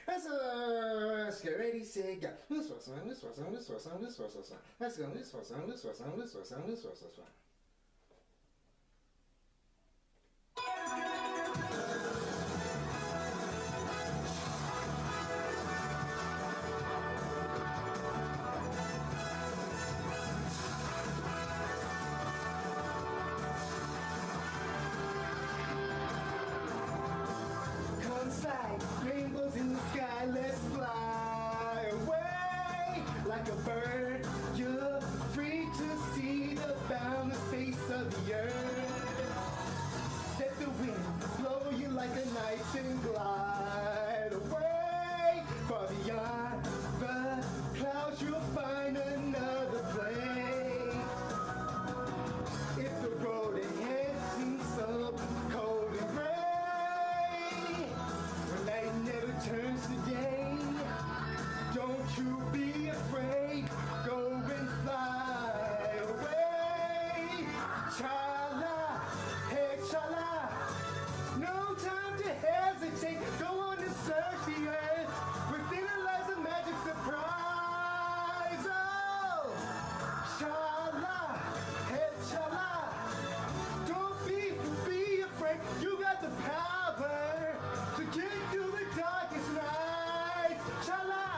Let's get ready, say go. This was on, this was on, this was on, this was on. Let's go, this was on, this was on, this was on, this was on. Rainbows in the sky, let's fly away like a bird. You're free to see the boundless face of the earth. Let the wind blow you like a knife and glide away far beyond the clouds. You'll find another place. If the road ahead seems so cold and gray, night never turns to day. Don't you be afraid. Go and fly away. Chala, hey chala. No time to hesitate. Go on and search the earth. Within it lies a magic surprise. Oh, chala, hey chala. Don't be afraid. You got the power to get through the darkest nights. Chala.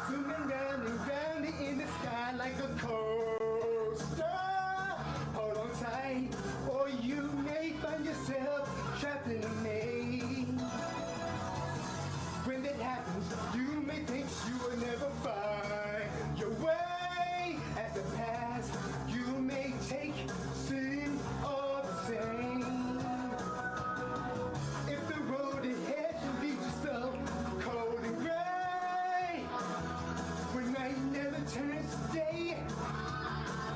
Zooming round and round in the sky like a coaster. Hold on tight, or you may find yourself trapped in a maze. When that happens, you may think you will never find your way. At the past, you may take seem all the same. If the road ahead should lead you so cold and gray, when night never turns to day,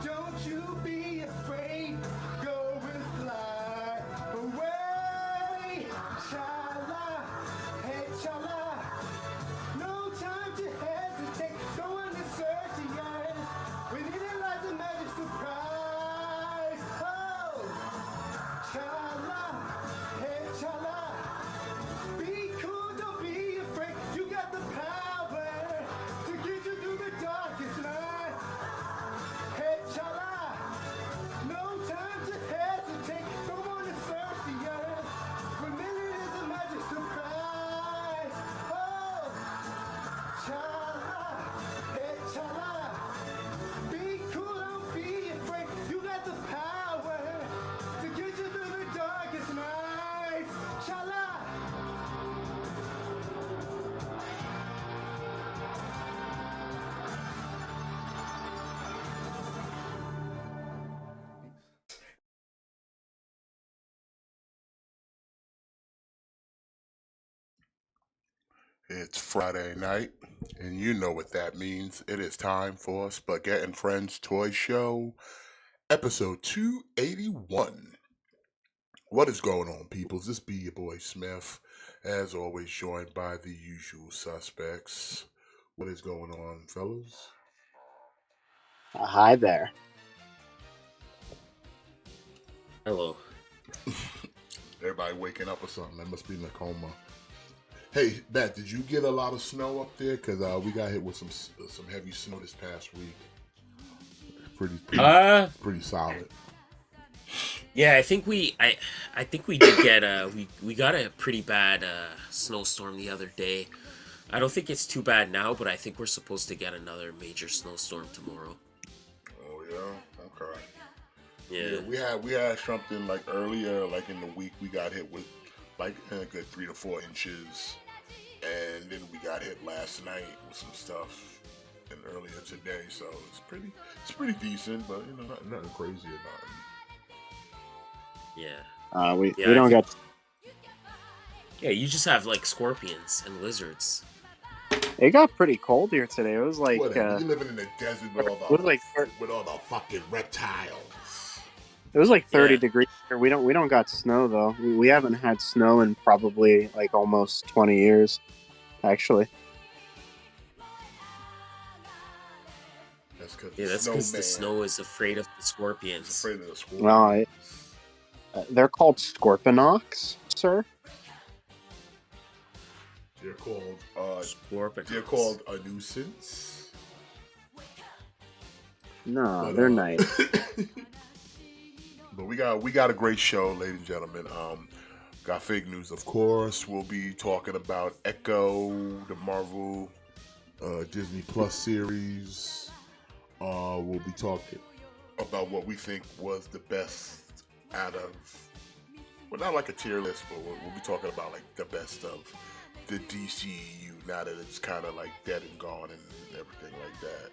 don't you be afraid. Go and fly away. Chala, hey chala. No time to hesitate. Go on and search the earth. Within it lies a magic surprise. Oh, chala, hey chala. Be cool, don't be afraid. You got the power to get you through the darkest night. Hey chala, no time to hesitate. Go on and search the earth. Within it is a magic surprise. Oh, chala, hey chala. Be cool, don't be afraid. You got the power to get you through the darkest nights. Chala. It's Friday night, and you know what that means. It is time for Spaghett and Friends Toy Show, episode 281. What is going on, peoples? This be your boy Smith, as always, joined by the usual suspects. What is going on, fellas? Hi there. Hello. Everybody waking up or something? That must be in a coma. Hey, Matt, did you get a lot of snow up there? Because we got hit with some heavy snow this past week. Pretty solid. Yeah, I think we did get we got a pretty bad snowstorm the other day. I don't think it's too bad now, but I think we're supposed to get another major snowstorm tomorrow. Oh yeah, okay. Yeah, we had something like earlier, like in the week, we got hit with like a good 3 to 4 inches, and then we got hit last night with some stuff, and earlier today. So it's pretty decent, but you know, nothing crazy about it. yeah, We Yeah, don't get. yeah. You just have like scorpions and lizards. It got pretty cold here today. It was like Whatever. You living in the desert with it was like all the fucking reptiles. It was like 30 Yeah. degrees here. We don't got snow though. We haven't had snow in probably like almost 20 years, actually. That's because the Yeah, that's because the snowman snow is afraid of the is scorpions. afraid of the scorpions. Well, they're called scorpionox, sir. They're called Scorpions. they're called a nuisance. No, But, they're nice. But we got a great show, ladies and gentlemen. Got fake news, of course. We'll be talking about Echo, the Marvel Disney Plus series. We'll be talking about what we think was the best out of, well, not like a tier list, but we'll be talking about like the best of the DCEU now that it's kind of like dead and gone and everything like that.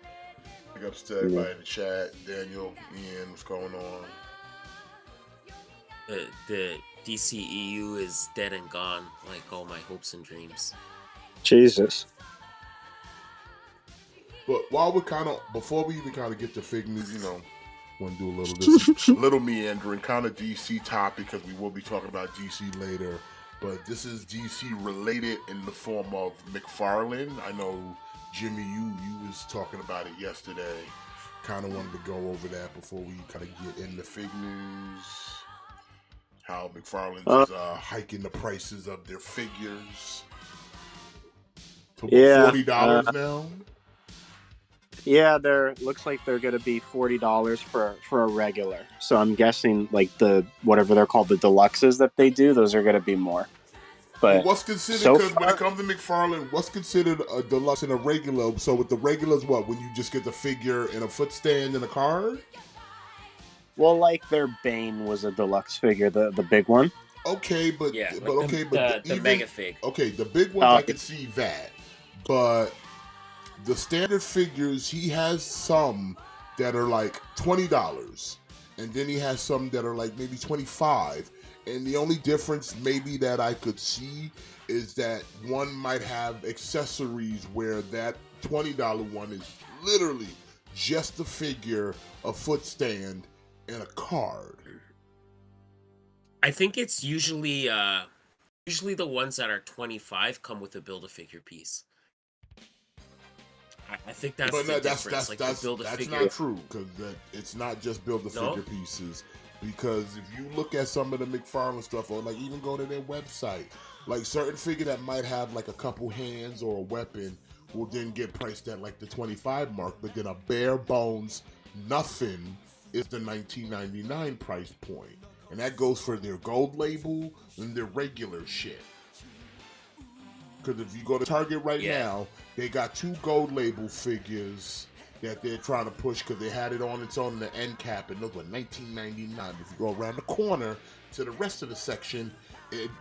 Big ups to everybody in the chat. Daniel, Ian, what's going on? The DCEU is dead and gone, like all my hopes and dreams. Jesus. But while we're before we even kind of get to fig news, want to do a little little meandering, kind of DC topic because we will be talking about DC later. But this is DC related in the form of McFarlane. I know Jimmy, you was talking about it yesterday. Kind of wanted to go over that before we kind of get into fig news. How McFarlane's is hiking the prices of their figures to $40 now. Yeah, looks like they're gonna be $40 for a regular. So I'm guessing like the whatever they're called, the deluxes that they do, those are gonna be more. But what's considered, because when it comes to McFarlane, what's considered a deluxe and a regular? So with the regulars, what, when you just get the figure in a foot stand and a card? Well, like their Bane was a deluxe figure, the big one. Okay, but yeah, but like okay, but the even, mega fig. Okay, the big ones I can see that, but the standard figures, he has some that are like $20, and then he has some that are like maybe $25. And the only difference maybe that I could see is that one might have accessories where that $20 one is literally just the figure, a foot stand, and a card. I think it's usually the ones that are 25 come with a Build-A-Figure piece. I think that's the difference. That's not true, because it's not just Build-A-Figure pieces. Because if you look at some of the McFarlane stuff, or like even go to their website, like certain figure that might have like a couple hands or a weapon will then get priced at like the 25 mark, but then a bare bones nothing is the $19.99 price point. And that goes for their gold label and their regular shit. Because if you go to Target right now, they got 2 gold label figures that they're trying to push because they had it on its own in the end cap, and those were $19.99. If you go around the corner to the rest of the section,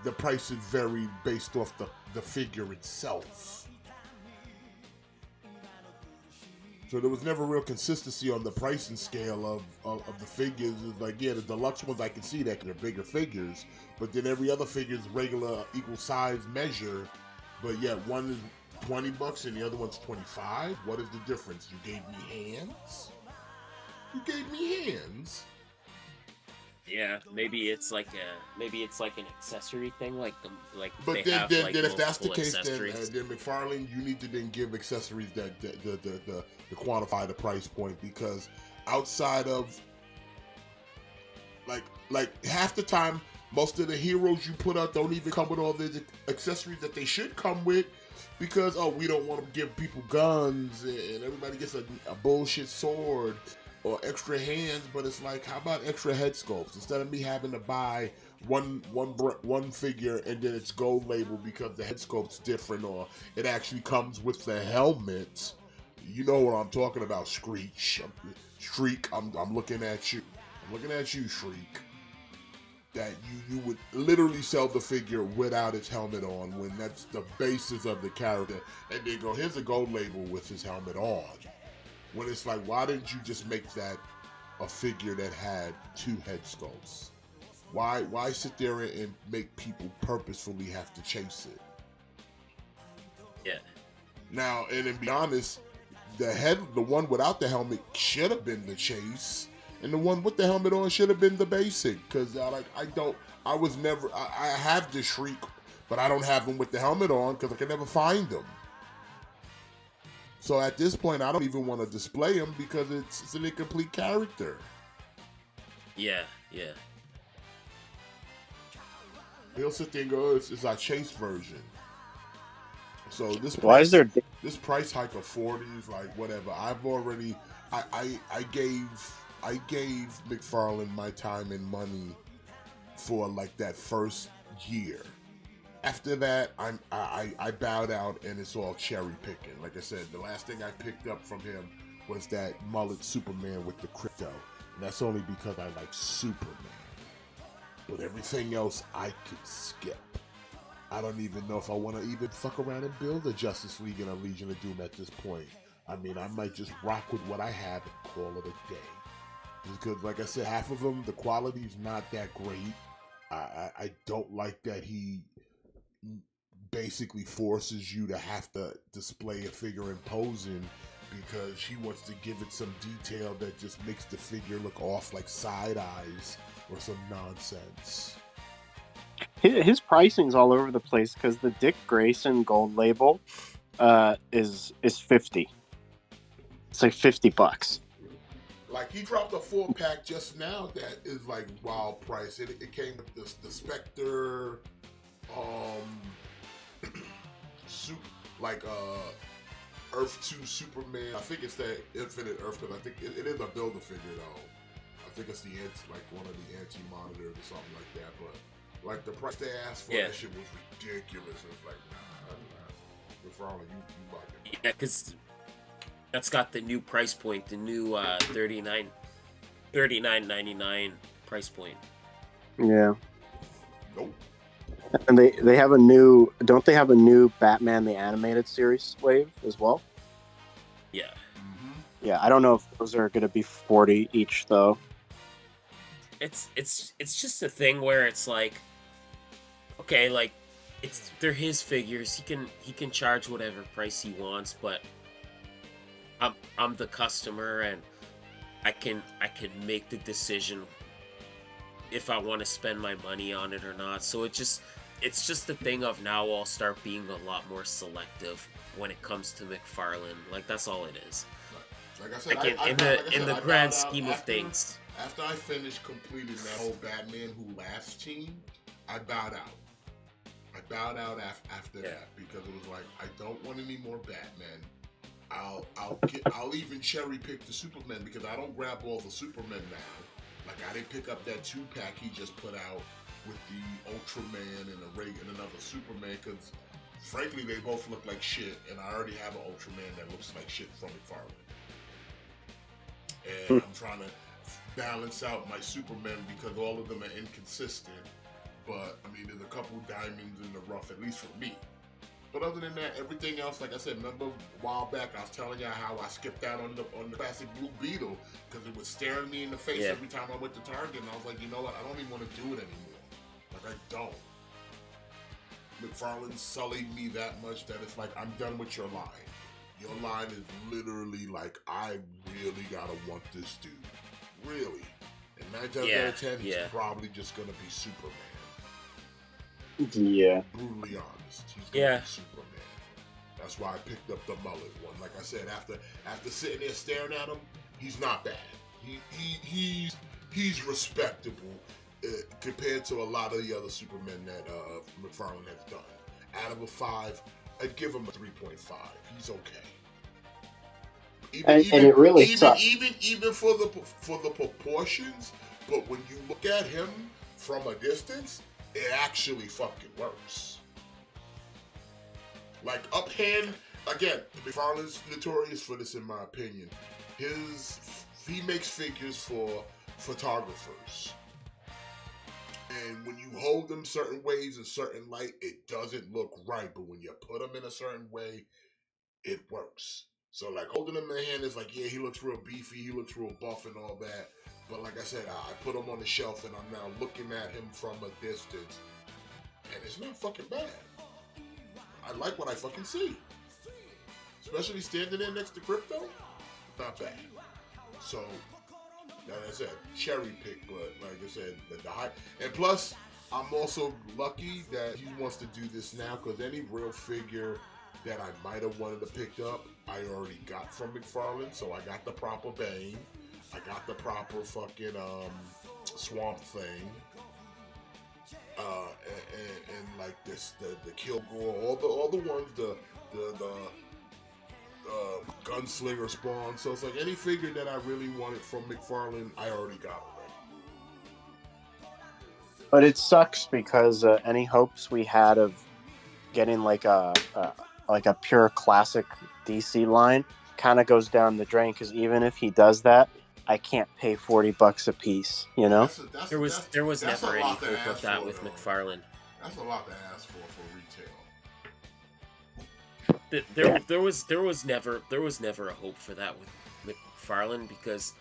the price is very based off the figure itself. So there was never real consistency on the pricing scale of the figures. It's like, yeah, the deluxe ones I can see that they're bigger figures, but then every other figure is regular equal size measure, but yet one is $20 and the other one's $25. What is the difference? You gave me hands? You gave me hands? Yeah, maybe it's like an accessory thing, But then if that's the case, then McFarlane, you need to then give accessories that the quantify the price point, because outside of like half the time, most of the heroes you put out don't even come with all the accessories that they should come with. Because, we don't want to give people guns and everybody gets a bullshit sword or extra hands, but it's like, how about extra head sculpts? Instead of me having to buy one figure and then it's gold label because the head sculpt's different, or it actually comes with the helmet. You know what I'm talking about, Shriek. I'm looking at you. I'm looking at you, Shriek. That you would literally sell the figure without its helmet on, when that's the basis of the character, and then go, here's a gold label with his helmet on. When it's like, why didn't you just make that a figure that had 2 head sculpts? Why sit there and make people purposefully have to chase it? Yeah. Now, and to be honest, the one without the helmet should have been the chase, And the one with the helmet on should have been the basic, because I have the Shriek, but I don't have him with the helmet on because I can never find him. So at this point, I don't even want to display him because it's an incomplete character. Yeah. He'll sit there and go, it's our chase version. So this Why is there? this price hike of 40 is like whatever. I've already I gave McFarlane my time and money for like that first year. After that, I bowed out and it's all cherry picking. Like I said, the last thing I picked up from him was that mullet Superman with the crypto. And that's only because I like Superman. But everything else I could skip. I don't even know if I want to even fuck around and build a Justice League and a Legion of Doom at this point. I mean, I might just rock with what I have and call it a day. Because, like I said, half of them, the quality's not that great. I don't like that he basically forces you to have to display a figure imposing because he wants to give it some detail that just makes the figure look off like side eyes or some nonsense. His pricing's all over the place because the Dick Grayson gold label is $50. It's like $50. Like he dropped a 4-pack just now that is like wild price. It came with the Spectre, Earth 2 Superman. I think it's that Infinite Earth because I think it is a builder figure though. I think it's one of the anti-monitors or something like that. But like the price they asked for that shit was ridiculous. It was like, nah. For all of you buy it. Yeah, because that's got the new price point, the new $39.99 price point. Yeah. Nope. And they have a new, don't they have a new Batman the Animated Series wave as well? Yeah. Mm-hmm. Yeah, I don't know if those are going to be 40 each though. It's just a thing where it's like, okay, like they're his figures. He can charge whatever price he wants, but I'm the customer and I can make the decision if I want to spend my money on it or not. So it's just the thing of now I'll start being a lot more selective when it comes to McFarlane. Like that's all it is. Like I said, Like in the grand scheme of things. After I finished completing that whole Batman Who Laughs team, I bowed out. I bowed out after that because it was like I don't want any more Batman. I'll even cherry pick the Superman because I don't grab all the Supermen now. Like I didn't pick up that 2-pack he just put out with the Ultraman and another Superman because frankly they both look like shit and I already have an Ultraman that looks like shit from McFarlane. And I'm trying to balance out my Superman because all of them are inconsistent. But I mean there's a couple diamonds in the rough, at least for me. But other than that, everything else, like I said, remember a while back I was telling you how I skipped out on the classic Blue Beetle because it was staring me in the face every time I went to Target, and I was like, you know what, I don't even want to do it anymore. Like I don't. McFarlane sullied me that much that it's like I'm done with your line. Your line is literally like I really gotta want this dude, really. And 9 times out of 10, he's probably just gonna be Superman. Yeah. Brutally honest. He's gonna be Superman. That's why I picked up the mullet one. Like I said, after sitting there staring at him, he's not bad. He's respectable compared to a lot of the other Supermen that McFarlane has done. Out of a 5, I'd give him a 3.5. He's okay. And it really sucks. Even for the proportions, but when you look at him from a distance, it actually fucking works. Like uphand, again, McFarlane's notorious for this in my opinion. He makes figures for photographers. And when you hold them certain ways in certain light, it doesn't look right. But when you put them in a certain way, it works. So like holding him in the hand is like, yeah, he looks real beefy, he looks real buff and all that. But like I said, I put him on the shelf and I'm now looking at him from a distance. And it's not fucking bad. I like what I fucking see. Especially standing there next to Crypto. Not bad. So, like I said, cherry pick, but like I said, the high, and plus, I'm also lucky that he wants to do this now because any real figure that I might have wanted to pick up, I already got from McFarlane. So I got the proper Bane, I got the proper fucking Swamp Thing, and like this, the Kilgore, all the ones, the Gunslinger Spawn. So it's like any figure that I really wanted from McFarlane, I already got already. But it sucks because any hopes we had of getting like a pure classic DC line kind of goes down the drain. Because even if he does that, I can't pay $40 a piece. You know, There was that's never a any lot to hope of ask that for, with though. McFarlane. That's a lot to ask for retail. There was never a hope for that with McFarlane because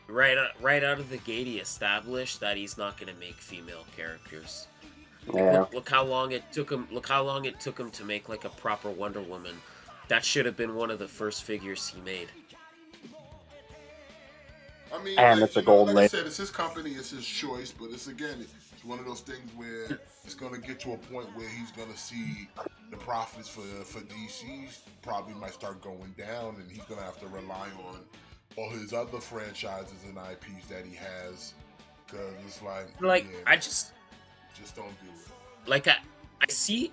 right out of the gate he established that he's not going to make female characters. yeah. Look how long it took him. Look how long it took him to make like a proper Wonder Woman. That should have been one of the first figures he made. I mean, And like, it's a gold like I label. said, it's his company, it's his choice, but it's one of those things where it's gonna get to a point where he's gonna see the profits for DC probably might start going down, and he's gonna have to rely on all his other franchises and IPs that he has, because it's like yeah, I just don't do it. like I see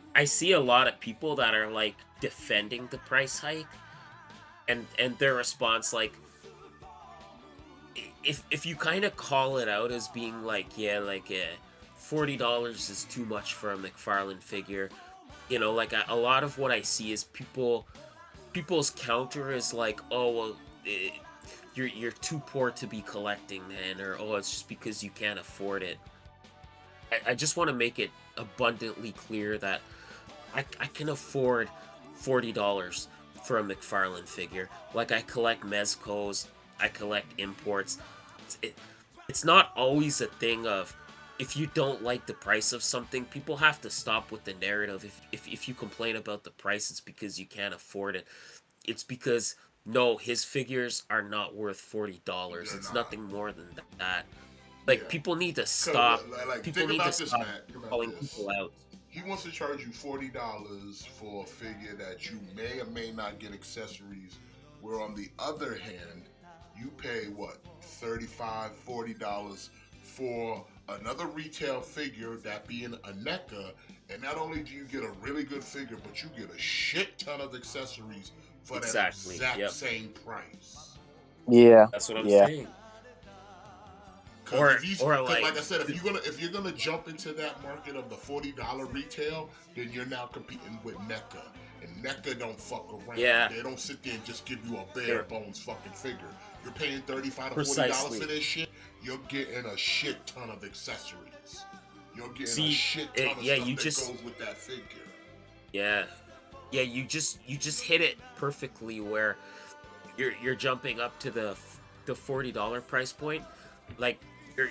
a lot of people that are like defending the price hike, and their response like if you kind of call it out as being like $40 is too much for a McFarlane figure, you know, like a lot of what I see is people's counter is like, oh well, you're too poor to be collecting then, or oh it's just because you can't afford it. I just want to make it abundantly clear that I can afford $40 for a McFarlane figure. Like I collect Mezcos, I collect imports. It's not always a thing of if you don't like the price of something, people have to stop with the narrative. If you complain about the price, it's because you can't afford it. It's because no, his figures are not worth $40. It's nothing more than that. Like Yeah. people need to stop. Like, People think need about to this, stop Matt. Think about calling this. people out. He wants to charge you $40 for a figure that you may or may not get accessories, where on the other hand, you pay what, $35, $40 for another retail figure, that being a NECA, and not only do you get a really good figure, but you get a shit ton of accessories for Exactly, that exact yep. same price. Yeah. That's what I'm Yeah. saying. Cause Like I said, if you're gonna jump into that market of the $40 retail, then you're now competing with NECA, and NECA don't fuck around. Yeah. They don't sit there and just give you a bare bones fucking figure. You're paying $35 to Precisely. $40 for this shit. You're getting a shit ton of accessories. You're getting a shit ton of stuff that goes with that figure. Yeah, you just hit it perfectly where you're jumping up to the $40 price point. Like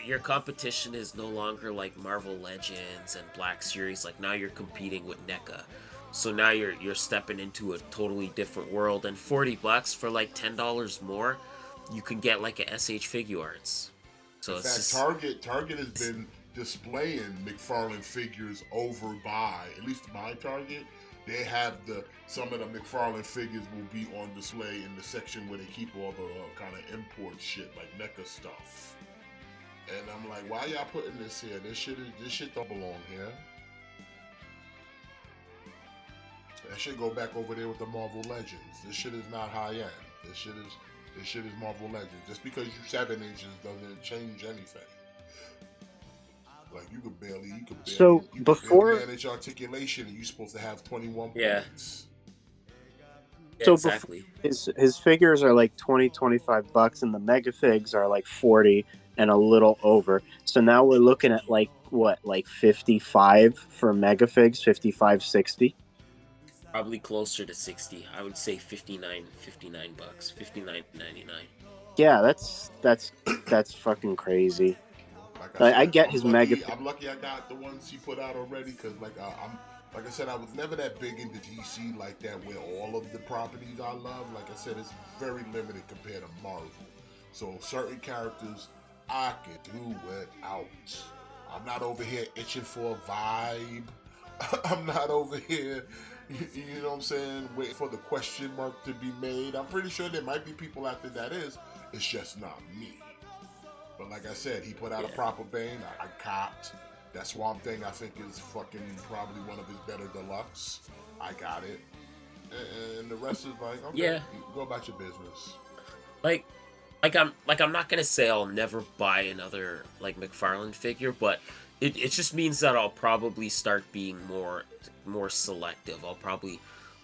your competition is no longer like Marvel Legends and Black Series. Like now you're competing with NECA. So now you're stepping into a totally different world, and $40 for like $10 more, you can get like a SH Figure Arts. So in it's fact, just, Target has been displaying McFarlane figures over by, at least my Target. They have some of the McFarlane figures will be on display in the section where they keep all the kind of import shit like NECA stuff. And I'm like, why y'all putting this here? This shit don't belong here. That should go back over there with the Marvel Legends. This shit is not high end. This shit is Marvel Legends. Just because you 7 inches doesn't change anything. Like you could barely manage articulation, and you're supposed to have 21 points. Yeah, So exactly. His figures are like $20-$25, and the mega figs are like 40 and a little over. So now we're looking at like what, like 55 for mega figs, 55, 60. Probably closer to 60. I would say $59, $59.99. Yeah, that's fucking crazy. Like I get his mega. I'm lucky I got the ones he put out already, because I'm like I said, I was never that big into DC like that, where all of the properties I love, like I said, it's very limited compared to Marvel. So certain characters I can do without. I'm not over here itching for a vibe. I'm not over here, you know what I'm saying, waiting for the question mark to be made. I'm pretty sure there might be people out there that is. It's just not me. But like I said, he put out a Yeah. proper Bane. I copped. That Swamp Thing I think is fucking probably one of his better deluxe. I got it. And the rest is like, okay, Yeah. go about your business. Like I'm not gonna say I'll never buy another like McFarlane figure, but it just means that I'll probably start being more selective. I'll probably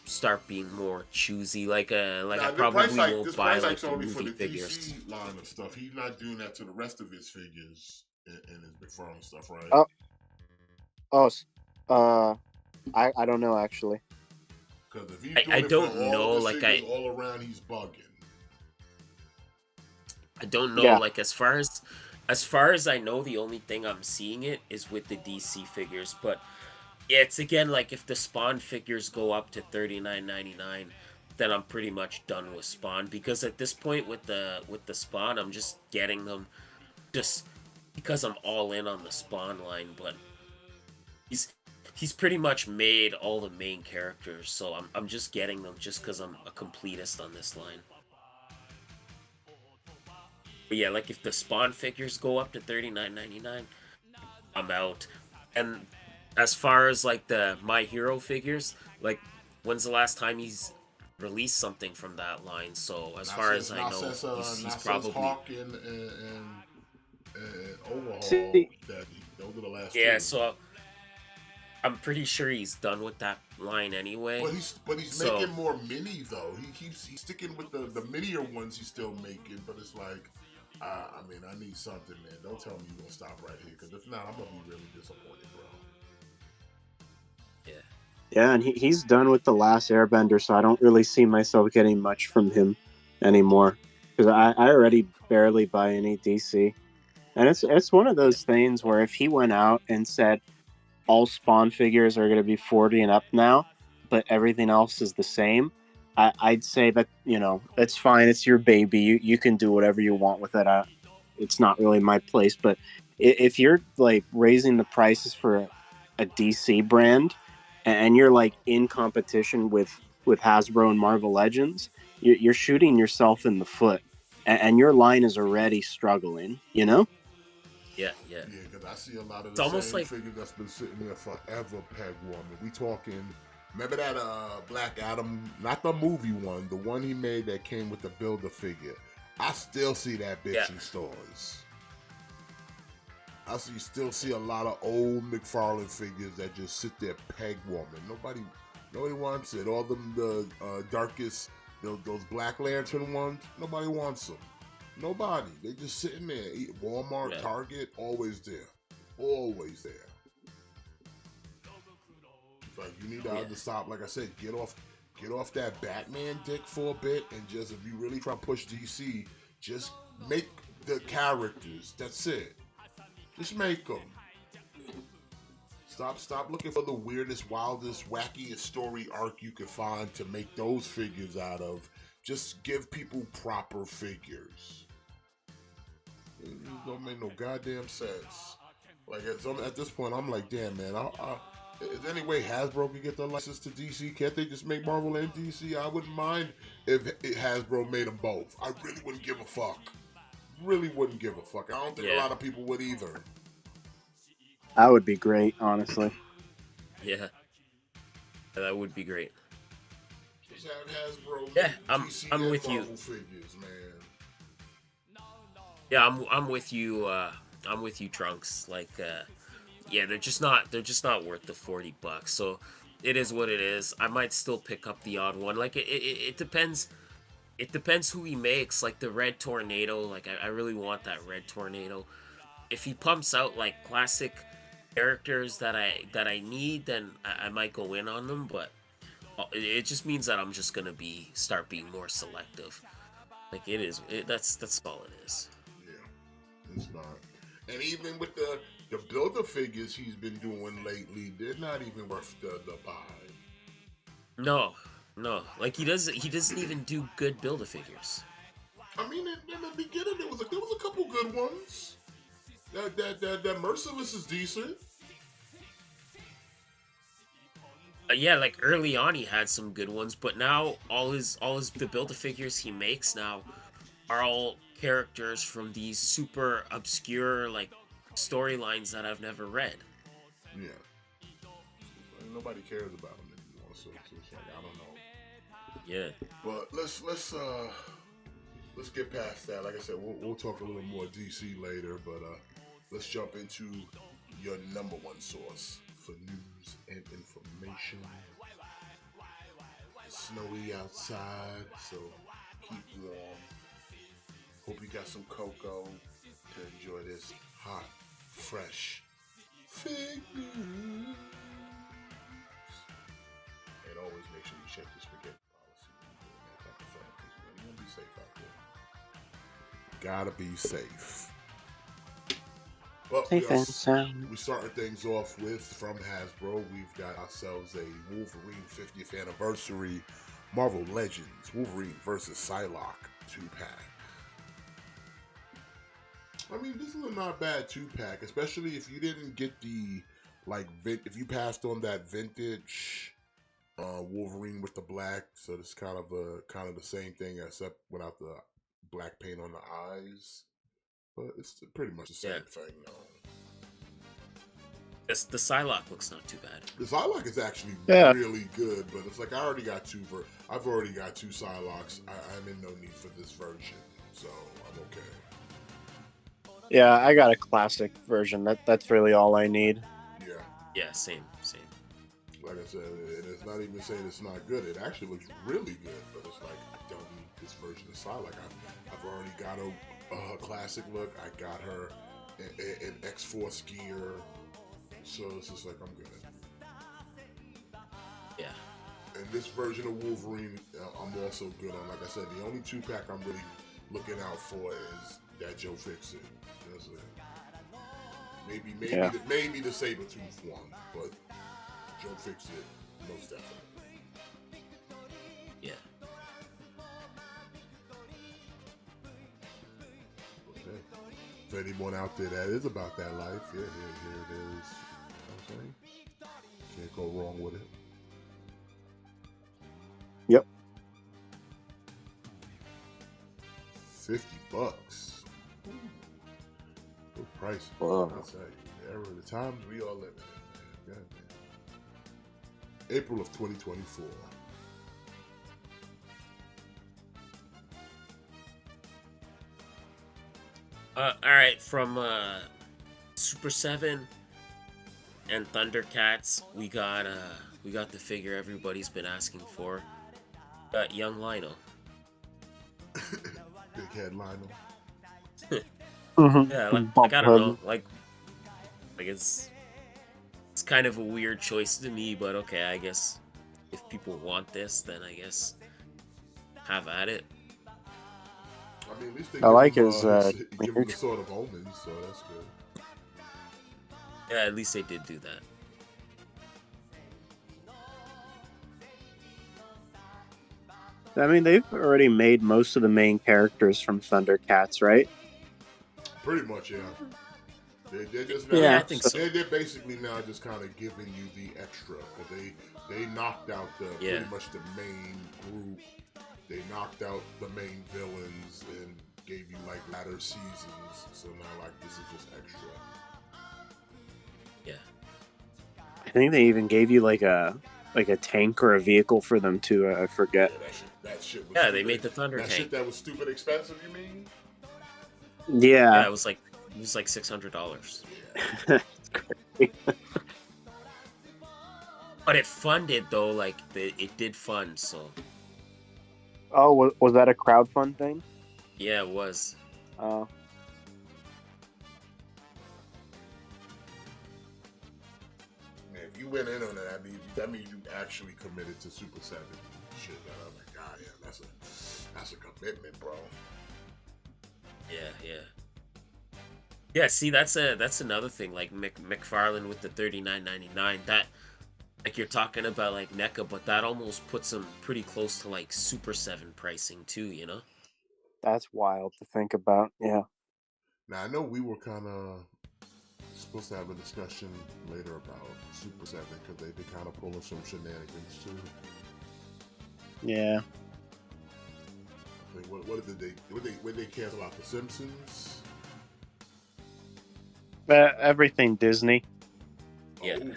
start being more choosy. Like I Now, the price probably hike, won't this buy price like hike's the only for movie the figures. DC line of stuff. He's not doing that to the rest of his figures in his McFarlane stuff, right? Oh, oh, uh, I don't know actually. Because if he's I doing it for don't all of know. his Like figures all around, he's bugging. I don't know. Yeah, Like as far as I know, the only thing I'm seeing it is with the DC figures, but yeah, it's again like if the Spawn figures go up to $39.99, then I'm pretty much done with Spawn because at this point with the Spawn, I'm just getting them just because I'm all in on the Spawn line. But he's he's pretty much made all the main characters, so I'm just getting them just because I'm a completist on this line. But yeah, like if the Spawn figures go up to $39.99, I'm out. And as far as like the My Hero figures, like when's the last time he's released something from that line? So as far as I Now know, says he's now says probably Hawk and Overhaul see, that those are the last yeah. two. So I'm pretty sure he's done with that line anyway. But he's So making more mini though. He's sticking with the minier ones he's still making. But it's like, I mean, I need something, man. Don't tell me you're gonna stop right here, because if not, I'm gonna be really disappointed, bro. yeah, yeah, and he's done with the last Airbender, so I don't really see myself getting much from him anymore because I already barely buy any DC, and it's one of yeah, those things where if he went out and said all Spawn figures are going to be 40 and up now, but everything else is the same, I'd say that, it's fine. It's your baby. You can do whatever you want with it. It's not really my place. But if you're like raising the prices for a DC brand and you're like in competition with Hasbro and Marvel Legends, you're shooting yourself in the foot, and your line is already struggling. yeah, yeah. Yeah, because I see a lot of It's the almost same like figure that's been sitting there forever, peg warming. We talking. Remember that Black Adam, not the movie one, the one he made that came with the Builder figure. I still see that yeah, bitch in stores. Still see a lot of old McFarlane figures that just sit there peg warming. Nobody wants it. All them the darkest, those Black Lantern ones. Nobody wants them. Nobody. They just sitting there. Walmart, yeah, Target, always there, always there. It's like you need to yeah, either stop. Like I said, get off that Batman dick for a bit, and just if you really try to push DC, just make the characters. That's it. Just make them. Stop looking for the weirdest, wildest, wackiest story arc you can find to make those figures out of. Just give people proper figures. It don't make no goddamn sense. Like at this point, I'm like, damn, man. Is there any way Hasbro could get the license to DC? Can't they just make Marvel and DC? I wouldn't mind if Hasbro made them both. I really wouldn't give a fuck. Really wouldn't give a fuck. I don't think a yeah, lot of people would either. That would be great, honestly. yeah. That would be great. Just have Hasbro Yeah, make DC I'm and with you. Marvel figures, man. Yeah, I'm with you. I'm with you, Trunks. Like, yeah, they're just not worth the $40. So it is what it is. I might still pick up the odd one. Like it depends. It depends who he makes. Like the Red Tornado. Like I really want that Red Tornado. If he pumps out like classic characters that I need, then I might go in on them. But it just means that I'm just gonna start being more selective. Like it is. That's all it is. Yeah, it's not. And even with the builder figures he's been doing lately, they're not even worth the buy. No, no. Like he doesn't even do good Build-A-Figures. I mean, in the beginning, there was a couple good ones. That Merciless is decent. Yeah, like early on he had some good ones, but now all his the build a figures he makes now are all characters from these super obscure like storylines that I've never read. Yeah, like, nobody cares about him anymore, so it's like I don't know. Yeah. But let's get past that. Like I said, we'll talk a little more DC later, but let's jump into your number one source for news and information. It's snowy outside, so keep warm. Hope you got some cocoa to enjoy this hot, fresh fig news. And always make sure you check the spaghetti policy when you're doing that type of thing, because you want to be safe out there. Gotta be safe. Well, Safe and sound. we starting things off with from Hasbro. We've got ourselves a Wolverine 50th anniversary Marvel Legends Wolverine versus Psylocke 2-pack. I mean, this is a not bad 2-pack, especially if you didn't get the if you passed on that vintage Wolverine with the black. So it's kind of the same thing except without the black paint on the eyes. But it's pretty much the same thing, though. The Psylocke looks not too bad. The Psylocke is actually really good, but it's like I've already got two Psylocks. I'm in no need for this version, so I'm okay. Yeah, I got a classic version. That's really all I need. Yeah. Yeah, same. Like I said, and it's not even saying it's not good. It actually looks really good, but it's like I don't need this version of Psylocke. I've already got a classic look. I got her in X-Force gear. So it's just like, I'm good. Yeah. And this version of Wolverine, I'm also good on. Like I said, the only 2-pack I'm really looking out for is that Joe Fixit. That's it. Maybe the Sabretooth one, but Joe Fixit, most definitely. Yeah. Okay. For anyone out there that is about that life, here it is. Okay. Can't go wrong with it. Yep. $50. Good price. Wow. I'll tell you. The times we all live in. Man. April of 2024. All right, from Super 7 and Thundercats, we got the figure everybody's been asking for. Got young Lionel. Big head Lionel. Mm-hmm. Yeah, like I don't know, like it's kind of a weird choice to me, but okay, I guess if people want this, then I guess have at it. I mean, at least they like give his him the Sword of Omens, so that's good. Yeah, at least they did do that. I mean, they've already made most of the main characters from Thundercats, right? Pretty much, yeah. They're just I think so. They're basically now just kind of giving you the extra, because they knocked out pretty much the main group. They knocked out the main villains and gave you like latter seasons. So now like this is just extra. Yeah. I think they even gave you like a tank or a vehicle for them too. I forget. Yeah, that shit was they made the Thunder That tank. shit that was stupid expensive, you mean? Yeah. It was like $600. It's crazy. But it funded though, like it did fund, so. Oh, was that a crowdfund thing? Yeah, it was. Oh. Man, if you went in on that, that means you actually committed to Super 7 shit. That I'm like, God, yeah, that's a commitment, bro. Yeah. Yeah, see, that's another thing. Like McFarlane with the $39.99. That, like, you're talking about like NECA, but that almost puts them pretty close to like Super 7 pricing too. You know? That's wild to think about. Yeah. Now I know we were kind of supposed to have a discussion later about Super Seven because they've been kind of pulling some shenanigans too. Yeah. I mean, what did they cancel out The Simpsons? Everything Disney. Yeah. Oh,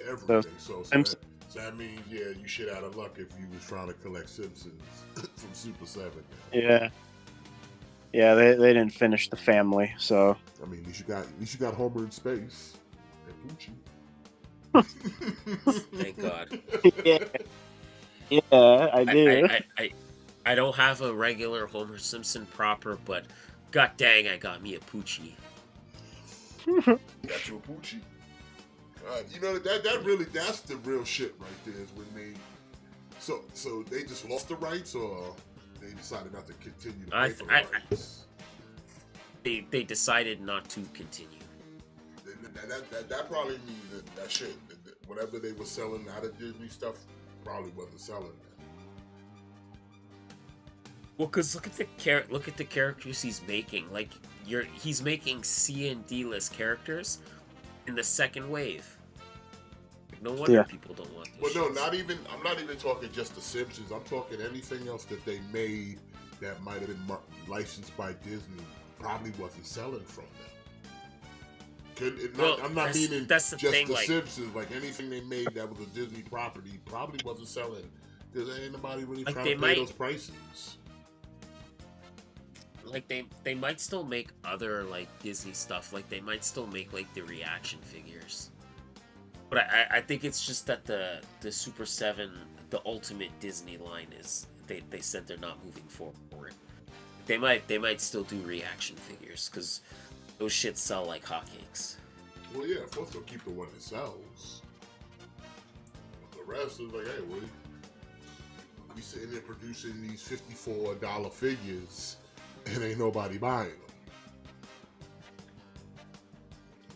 everything. So Simpsons. that means you shit out of luck if you was trying to collect Simpsons from Super 7. Yeah. Yeah, they didn't finish The Family, so I mean, at least you got Homer in space and Poochie. Thank God. yeah, yeah, I I, do. I, I, I, I don't have a regular Homer Simpson proper, but god dang, I got me a Poochie. Got you a Poochie. You know that's the real shit right there. Is when they so they just lost the rights, or they decided not to continue to pay for the rights. They decided not to continue. That probably means that shit, whatever they were selling out of Disney stuff, probably wasn't selling that. Well, cause look at the characters he's making. Like he's making C and D list characters in the second wave. No wonder people don't want this. Well, no, I'm not even talking just The Simpsons. I'm talking anything else that they made that might have been licensed by Disney. Probably wasn't selling from them. I'm not meaning just The Simpsons. Like anything they made that was a Disney property probably wasn't selling because ain't nobody really trying to pay those prices. Like they might still make other like Disney stuff. Like they might still make like the reaction figures. But I think it's just that the Super 7, the ultimate Disney line is they said they're not moving forward. They might still do reaction figures because those shits sell like hotcakes. Well, yeah, of course they'll keep the one that sells. The rest is like, hey, we sitting there producing these $54 figures and ain't nobody buying them.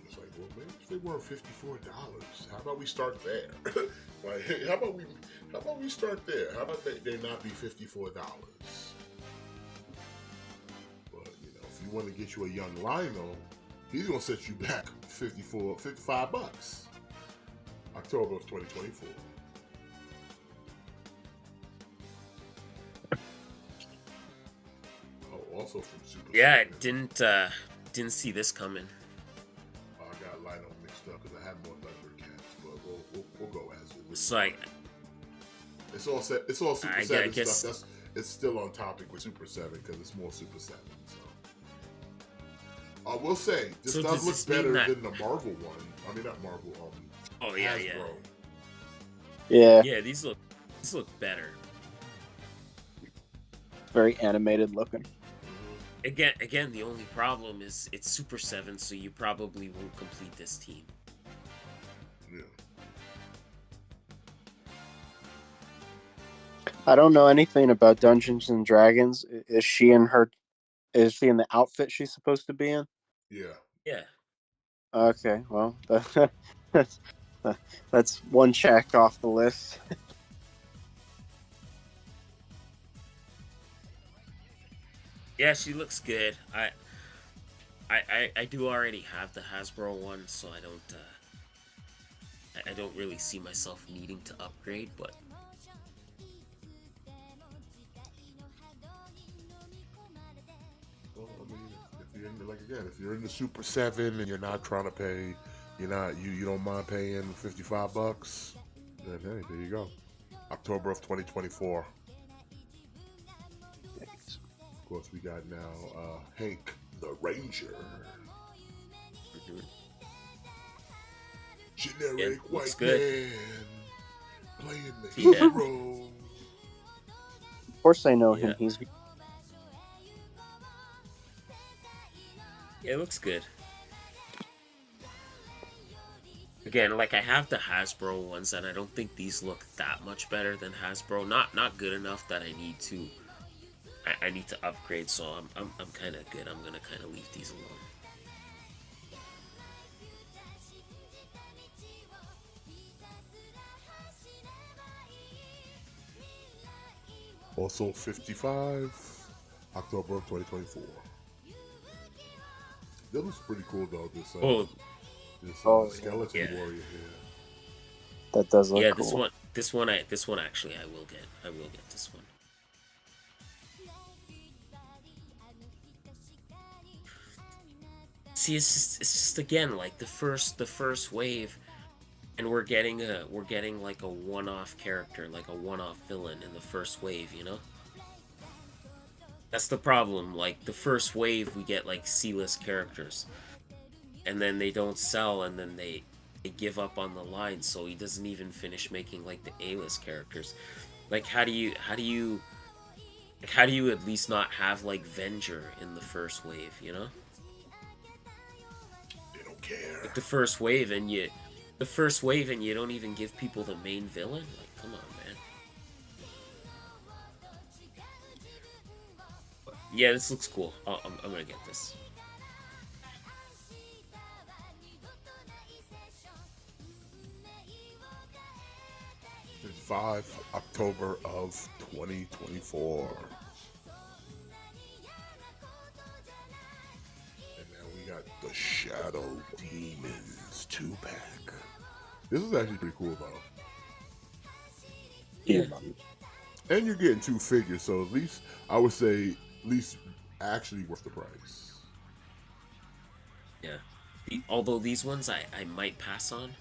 It's like, well, maybe if they weren't $54, how about we start there? Like, how about we start there? How about they not be $54? But if you want to get you a young Lionel, he's gonna set you back $55. October of 2024. Oh, also from Super. Yeah, I didn't see this coming. I got Lionel mixed up because I have more Thundercats, but we'll go as it. It's like it's all set. It's all Super 7 stuff. It's still on topic with Super 7 because it's more Super 7. So I will say this does look better than the Marvel one. I mean, not Marvel. Oh yeah, Hasbro. Yeah. Yeah, these look better. Very animated looking. Again, the only problem is it's Super 7, so you probably won't complete this team. Yeah. I don't know anything about Dungeons and Dragons. Is she in the outfit she's supposed to be in? Yeah. Yeah. Okay, well, that's one check off the list. Yeah, she looks good. I do already have the Hasbro one, so I don't really see myself needing to upgrade, but Well, I mean, if you're in the Super 7 and you're not trying to pay, you don't mind paying $55, then hey, there you go. October of 2024. Thanks. Of course, we got now Hank the Ranger. Generic white man playing the hero. Of course, I know him. He's it looks good. Again, like I have the Hasbro ones, and I don't think these look that much better than Hasbro. Not good enough that I need to upgrade. So I'm kind of good. I'm gonna kind of leave these alone. Also 55, October of 2024. That looks pretty cool though. Oh, Oh, skeleton yeah. warrior here. That does look yeah. cool. This one actually, I will get. I will get this one. See, it's just again like the first wave, and we're getting like a one-off character, like a one-off villain in the first wave. You know, that's the problem. Like the first wave, we get like C-list characters, and then they don't sell, and then they give up on the line. So he doesn't even finish making like the A-list characters. Like how do you at least not have like Venger in the first wave? You know. They don't care. Like the first wave and you don't even give people the main villain. Like, come on, man. Yeah, this looks cool. I'm gonna get this. It's 5 October of 2024. And now we got the Shadow Demons 2-pack. This is actually pretty cool though. Yeah. And you're getting 2 figures, so at least I would say at least actually worth the price. Yeah. Although these ones I might pass on.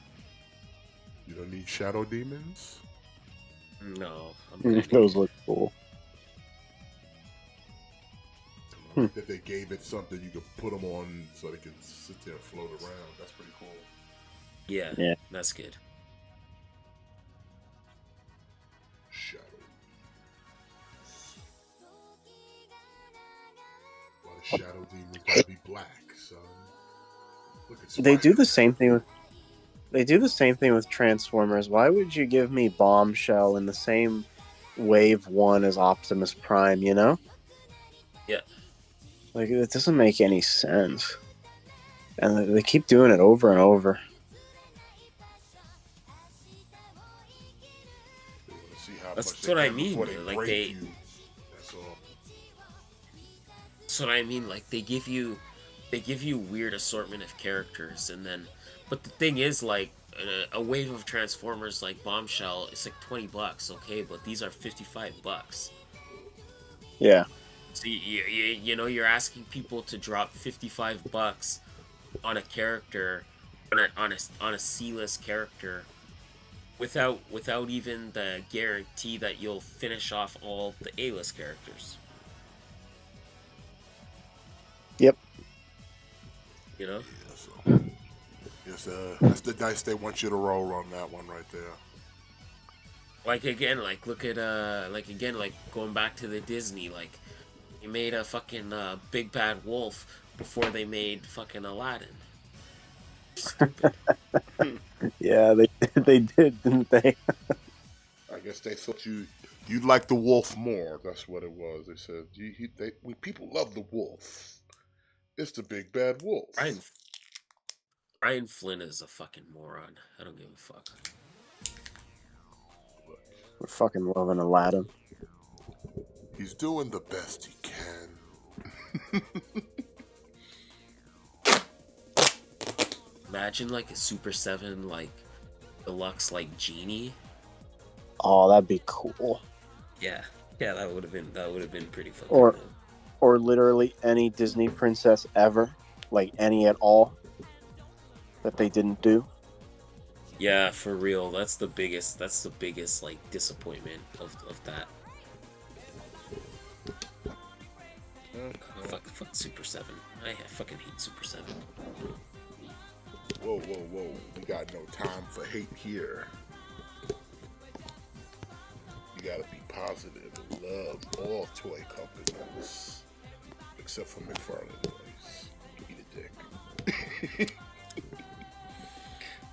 You don't need Shadow Demons? No, I'm kinda Those look cool. I like that they gave it something you could put them on so they can sit there and float around. That's pretty cool. Yeah, that's good. Shadow. Why the Shadow Demons gotta be black, son? Look at They do the Spider-Man. same thing with. They do the same thing with Transformers. Why would you give me Bombshell in the same Wave 1 as Optimus Prime, you know? Yeah. Like, it doesn't make any sense. And they keep doing it over and over. They want to see how That's much they what I can mean, before they like, break they- you. That's all. That's what I mean. Like they give you weird assortment of characters, and then, but the thing is, like a wave of Transformers like Bombshell, it's like $20, okay, but these are $55. Yeah. So you know you're asking people to drop $55 on a character, on a C-list character, without even the guarantee that you'll finish off all the A-list characters. Yep. You know. Yeah, so. Yes, that's the dice they want you to roll on that one right there. Like again, like look at like going back to the Disney, like they made a fucking big bad wolf before they made fucking Aladdin. Stupid. Yeah, they did, didn't they? I guess they thought you'd like the wolf more. That's what it was. They said people love the wolf. It's the big bad wolf. Brian Flynn is a fucking moron. I don't give a fuck. We're fucking loving Aladdin. He's doing the best he can. Imagine like a Super 7 like deluxe like genie. Oh, that'd be cool. Yeah, that would have been pretty fucking Or- cool. Or literally any Disney princess ever, like any at all, that they didn't do. Yeah, for real. That's the biggest like disappointment of that. Fuck Super 7. I fucking hate Super 7. Whoa. We got no time for hate here. You gotta be positive and love all toy companies. Except for McFarlane Toys. Eat a dick.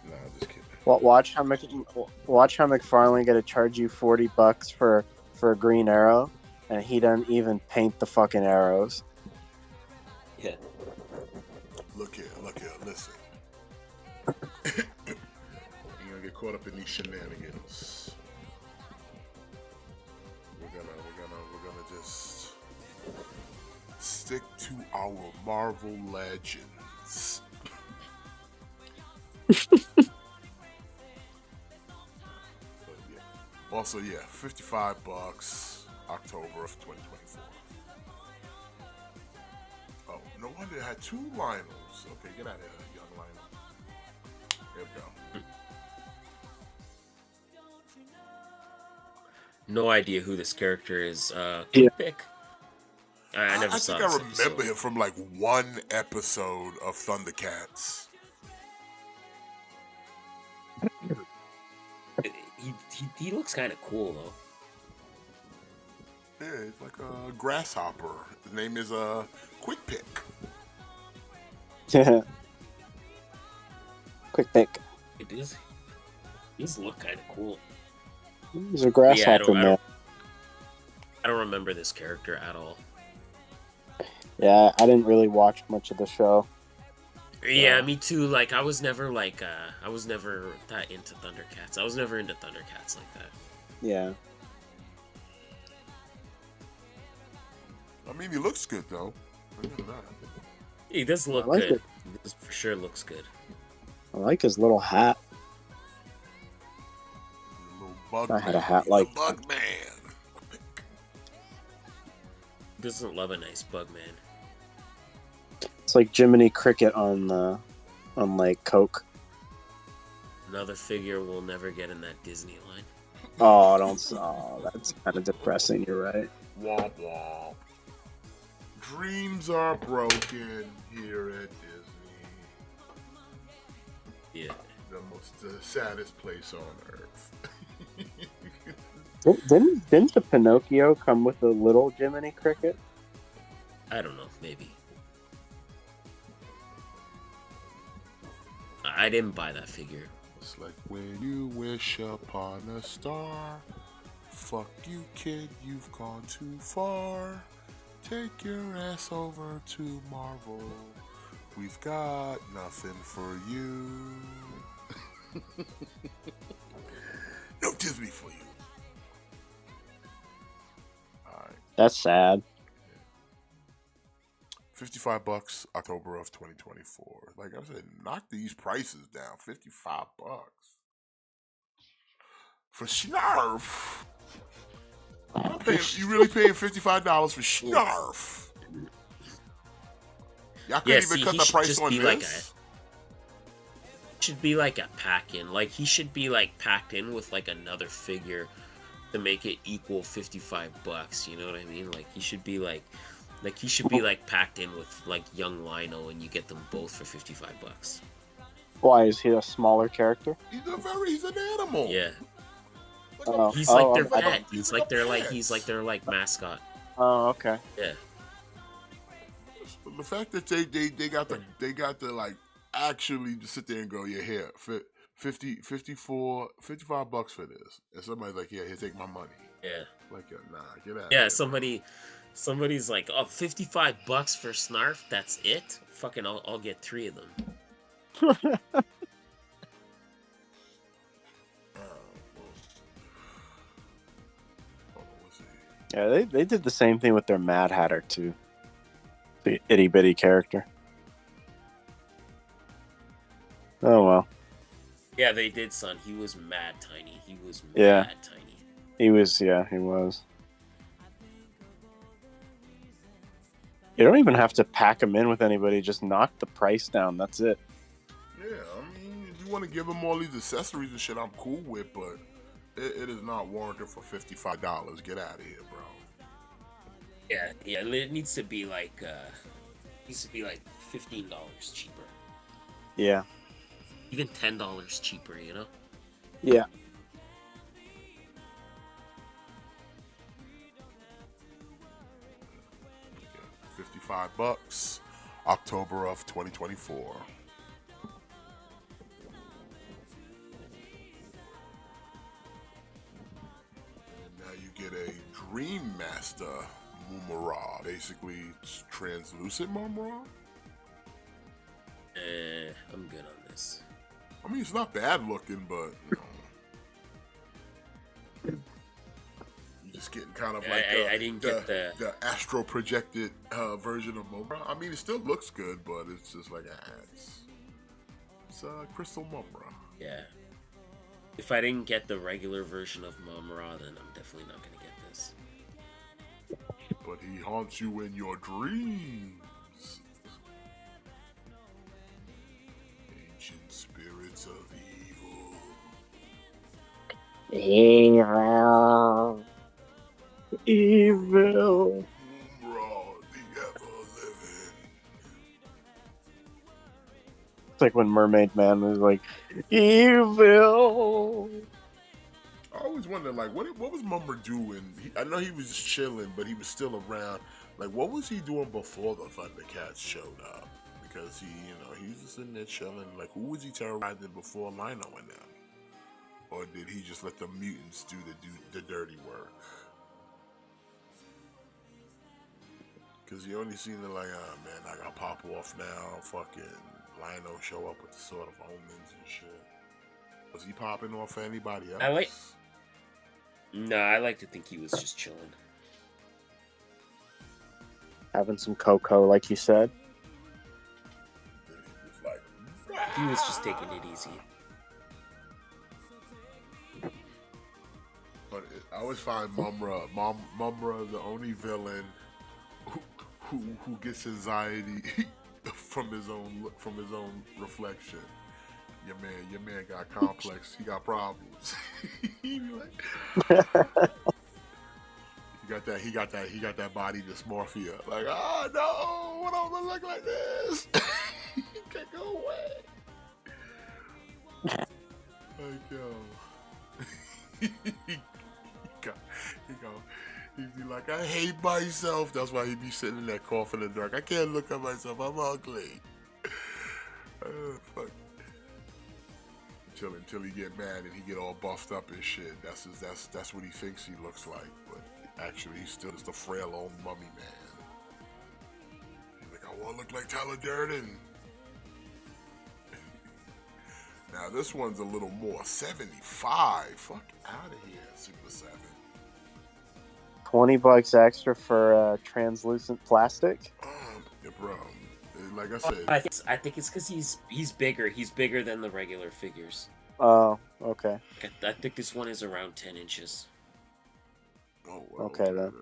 Nah, I'm just kidding. Watch how McFarlane gonna charge you $40 for a green arrow, and he doesn't even paint the fucking arrows. Yeah. Look here, listen. You're gonna get caught up in these shenanigans. We're gonna just stick to our Marvel legends. But yeah. Also, yeah, $55, October of 2024. Oh, no wonder it had two Lionels. Okay, get out of here, young Lionel. There we go. No idea who this character is. Yeah. Quick pick. I never I saw think I this remember episode. him from like one episode of Thundercats. He looks kind of cool though. Yeah, it's like a grasshopper. His name is Quick Pick. Quick pick. It does. These look kind of cool. He's a grasshopper man. I don't remember this character at all. Yeah, I didn't really watch much of the show. Yeah, me too. Like I was never that into Thundercats. I was never into Thundercats like that. Yeah. I mean, he looks good though. Look at that. He does look I like good. it. He does for sure looks good. I like his little hat. Little bug I man. had a hat He's like a bug man. Who doesn't love a nice bug man? It's like Jiminy Cricket on like Coke. Another figure we'll never get in that Disney line. Oh, that's kind of depressing. You're right. Womp womp. Dreams are broken here at Disney. Yeah. The saddest place on earth. Didn't the Pinocchio come with a little Jiminy Cricket? I don't know. Maybe. I didn't buy that figure. It's like when you wish upon a star. Fuck you, kid, you've gone too far. Take your ass over to Marvel. We've got nothing for you. No Disney for you. Alright. That's sad. $55, October of 2024. Like I said, knock these prices down. $55 for Snarf. You really paying $55 for Snarf? Y'all couldn't even cut the price on this. Should be like a pack in. Like he should be like packed in with like another figure to make it equal $55. You know what I mean? Like he should be like packed in with like young Lino, and you get them both for $55. Why is he a smaller character? He's an animal. Yeah. Oh, He's like their I pet. He's He's like like their a like pet. he's like their like mascot. Oh, okay. Yeah. The fact that they got the like actually just sit there and go, yeah, here, $55 for this, and somebody's like, yeah, here, take my money. Yeah. Like, yeah, nah, get out. Yeah. of here. Somebody's like, oh, $55 for Snarf. That's it. Fucking, I'll get 3 of them. Yeah, they did the same thing with their Mad Hatter too. The itty bitty character. Oh well. Yeah, they did, son. He was mad tiny. He was mad Yeah. tiny. He was. You don't even have to pack him in with anybody. Just knock the price down. That's it. Yeah, I mean, if you want to give him all these accessories and shit, I'm cool with, but it is not warranted for $55. Get out of here, bro. Yeah. It needs to be like $15 cheaper. Yeah. Even $10 cheaper. You know. Yeah. $55, October of 2024. And now you get a Dream Master Mumara, basically it's translucent Mumara. I'm good on this. I mean, it's not bad looking, but you getting kind of I, like I didn't get the astro projected version of Mumra. I mean, it still looks good, but it's just like it's Crystal Mumra. Yeah. If I didn't get the regular version of Mum-Ra, then I'm definitely not gonna get this. But he haunts you in your dreams. Ancient spirits of evil. Evil. Evil. Mumra, the ever living. It's like when Mermaid Man was like, evil. I always wondered, like, what was Mumra doing? I know he was chilling, but he was still around. Like, what was he doing before the Thundercats showed up? Because he was just sitting there chilling. Like, who was he terrorizing before Lino and them? Or did he just let the mutants do the dirty work? Because you only seen it like, oh man, I gotta pop off now. Fucking Lino show up with the sort of omens and shit. Was he popping off for anybody else? No, I like to think he was just chilling. Having some cocoa, like you said. He was just taking it easy. But I always find Mumra the only villain who gets anxiety from his own reflection. Your man got complex. He got problems. He got that body dysmorphia. Like, oh no, what don't I look like this? Can't go away. Like yo, he'd be like, I hate myself. That's why he'd be sitting in that cough in the dark. I can't look at myself. I'm ugly. Fuck. Until he get mad and he get all buffed up and shit. That's what he thinks he looks like. But actually, he's still just a frail old mummy man. He's like, I want to look like Tyler Durden. Now this one's a little more. 75. Fuck out of here, Super 7. $20 extra for translucent plastic. Yeah, bro. Like I said, I think it's because he's bigger. He's bigger than the regular figures. Oh, okay. I think this one is around 10 inches. oh well, Okay, then.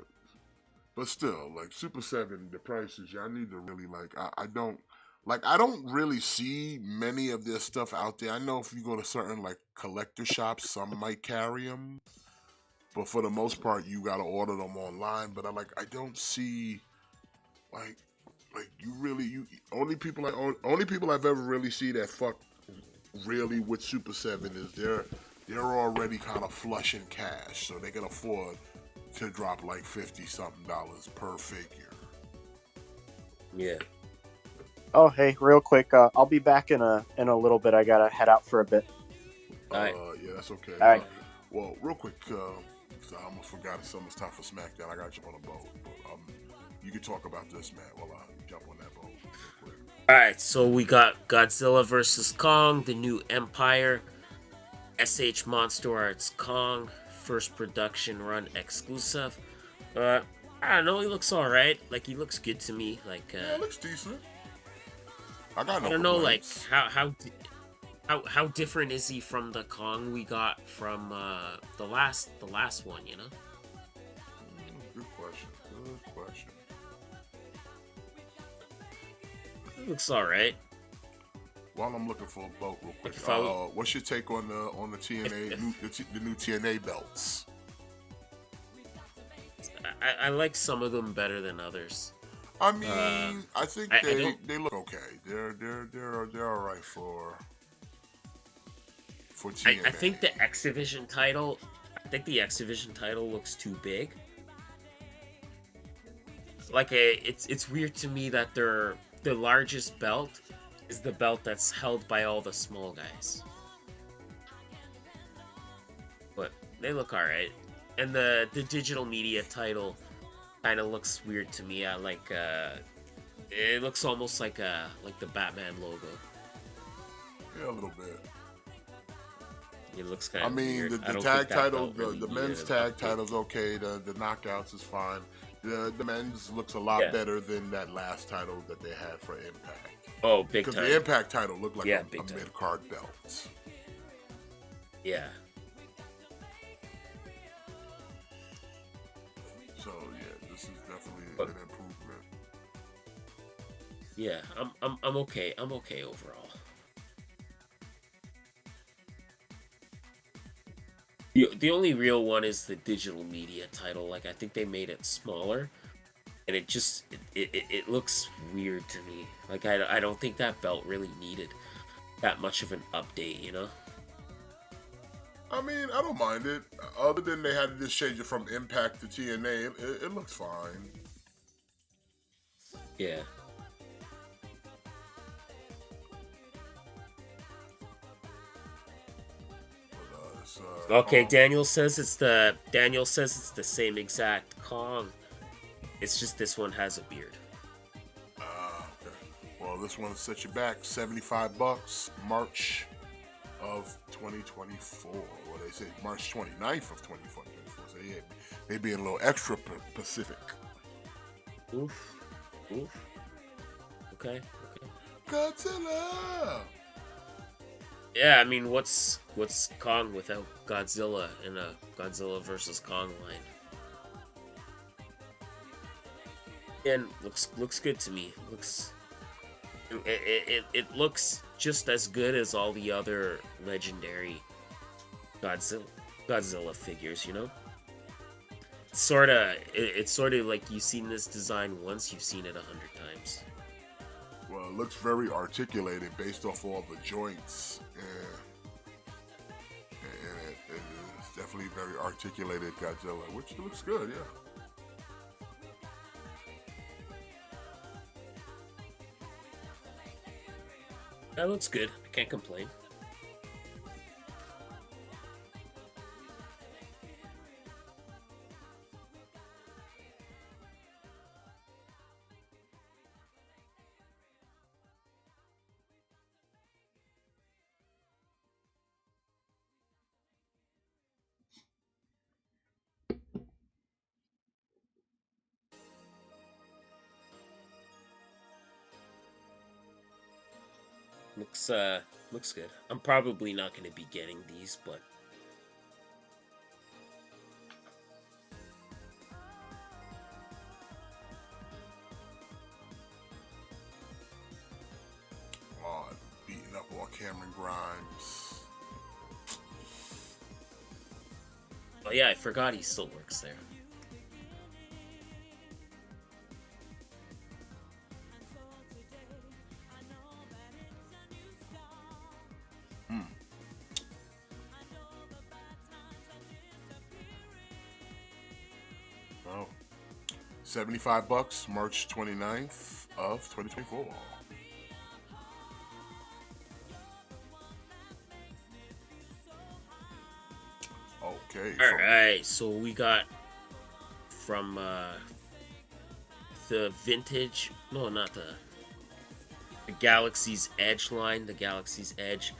But still, like Super 7, the prices, y'all need to really I don't really see many of this stuff out there. I know if you go to certain like collector shops, some might carry them, but for the most part, you gotta order them online. But I don't see like only people I've ever really see that fuck really with Super 7 is they're already kind of flush in cash, so they can afford to drop like $50 something per figure. Yeah. Oh, hey, real quick, I'll be back in a little bit. I gotta head out for a bit. Alright. Yeah, that's okay. All right. Well, real quick, 'cause I almost forgot it's almost time for SmackDown. I gotta jump on a boat, but you can talk about this, man, while I jump on that boat real quick. Alright, so we got Godzilla vs. Kong, the new Empire, SH Monster Arts Kong, first production run exclusive. I don't know, he looks alright. Like, he looks good to me. Like, Yeah, it looks decent. I got no I don't know, like, complaints. how different is he from the Kong we got from the last one, you know? Good question. It looks alright. While I'm looking for a boat, real quick, If I what's your take on the TNA the new TNA belts? I like some of them better than others. I mean, I think I they look okay. They're all right for TNA. I think the X Division title looks too big. Like it's weird to me that the largest belt is the belt that's held by all the small guys. But they look alright. And the digital media title kind of looks weird to me. It looks almost like the Batman logo. Yeah, a little bit. It looks I kind of mean, weird. I the don't think tag that title, belt really the needed men's an tag update. title's okay. The knockouts is fine. The men's looks a lot Yeah. better than that last title that they had for Impact. Oh, big Because time. the Impact title looked like Yeah, a big time. mid card belt. Yeah. So yeah, this is definitely But- an improvement. Yeah, I'm okay. I'm okay overall. The only real one is the digital media title. Like, I think they made it smaller, and it looks weird to me. Like, I don't think that belt really needed that much of an update, you know? I mean, I don't mind it. Other than they had to just change it from Impact to TNA, it looks fine. Yeah. But, it's, Okay, Kong. Daniel says it's the same exact Kong. It's just this one has a beard. Okay. Well, this one set you back $75, March of 2024. Well, they say March 29th of 2024. So yeah, they being a little extra Pacific. Oof. Oof. Okay. Godzilla. Yeah, I mean, what's Kong without Godzilla in a Godzilla versus Kong line? And looks good to me. It looks just as good as all the other legendary Godzilla figures, you know? It's sort of like you've seen this design once, you've seen it 100 times. Well, it looks very articulated based off all the joints. And it is definitely very articulated Godzilla, which looks good, yeah. That looks good. I can't complain. Looks good. I'm probably not going to be getting these, but Oh, beating up on Cameron Grimes. oh yeah, I forgot he still works there. Oh, $75, March 29th of 2024. Okay. All right, so we got from the vintage, no, not the Galaxy's Edge line, the Galaxy's Edge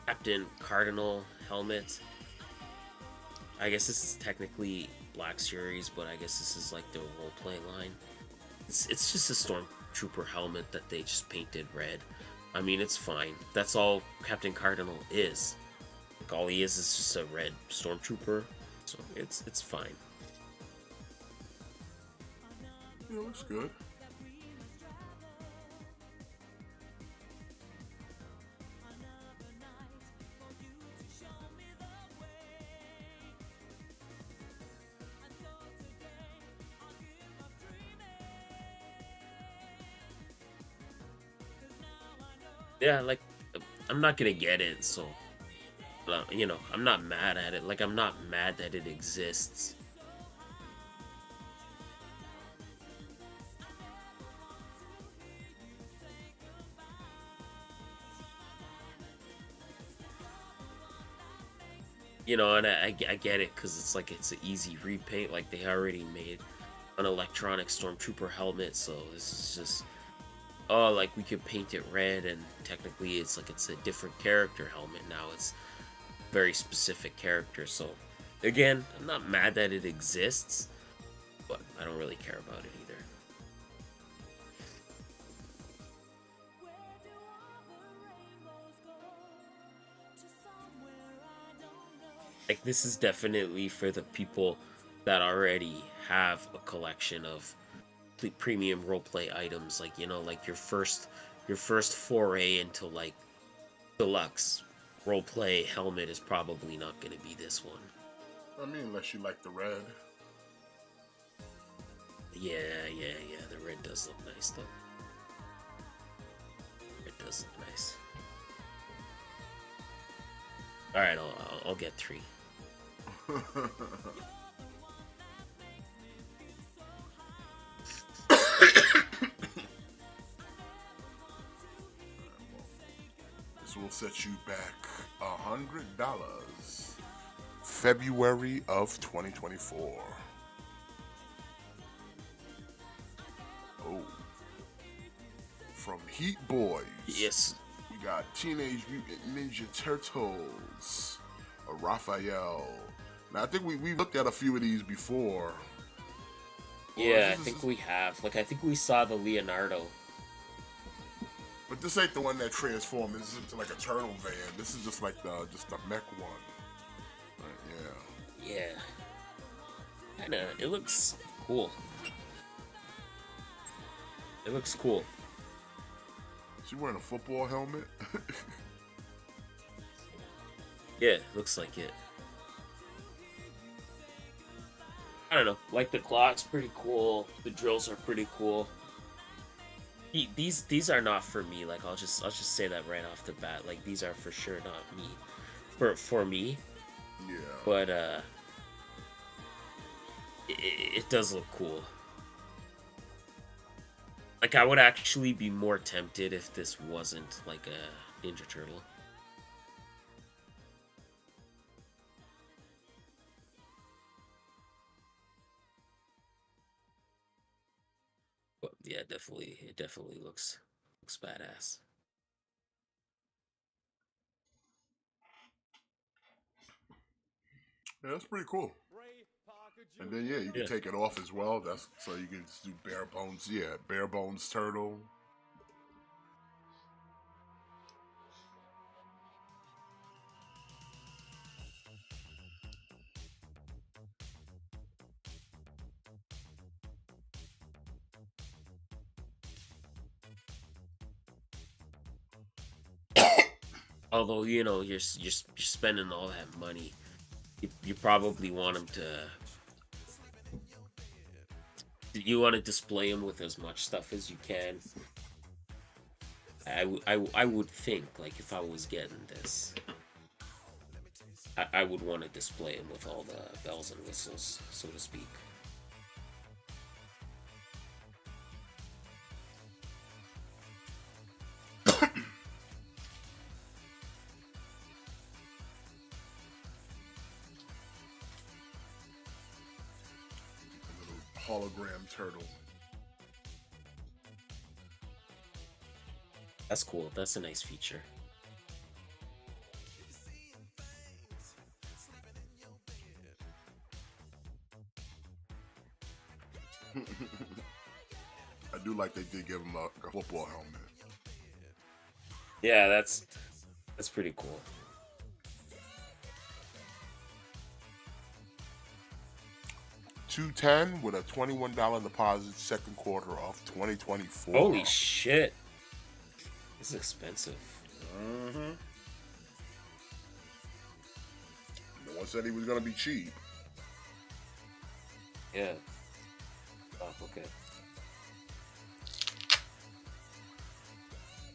Captain Cardinal helmet. I guess this is technically Black Series, but I guess this is like the role-playing line. It's just a Stormtrooper helmet that they just painted red. I mean, it's fine. That's all Captain Cardinal is. Like, all he is just a red Stormtrooper, so it's fine. Yeah, looks good. Yeah, like, I'm not gonna get it, so, you know, I'm not mad at it. Like, I'm not mad that it exists. You know, and I get it, because it's like, it's an easy repaint. Like, they already made an electronic Stormtrooper helmet, so this is just, oh, like, we could paint it red, and technically it's like it's a different character helmet now. very specific character. So again, I'm not mad that it exists, but I don't really care about it either. Like, this is definitely for the people that already have a collection of premium roleplay items, like, you know, like your first foray into like deluxe roleplay helmet is probably not going to be this one. I mean, unless you like the red. Yeah. The red does look nice though. It does look nice. All right, I'll get 3. This will set you back $100. February of 2024. Oh. From Heat Boys. Yes. We got Teenage Mutant Ninja Turtles. A Raphael. Now, I think we looked at a few of these before. Yeah, I think we have. Like, I think we saw the Leonardo. But this ain't the one that transforms into like a turtle van. This is just like the mech one. Right, Yeah. Kinda, it looks cool. It looks cool. Is she wearing a football helmet? Yeah, looks like it. I don't know. Like, the clock's pretty cool. The drills are pretty cool. These are not for me. Like, I'll just say that right off the bat. Like, these are for sure not me. For me. Yeah. But it does look cool. Like, I would actually be more tempted if this wasn't like a Ninja Turtle. But yeah, it definitely looks badass. Yeah, that's pretty cool. And then you can take it off as well. That's so you can just do bare bones. Yeah, bare bones turtle. Although, you know, you're spending all that money, you probably want them to. You want to display them with as much stuff as you can. I would think, like, if I was getting this, I would want to display them with all the bells and whistles, so to speak. Hologram turtle. That's cool. That's a nice feature. I do like they did give him a football helmet. Yeah, that's pretty cool. $210 with a $21 deposit, second quarter of 2024. Holy shit! This is expensive. Mm-hmm. No one said he was gonna be cheap. Yeah. Oh, okay.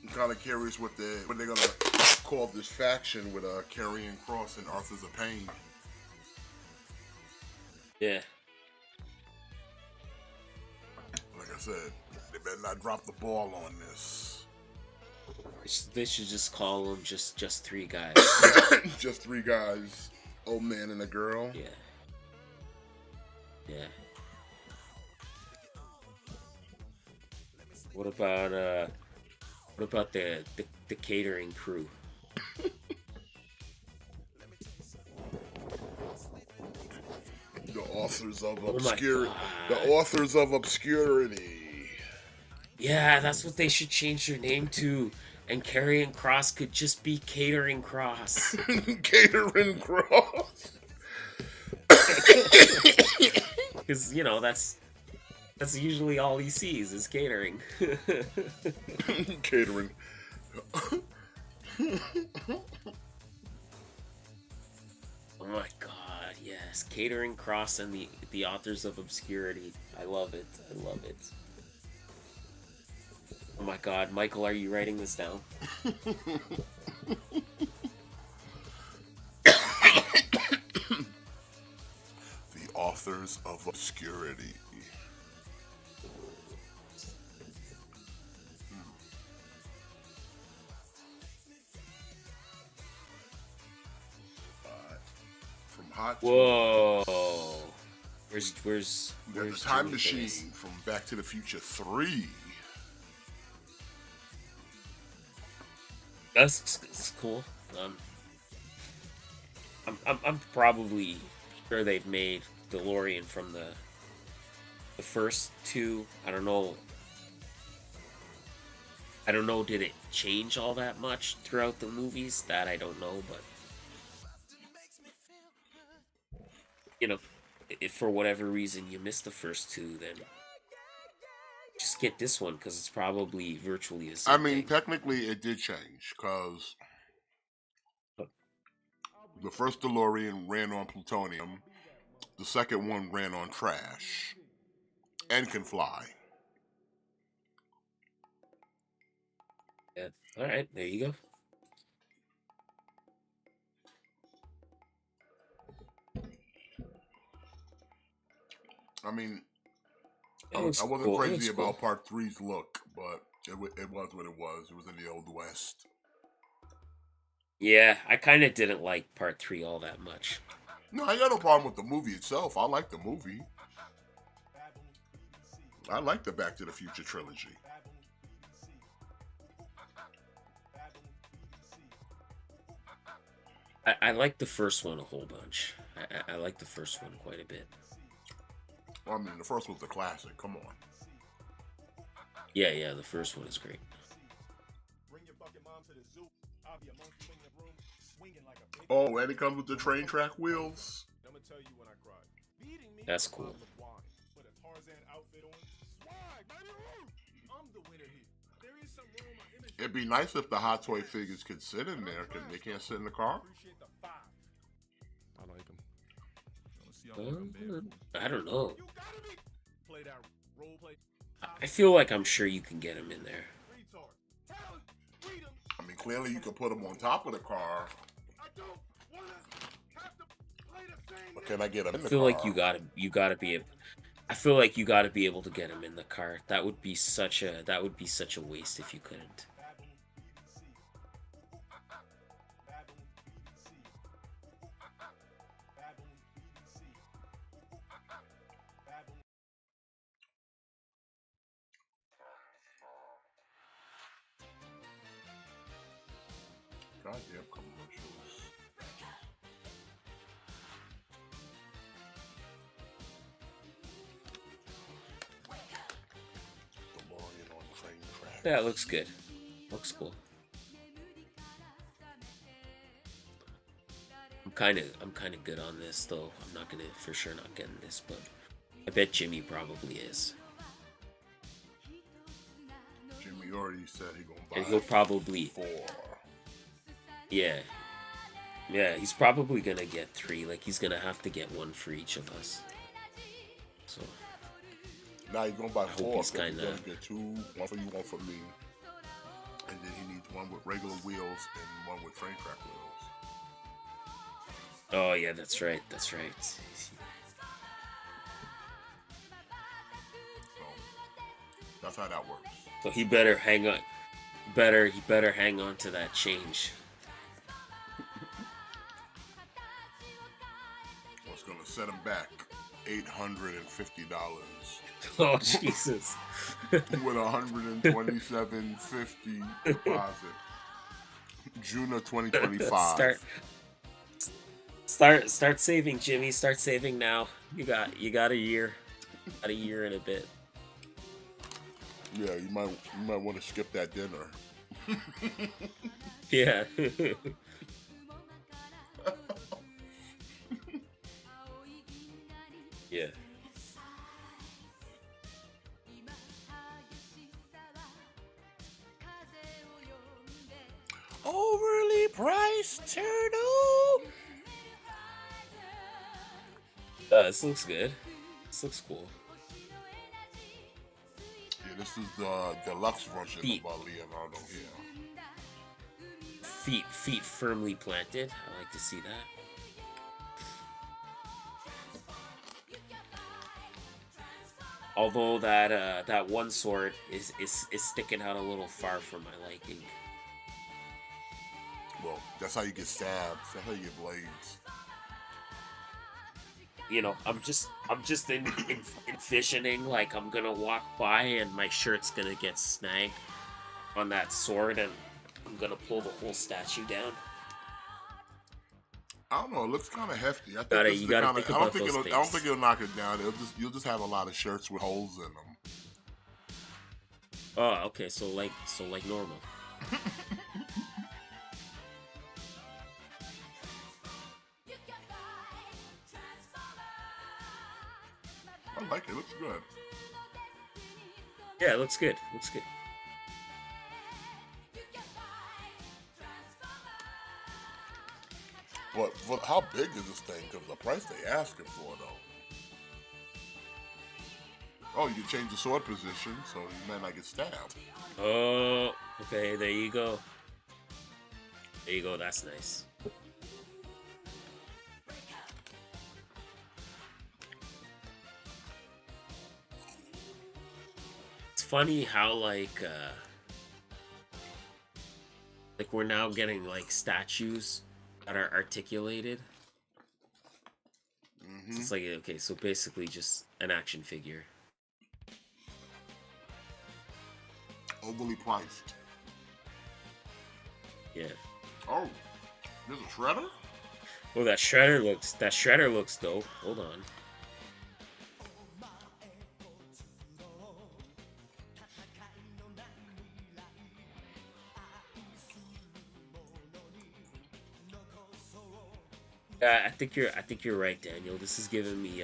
I'm kind of curious what they're gonna call this faction with Karrion Kross and Arthur's of Pain. Yeah. Like I said, they better not drop the ball on this. They should just call them just 3 guys. Just 3 guys, old man and a girl. Yeah. Yeah. What about the catering crew? authors of Oh my obscurity. The God. authors of obscurity. Yeah, that's what they should change their name to. And Carrying Cross could just be Catering Cross. Catering Cross. Because, that's usually all he sees is catering. Catering. Oh my God, yes. Catering Cross and the authors of obscurity. I love it. I love it. Oh my God, Michael, are you writing this down? The authors of obscurity. From hot to Whoa. Where's we got the Time Jimmy Machine Face? from Back to the Future 3. That's cool. I'm probably sure they've made DeLorean from the first two. I don't know. Did it change all that much throughout the movies? That I don't know, but if for whatever reason you missed the first two, then just get this one because it's probably virtually the I same mean, thing. technically it did change because the first DeLorean ran on plutonium, the second one ran on trash, and can fly. Yeah. All right, there you go. I mean, It I looks wasn't cool. It crazy looks about cool. Part 3's look, but it was what it was. It was in the Old West. Yeah, I kind of didn't like part three all that much. No, I got no problem with the movie itself. I like the movie. I like the Back to the Future trilogy. I like the first one a whole bunch. I like the first one quite a bit. I mean, the first one's a classic. Come on. Yeah, the first one is great. Oh, and it comes with the train track wheels. That's cool. It'd be nice if the Hot Toy figures could sit in there. They can't sit in the car? I like him. I don't know. I feel like I'm sure you can get him in there. I mean, clearly you could put them on top of the car. But can I get them in I the feel car? like you gotta be able. I feel like you gotta be able to get him in the car. That would be such a waste if you couldn't. Goddamn commercials. DeLorean on train tracks. Yeah, it looks good. Looks cool. I'm kind of good on this though. I'm not gonna for sure not getting this, but I bet Jimmy probably is, Jimmy already said he gonna buy and he'll probably 4. yeah, he's probably gonna get 3. Like he's gonna have to get 1 for each of us. So Now he's gonna buy hope 4. he's So he's kinda- gonna get 2, 1 for you, 1 for me, and then he needs 1 with regular wheels and 1 with train track wheels. oh yeah, that's right. So that's how that works. So he better hang on. He better hang on to that change. What's gonna set him back $850 Oh Jesus! with $127.50 deposit. June of 2025. Start saving, Jimmy. Start saving now. You got a year. Got a year and a bit. Yeah, you might want to skip that dinner. Yeah. Yeah. Overly priced turtle. This looks good. This looks cool. Yeah, this is the deluxe version Feet. of Leonardo here. Feet firmly planted. I like to see that. Although that one sword is sticking out a little far for my liking. Well, that's how you get stabbed. That's how you get blades. You know, I'm just envisioning like I'm gonna walk by and my shirt's gonna get snagged on that sword and I'm gonna pull the whole statue down. I don't know. It looks kind of hefty. I think Gotta- this is you the gotta kind of. think I don't about think those it'll. I don't things. think it'll knock it down. You'll just have a lot of shirts with holes in them. Oh, okay, so like normal. I like it. It looks good. Yeah, it looks good. Looks good. But how big is this thing? Because the price they asking for though. Oh, you can change the sword position, so you might not get stabbed. Oh, okay, there you go. There you go, that's nice. It's funny how like we're now getting like statues that are articulated. So it's like, okay, so basically just an action figure. Overly priced. Yeah. Oh, there's a shredder? Oh, that shredder looks dope. Hold on. I think you're right, Daniel. This is giving me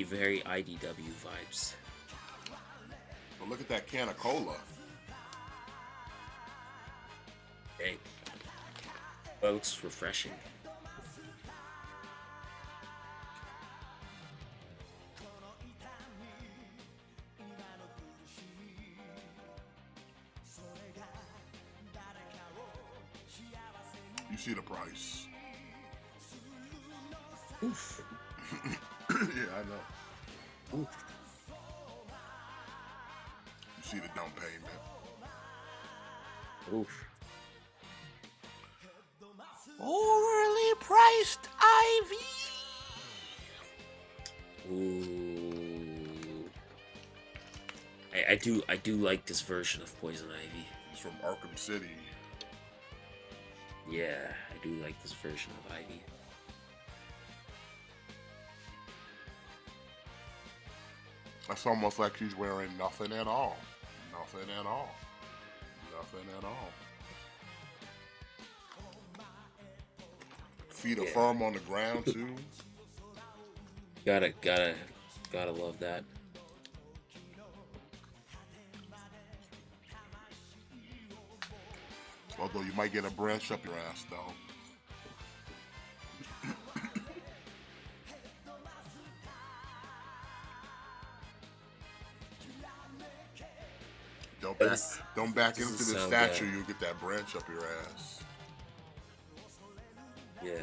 very IDW vibes. But look at that can of cola. Dang. That looks refreshing. You see the price. Oof. Yeah, I know. Oof. You see the down payment. Oof. Overly priced Ivy. Ooh. I do like this version of Poison Ivy. He's from Arkham City. Yeah, I do like this version of Ivy. That's almost like he's wearing nothing at all. Nothing at all. Nothing at all. Feet are Yeah. firm on the ground too. Gotta love that. Although you might get a branch up your ass though. Don't back into the sound statue, good. you'll get that branch up your ass. Yeah.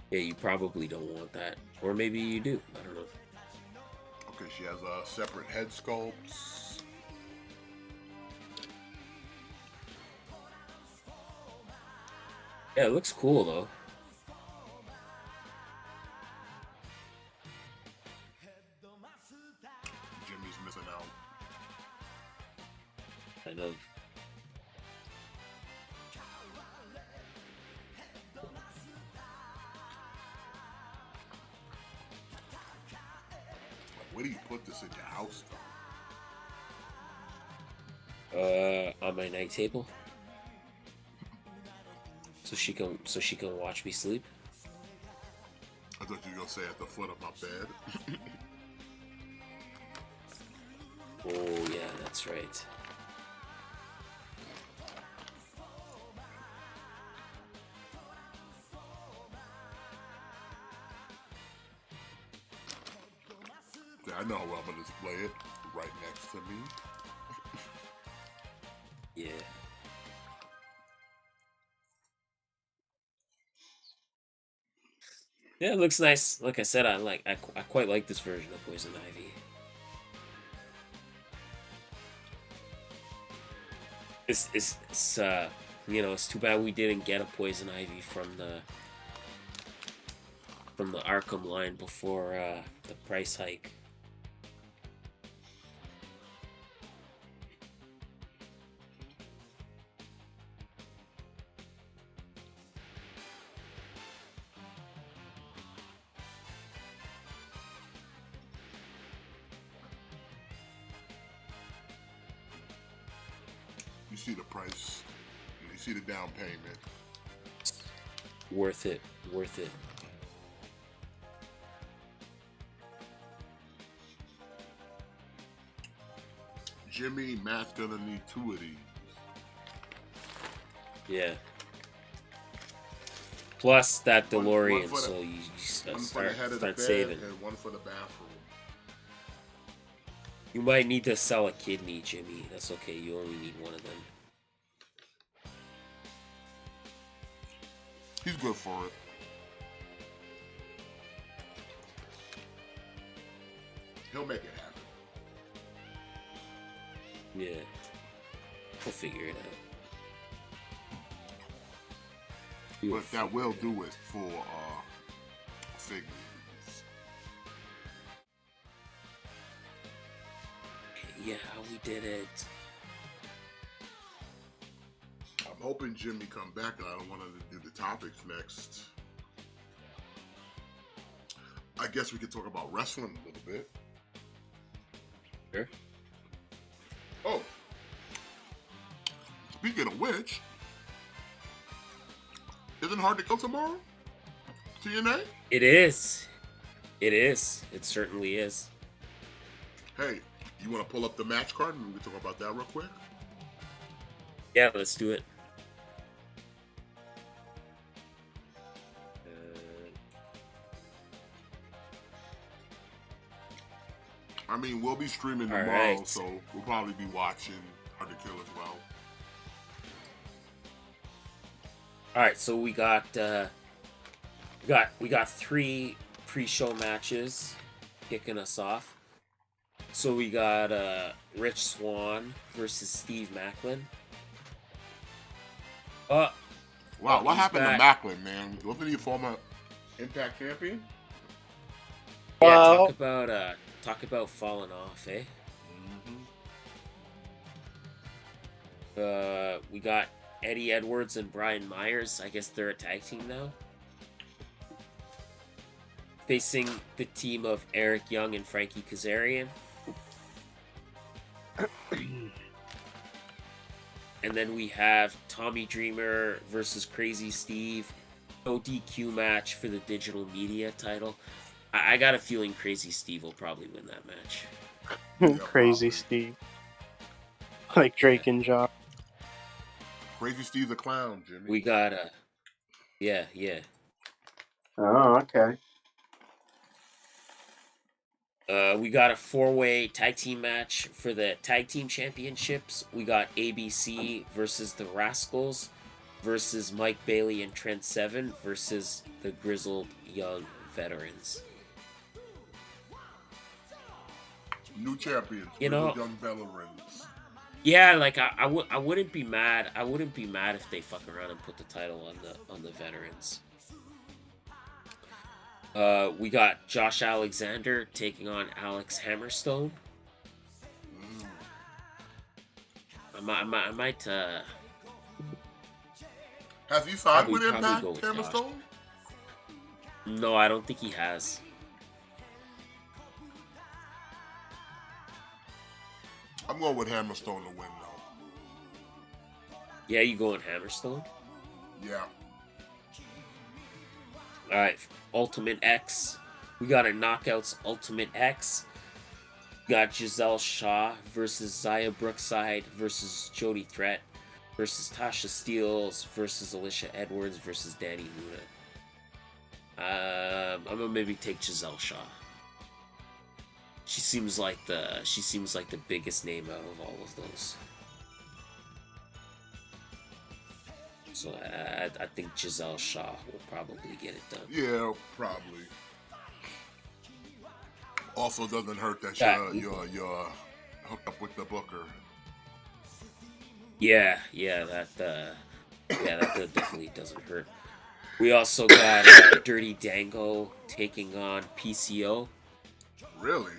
Yeah, you probably don't want that. Or maybe you do. I don't know. Okay, she has separate head sculpts. Yeah, it looks cool though. Jimmy's missing out. Kind of. Where do you put this in your house, On my night table, so she can watch me sleep. I thought you were gonna say at the foot of my bed. Oh yeah, that's right. Yeah, I know how I'm gonna display it right next to me. Yeah. Yeah, it looks nice. Like I said, I quite like this version of Poison Ivy. It's it's too bad we didn't get a Poison Ivy from the Arkham line before the price hike. You see the price, and you see the down payment. Worth it. Worth it. Jimmy, Matt's gonna need 2 of these. Yeah. Plus that One DeLorean, for the- so you One for start the head of the bed saving. and one for the bathroom. You might need to sell a kidney, Jimmy. That's okay. You only need one of them. He's good for it. He'll make it happen. Yeah. We'll figure it out. But that will do it for figures. Yeah, we did it. I'm hoping Jimmy come back, and I don't want him to do the topics next. I guess we could talk about wrestling a little bit. Sure. Oh, speaking of which, isn't Hard to Kill tomorrow? TNA? It is. It is. It certainly is. Hey, you want to pull up the match card and we can talk about that real quick? Yeah, let's do it. I mean, we'll be streaming All tomorrow, right. so we'll probably be watching Hard to Kill as well. All right, so we got 3 pre-show matches kicking us off. So we got Rich Swann versus Steve Macklin. Wow, what he's happened back. to Macklin, man? Wasn't he a former Impact champion? Yeah, Well- talk about falling off, eh? We got Eddie Edwards and Brian Myers. I guess they're a tag team now. Facing the team of Eric Young and Frankie Kazarian. And then we have Tommy Dreamer versus Crazy Steve. No DQ match for the digital media title. I got a feeling Crazy Steve will probably win that match. Crazy probably. Steve. Like Drake and Josh. Crazy Steve's a clown, Jimmy. We got yeah. Oh, okay. We got a 4-way tag team match for the tag team championships. We got ABC versus the Rascals versus Mike Bailey and Trent Seven versus the Grizzled Young Veterans. New champions, You know- Grizzled Young Veterans. Yeah, like I wouldn't be mad. I wouldn't be mad if they fuck around and put the title on the veterans. We got Josh Alexander taking on Alex Hammerstone. I might Has he signed with Probably Impact, go with Hammerstone? no, I don't think he has. I'm going with Hammerstone to win, though. Yeah, you going Hammerstone? Yeah. All right, Ultimate X. We got a Knockouts Ultimate X. We got Giselle Shaw versus Zaya Brookside versus Jody Threat versus Tasha Steeles versus Alicia Edwards versus Danny Luna. I'm gonna maybe take Giselle Shaw. She seems like the biggest name out of all of those. So I think Giselle Shaw will probably get it done. Yeah, probably. Also, doesn't hurt that you're hooked up with the Booker. Yeah, that definitely doesn't hurt. We also got Dirty Dango taking on PCO. Really?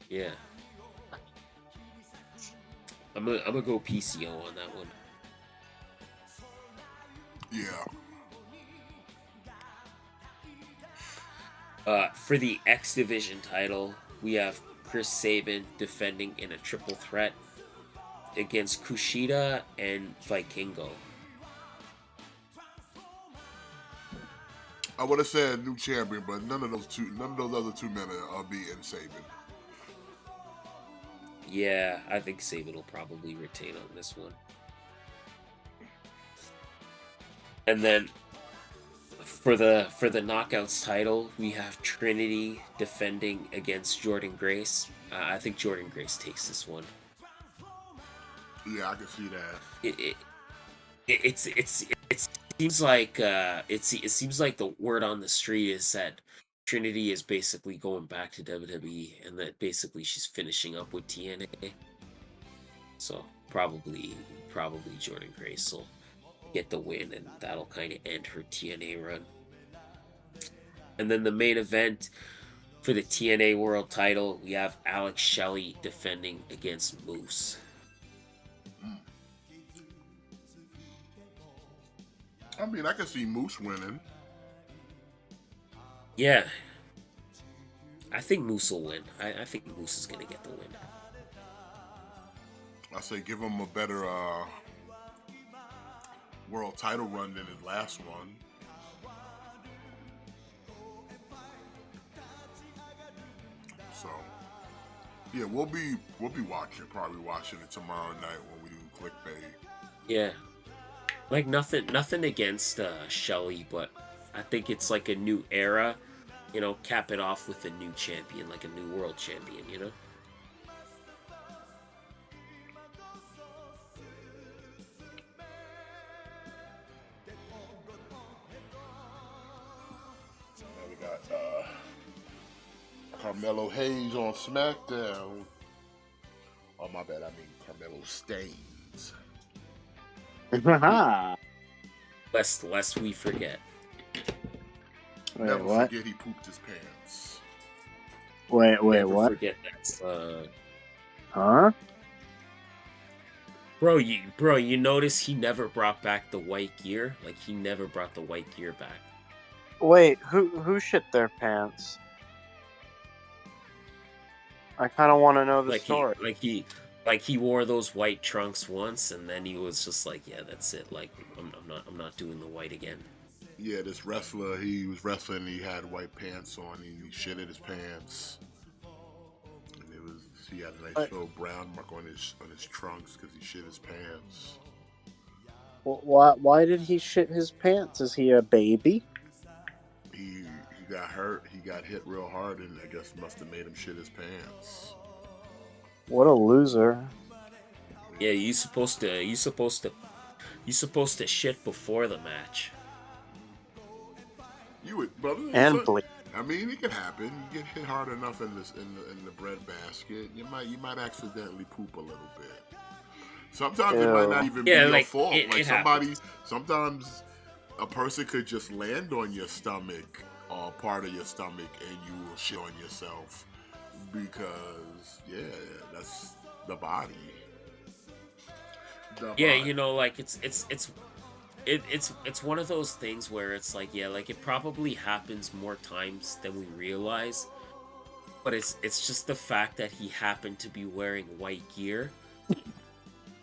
Yeah, I'm gonna go PCO on that one. Yeah. For the X Division title, we have Chris Sabin defending in a triple threat against Kushida and Vikingo. I would have said new champion, but none of those other two men are beating Sabin. Yeah, I think Sabin will probably retain on this one. And then for the Knockouts title, we have Trinity defending against Jordan Grace. I think Jordan Grace takes this one. Yeah, I can see that. It seems like it seems like the word on the street is that Trinity is basically going back to WWE, and that basically she's finishing up with TNA. So probably Jordan Grace will get the win, and that'll kind of end her TNA run. And then the main event for the TNA World Title, we have Alex Shelley defending against Moose. I mean, I can see Moose winning. Yeah. I think Moose will win. I think Moose is going to get the win. I say give him a better world title run than his last one. So, yeah, we'll be probably watching it tomorrow night when we do clickbait. Yeah. Like nothing against Shelley, but I think it's like a new era. You know, cap it off with a new champion, like a new world champion, you know? Now we got Carmelo Hayes on SmackDown. Oh, my bad, I mean Carmelo Staines. Lest we forget. Wait, Never what? forget he pooped his pants. Wait, Never what? forget that's Huh? Bro, you notice he never brought back the white gear? Like he never brought the white gear back. Wait, who shit their pants? I kind of want to know the story. Like he wore those white trunks once, and then he was just like, yeah, that's it. Like I'm not doing the white again. Yeah, this wrestler, he was wrestling, he had white pants on, and he shitted his pants. And he had a nice little brown mark on his trunks because he shit his pants. Why did he shit his pants? Is he a baby? He got hurt, he got hit real hard, and I guess must have made him shit his pants. What a loser. Yeah, you supposed to shit before the match. You would, brother. And bleed. I mean, it can happen. You get hit hard enough in the bread basket, you might accidentally poop a little bit. Sometimes it might not even be your fault. Sometimes a person could just land on your stomach or part of your stomach, and you will shit on yourself because that's the body. You know, like it's one of those things where it's like, yeah, like it probably happens more times than we realize. but it's just the fact that he happened to be wearing white gear.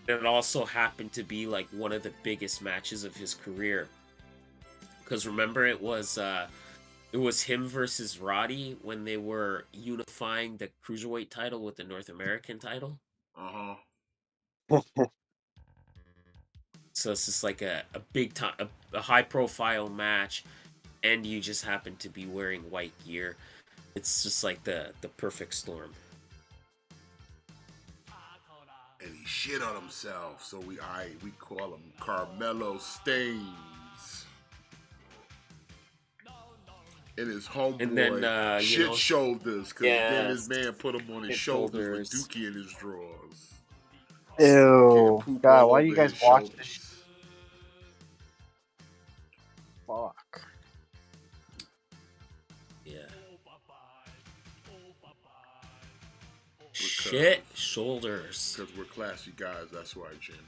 It also happened to be like one of the biggest matches of his career. Because remember, it was him versus Roddy when they were unifying the cruiserweight title with the North American title. Uh So it's just like a big time, a high profile match, and you just happen to be wearing white gear. It's just like the perfect storm. And he shit on himself, so we call him Carmelo Stains. And his And then homeboy shit shoulders, because then yeah, his man put him on his shoulders with Dookie in his drawers. Getting Ew. poop God, all why over do you guys his watch shoulders. this? Fuck. yeah. Shit shoulders. Because we're classy guys, that's why, Jimmy.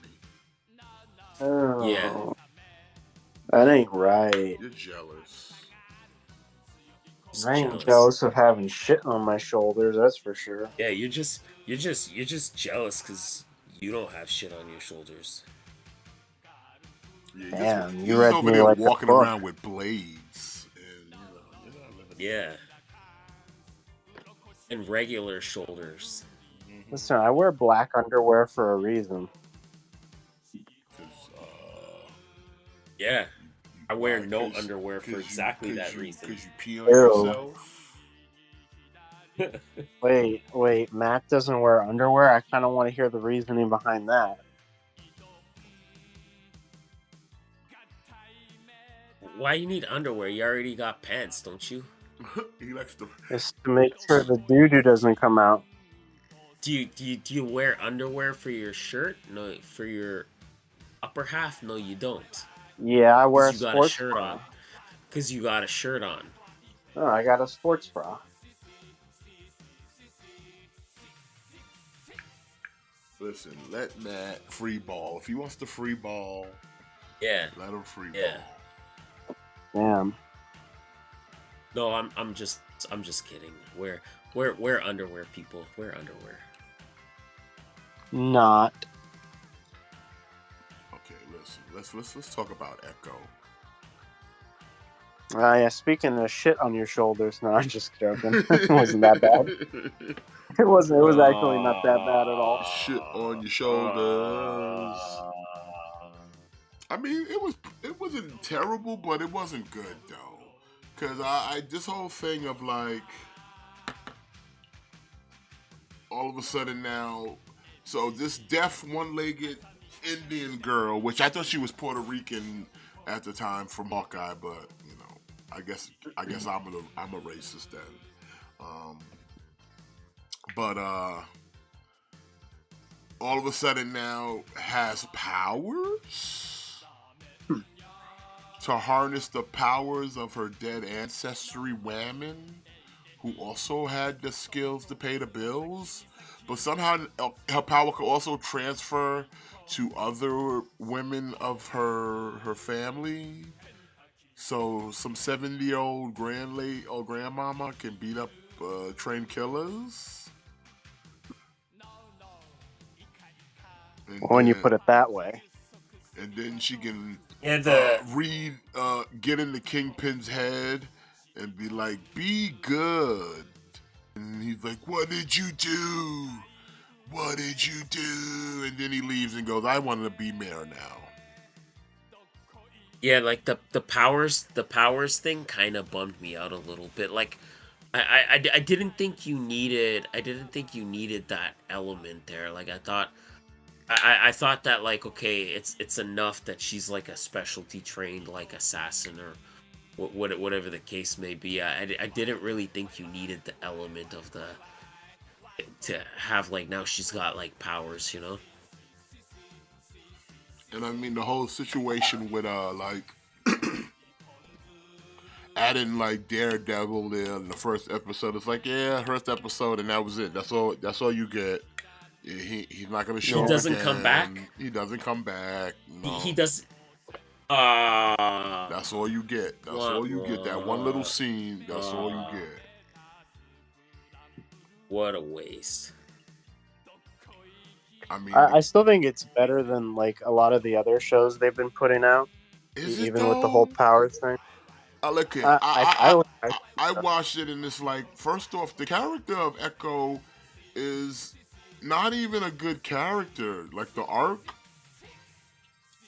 Oh, Yeah. that ain't right. You're jealous. Just I ain't jealous. jealous of having shit on my shoulders, that's for sure. Yeah, you're just jealous because you don't have shit on your shoulders. Yeah, Damn, you're you just read over me there like a walking book. around with blades. And, you're not living Yeah. And regular shoulders. Listen, I wear black underwear for a reason. Yeah. I wear no underwear for exactly that reason. Because you pee on Ew. yourself? Wait, Matt doesn't wear underwear? I kind of want to hear the reasoning behind that. Why you need underwear? You already got pants, don't you? He likes to. It's to make sure the doo-doo doesn't come out. Do you wear underwear for your shirt? No, for your upper half? No, you don't. Yeah, I wear a You got a sports shirt bra. on. Because you got a shirt on. Oh, I got a sports bra. Listen, let Matt free ball. If he wants to free ball, Yeah. let him free Yeah. ball. Damn. No, I'm just kidding. Wear underwear, people. Wear underwear. Not. Okay, listen. Let's talk about Echo. Yeah, speaking of shit on your shoulders. No, I'm just joking. It wasn't that bad. It wasn't. It was actually not that bad at all. Shit on your shoulders. I mean, it wasn't terrible, but it wasn't good though. Cause I this whole thing of like all of a sudden now, so this deaf one-legged Indian girl, which I thought she was Puerto Rican at the time from Hawkeye, but you know, I guess I'm a racist then. But all of a sudden now has powers to harness the powers of her dead ancestry women who also had the skills to pay the bills, but somehow her power could also transfer to other women of her family. So some 70-year-old grandmama can beat up trained killers. When you put it that way. And then she can get in the Kingpin's head and be like, "Be good." And he's like, "What did you do? What did you do?" And then he leaves and goes, "I want to be mayor now." Yeah, like the powers thing kind of bummed me out a little bit. Like, I didn't think you needed that element there. Like I thought that like okay, it's enough that she's like a specialty trained like assassin or whatever the case may be. I didn't really think you needed the element of the to have like now she's got like powers, you know. And I mean the whole situation with like adding like Daredevil there in the first episode. It's like, yeah, first episode and that was it. That's all you get. He's not gonna show. He doesn't again. come back. He doesn't come back. No. He does. That's all you get. That's all you get. That one little scene. That's all you get. What a waste. I mean, I still think it's better than like a lot of the other shows they've been putting out, is it even with the whole though? powers thing. Look here, I I watched it and it's like, first off, the character of Echo is not even a good character. Like the arc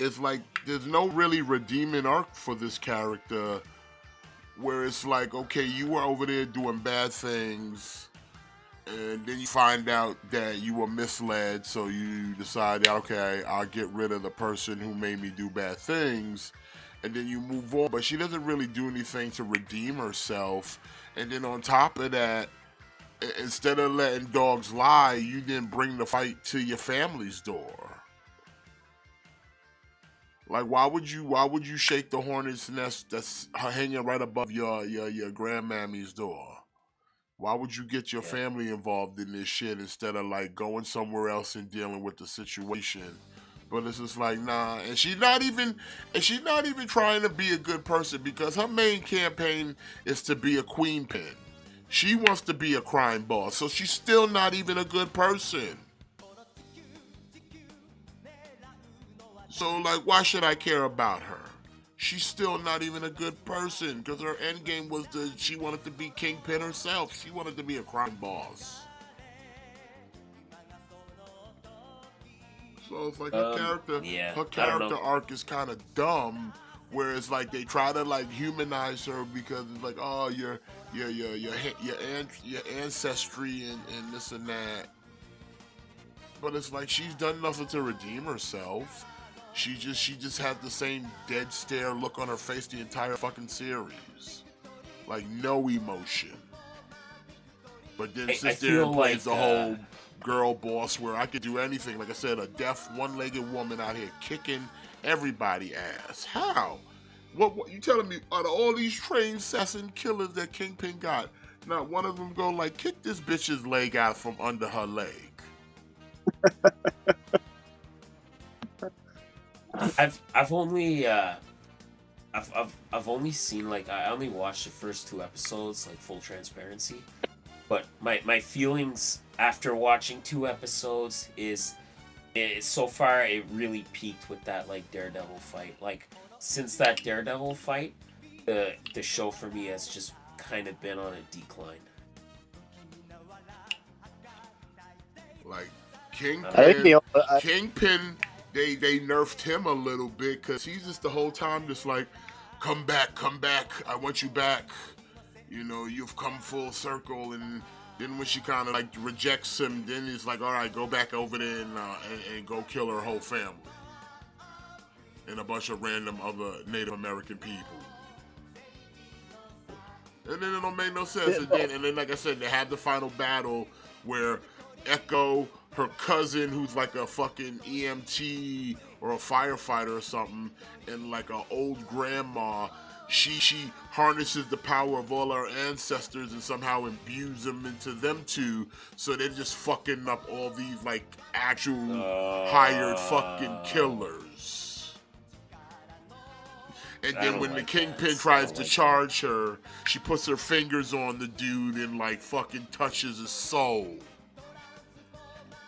is like, there's no really redeeming arc for this character. Where it's like, okay, you were over there doing bad things, and then you find out that you were misled, so you decide, okay, I'll get rid of the person who made me do bad things, and then you move on. But she doesn't really do anything to redeem herself. And then on top of that, instead of letting dogs lie, you then bring the fight to your family's door. Like, why would you shake the hornet's nest that's hanging right above your grandmammy's door? Why would you get your Yeah. family involved in this shit instead of like going somewhere else and dealing with the situation? But it's just like, nah, and she's not even trying to be a good person, because her main campaign is to be a queen pin. She wants to be a crime boss, so she's still not even a good person. So, like, why should I care about her? She's still not even a good person, because her end game was she wanted to be Kingpin herself. She wanted to be a crime boss. So it's like her yeah, character arc is kind of dumb, where it's like they try to like humanize her because it's like, oh, your ancestry and this and that. But it's like she's done nothing to redeem herself. She just had the same dead stare look on her face the entire fucking series. Like, no emotion. But then sits there and plays the whole girl boss where I could do anything. Like I said, a deaf, one-legged woman out here kicking everybody ass. How? What you telling me, out of all these trained assassin killers that Kingpin got, not one of them go like, kick this bitch's leg out from under her leg? I've only I've only seen, like, I only watched the first 2 episodes, like, full transparency. But my feelings after watching 2 episodes is so far it really peaked with that, like, Daredevil fight. Like, since that Daredevil fight, the show for me has just kind of been on a decline. Like, Kingpin, they nerfed him a little bit, because he's just the whole time just like, come back, I want you back. You know, you've come full circle. And then when she kind of like rejects him, then he's like, all right, go back over there and go kill her whole family. And a bunch of random other Native American people. And then it don't make no sense. And then, like I said, they have the final battle where Echo, her cousin, who's like a fucking EMT or a firefighter or something, and like an old grandma, she harnesses the power of all our ancestors and somehow imbues them into them two, so they're just fucking up all these like actual hired fucking killers. And then when the Kingpin tries to charge her, she puts her fingers on the dude and like fucking touches his soul.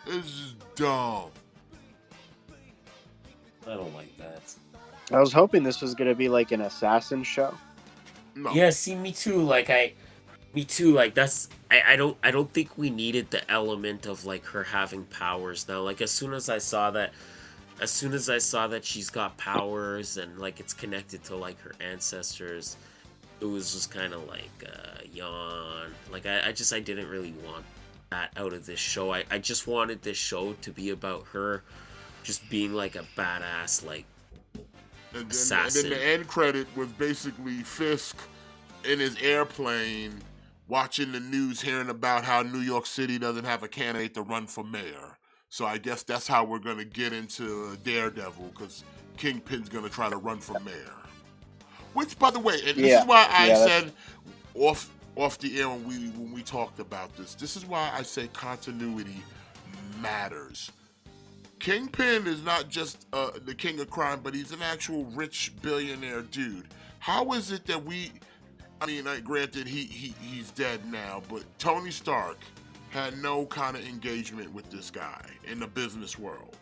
It's just dumb. I don't like that. I was hoping this was gonna be like an assassin show. No. Yeah, see, me too. Like, that's I don't think we needed the element of like her having powers now. Like, as soon as I saw that she's got powers and like it's connected to like her ancestors, it was just kind of like yawn. Like, I didn't really want that out of this show. I just wanted this show to be about her just being like a badass, like, assassin. And then the end credit was basically Fisk in his airplane watching the news, hearing about how New York City doesn't have a candidate to run for mayor. So I guess that's how we're going to get into Daredevil, because Kingpin's going to try to run for mayor. Which, by the way, and this is why I said off the air when we talked about this. This is why I say continuity matters. Kingpin is not just the king of crime, but he's an actual rich billionaire dude. How is it that granted he's dead now, but Tony Stark had no kind of engagement with this guy in the business world.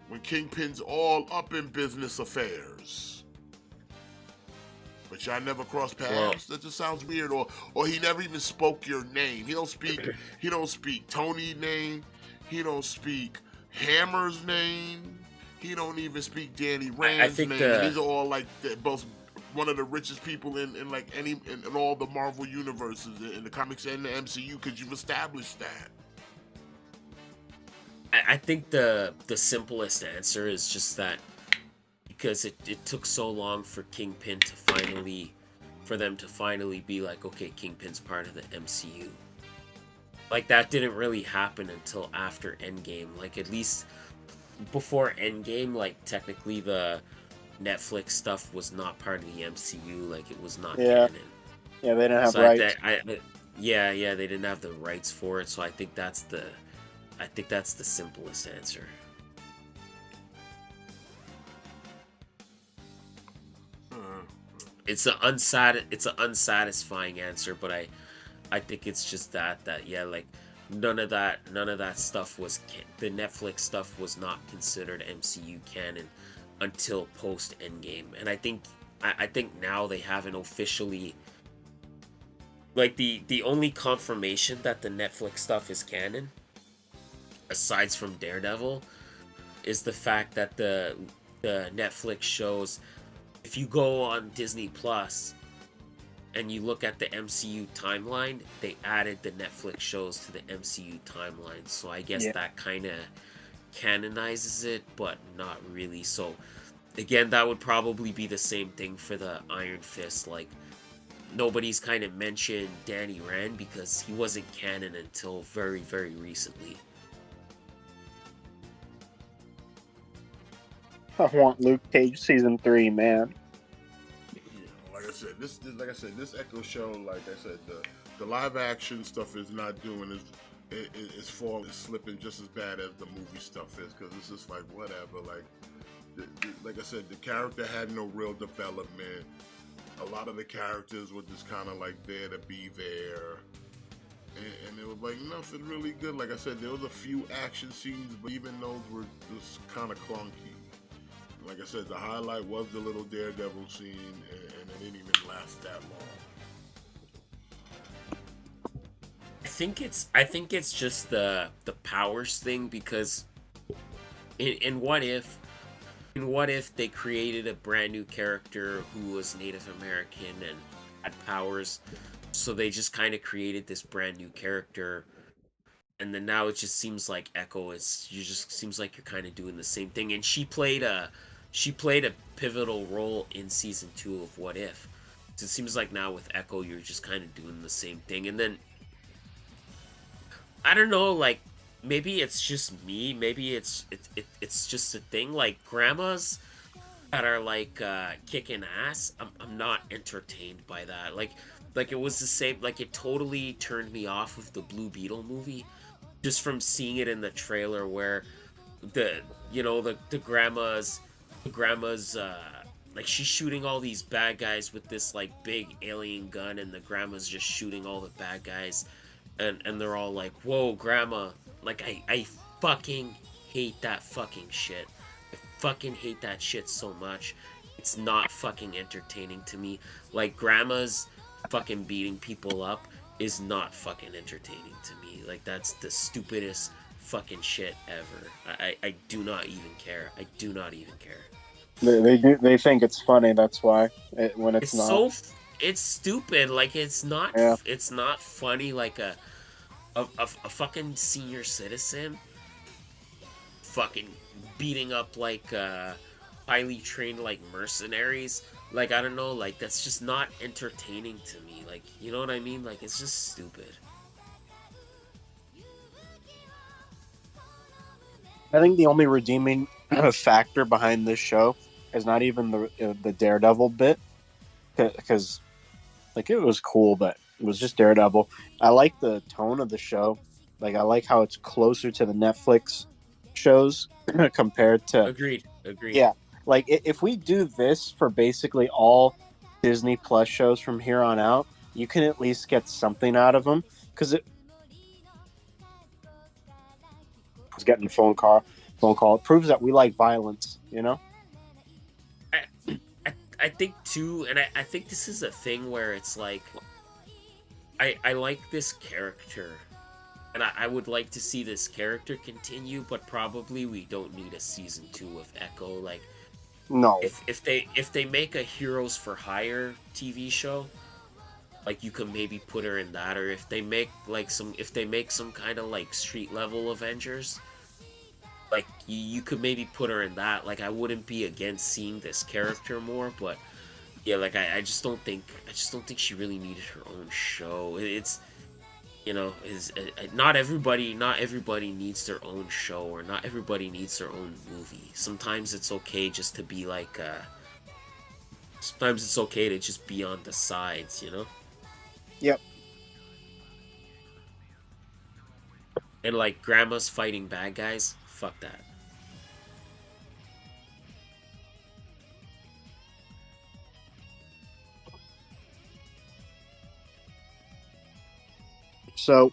When Kingpin's all up in business affairs. But y'all never crossed paths? Well, That just sounds weird. Or he never even spoke your name. He don't speak Tony's name. He don't speak Hammer's name. He don't even speak Danny Rand's think name. And these are all like both one of the richest people in like in all the Marvel universes, in the comics and the MCU, because you've established that. I think the simplest answer is just that because it took so long for Kingpin to finally be like, okay, Kingpin's part of the MCU. Like, that didn't really happen until after Endgame. Like, at least before Endgame, like, technically the Netflix stuff was not part of the MCU. Like, it was not canon. Yeah, they didn't have So rights. they didn't have the rights for it. So I think that's the simplest answer. It's an unsatisfying answer, but I think it's just that yeah, like none of that stuff was the Netflix stuff was not considered MCU canon until post Endgame, and I think now they haven't officially, like, the only confirmation that the Netflix stuff is canon, aside from Daredevil, is the fact that the Netflix shows, if you go on Disney Plus and you look at the MCU timeline, they added the Netflix shows to the MCU timeline. So I guess that kind of canonizes it, but not really. So again, that would probably be the same thing for the Iron Fist. Like, nobody's kind of mentioned Danny Rand because he wasn't canon until very, very recently. I want Luke Cage season 3, man. Yeah, like I said, this Echo show, like I said, the live action stuff is not doing it's slipping just as bad as the movie stuff is, because it's just like whatever. Like I said, the character had no real development. A lot of the characters were just kind of like there to be there. And it was like nothing really good. Like I said, there was a few action scenes, but even those were just kind of clunky. Like I said, the highlight was the little Daredevil scene, and it didn't even last that long. I think it's just the powers thing, because in What If they created a brand new character who was Native American and had powers, so they just kind of created this brand new character, and then now it just seems like Echo seems like you're kind of doing the same thing. And she played a pivotal role in season 2 of What If. So it seems like now with Echo you're just kind of doing the same thing. And then I don't know, like, maybe it's just me, maybe it's just a thing, like grandmas that are like kicking ass. I'm not entertained by that. Like it was the same, like it totally turned me off of the Blue Beetle movie just from seeing it in the trailer, where the grandma's like, she's shooting all these bad guys with this like big alien gun, and the grandma's just shooting all the bad guys, and they're all like, whoa, grandma. Like, I fucking hate that fucking shit. I fucking hate that shit so much. It's not fucking entertaining to me. Like, grandma's fucking beating people up is not fucking entertaining to me. Like, that's the stupidest fucking shit ever. I do not even care. I do not even care. They think it's funny. That's why when it's not. It's stupid. Like, it's not. Yeah. It's not funny. Like a fucking senior citizen fucking beating up like highly trained like mercenaries. Like, I don't know. Like, that's just not entertaining to me. Like, you know what I mean? Like, it's just stupid. I think the only redeeming factor behind this show is not even the Daredevil bit, because like, it was cool, but it was just Daredevil. I like the tone of the show. Like, I like how it's closer to the Netflix shows compared to. Agreed. Yeah, like if we do this for basically all Disney Plus shows from here on out, you can at least get something out of them, because getting a phone call. It proves that we like violence, you know? I think too, and I think this is a thing where it's like I like this character, and I would like to see this character continue, but probably we don't need a season 2 of Echo. Like, No. if they make a Heroes for Hire TV show, like you could maybe put her in that, or if they make some kind of like street level Avengers, like you could maybe put her in that. Like, I wouldn't be against seeing this character more, but yeah, like I just don't think she really needed her own show. It's, you know, is not everybody needs their own show, or not everybody needs their own movie. Sometimes it's okay just to be like sometimes it's okay to just be on the sides, you know? Yep. And like grandmas fighting bad guys, fuck that. So,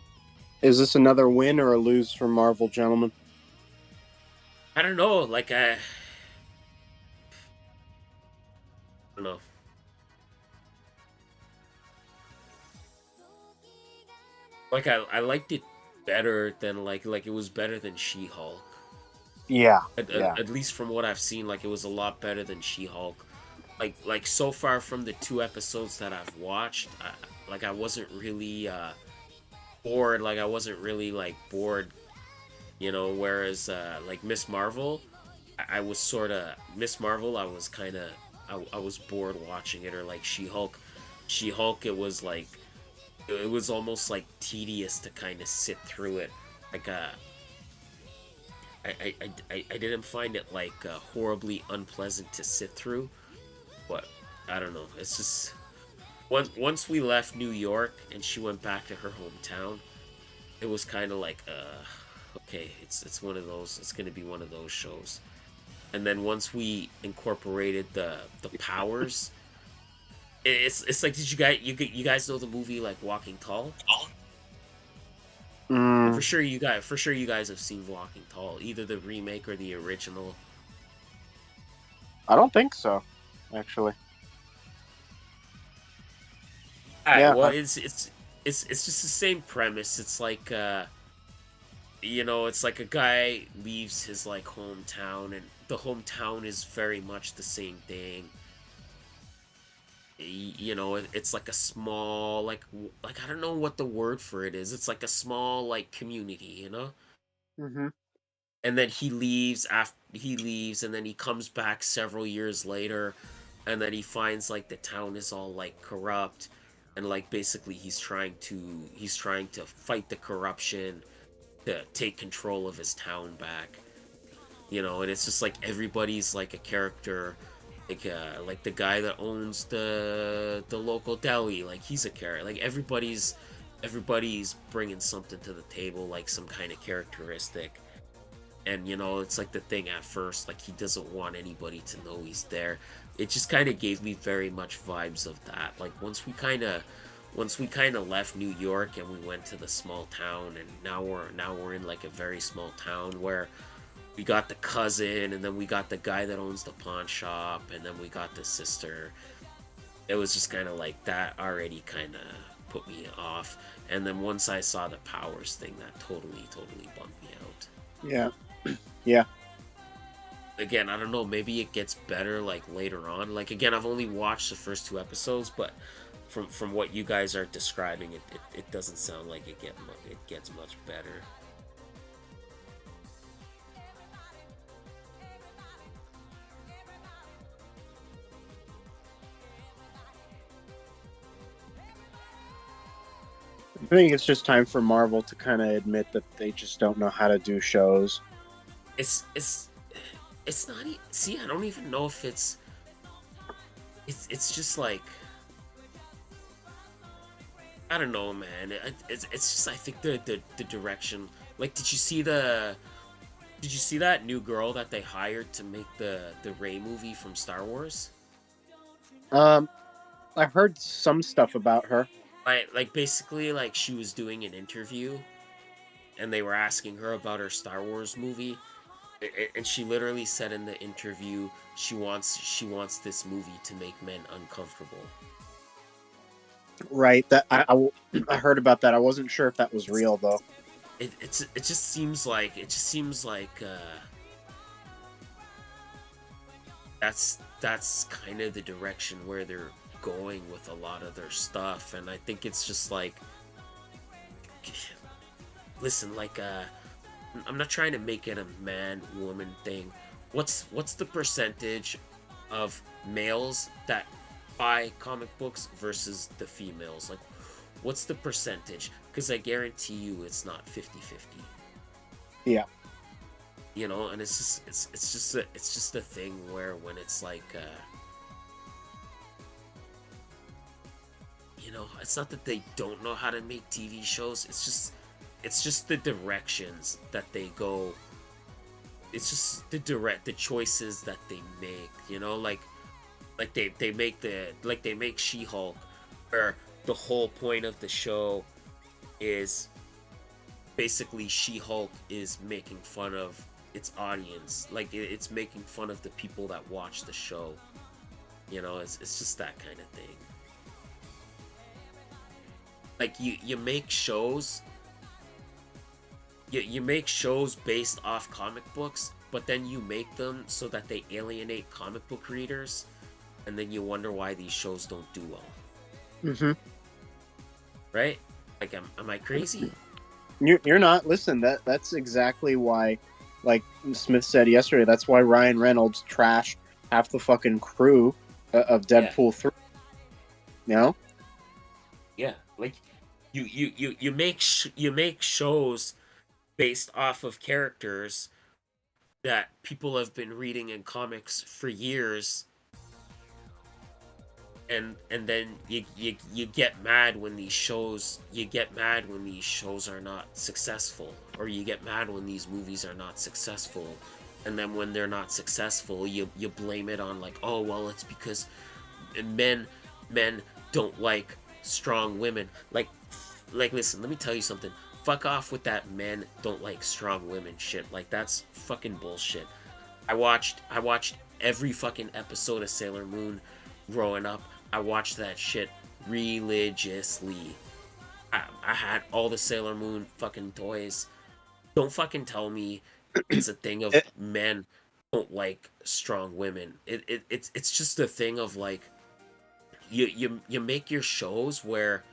is this another win or a lose for Marvel, gentlemen? I don't know, like I don't know. Like I liked it better than like it was better than She-Hulk. Yeah. At least from what I've seen, like it was a lot better than She-Hulk. Like so far from the 2 episodes that I've watched, I wasn't really bored. Like I wasn't really like bored, you know. Whereas like Miss Marvel, I was sort of Miss Marvel. I was kind of I was bored watching it. Or like She-Hulk, it was like it was almost like tedious to kind of sit through it. Like I didn't find it like horribly unpleasant to sit through, but I don't know. It's just once we left New York and she went back to her hometown, it was kind of like okay, it's one of those. It's gonna be one of those shows. And then once we incorporated the powers, it's like, did you guys know the movie like Walking Tall? For sure you guys have seen Walking Tall, either the remake or the original. I don't think so, actually. Yeah, well, it's just the same premise. It's like you know, it's like a guy leaves his like hometown, and the hometown is very much the same thing. You know, it's like a small like I don't know what the word for it is. It's like a small like community, you know. Mm-hmm. And then he leaves, and then he comes back several years later, and then he finds like the town is all like corrupt, and like basically he's trying to fight the corruption to take control of his town back, you know. And it's just like everybody's like a character, like the guy that owns the local deli, like he's a character. Like everybody's bringing something to the table, like some kind of characteristic. And you know, it's like the thing at first, like he doesn't want anybody to know he's there. It just kind of gave me very much vibes of that. Like once we kind of left New York and we went to the small town, and now we're in like a very small town where we got the cousin, and then we got the guy that owns the pawn shop, and then we got the sister. It was just kind of like that already kind of put me off. And then once I saw the powers thing, that totally bummed me out. Yeah. Yeah. Again, I don't know, maybe it gets better like later on. Like again, I've only watched the first 2 episodes, but from what you guys are describing, it doesn't sound like it gets much better. I think it's just time for Marvel to kind of admit that they just don't know how to do shows. It's not. See, I don't even know if it's just like, I don't know, man. It's just, I think the direction. Like, did you see that new girl that they hired to make the Rey movie from Star Wars? I've heard some stuff about her. Like basically, like she was doing an interview, and they were asking her about her Star Wars movie, and she literally said in the interview she wants this movie to make men uncomfortable. Right. I heard about that. I wasn't sure if that was real though. It just seems like that's kind of the direction where they're going with a lot of their stuff, and I think it's just like, listen, like I'm not trying to make it a man woman thing. What's the percentage of males that buy comic books versus the females? Like, what's the percentage? Because I guarantee you it's not 50-50. Yeah. You know, and it's just a thing where when it's like you know, it's not that they don't know how to make TV shows, it's just the directions that they go. It's just the choices that they make, you know, like they make She-Hulk, where the whole point of the show is basically She-Hulk is making fun of its audience, like it's making fun of the people that watch the show. You know, it's just that kind of thing. Like you make shows, you make shows based off comic books, but then you make them so that they alienate comic book readers, and then you wonder why these shows don't do well. Mm-hmm. Right? Like, am I crazy? You're not. Listen, that's exactly why, like Smith said yesterday, that's why Ryan Reynolds trashed half the fucking crew of Deadpool 3. You know? Yeah, like you make shows based off of characters that people have been reading in comics for years, and then you get mad when these shows are not successful, or you get mad when these movies are not successful, and then when they're not successful, you blame it on, like, oh well, it's because men don't like strong women. Like listen, let me tell you something. Fuck off with that men don't like strong women shit. Like, that's fucking bullshit. I watched every fucking episode of Sailor Moon growing up. I watched that shit religiously. I had all the Sailor Moon fucking toys. Don't fucking tell me it's a thing of men don't like strong women. It's just a thing of, like, you make your shows where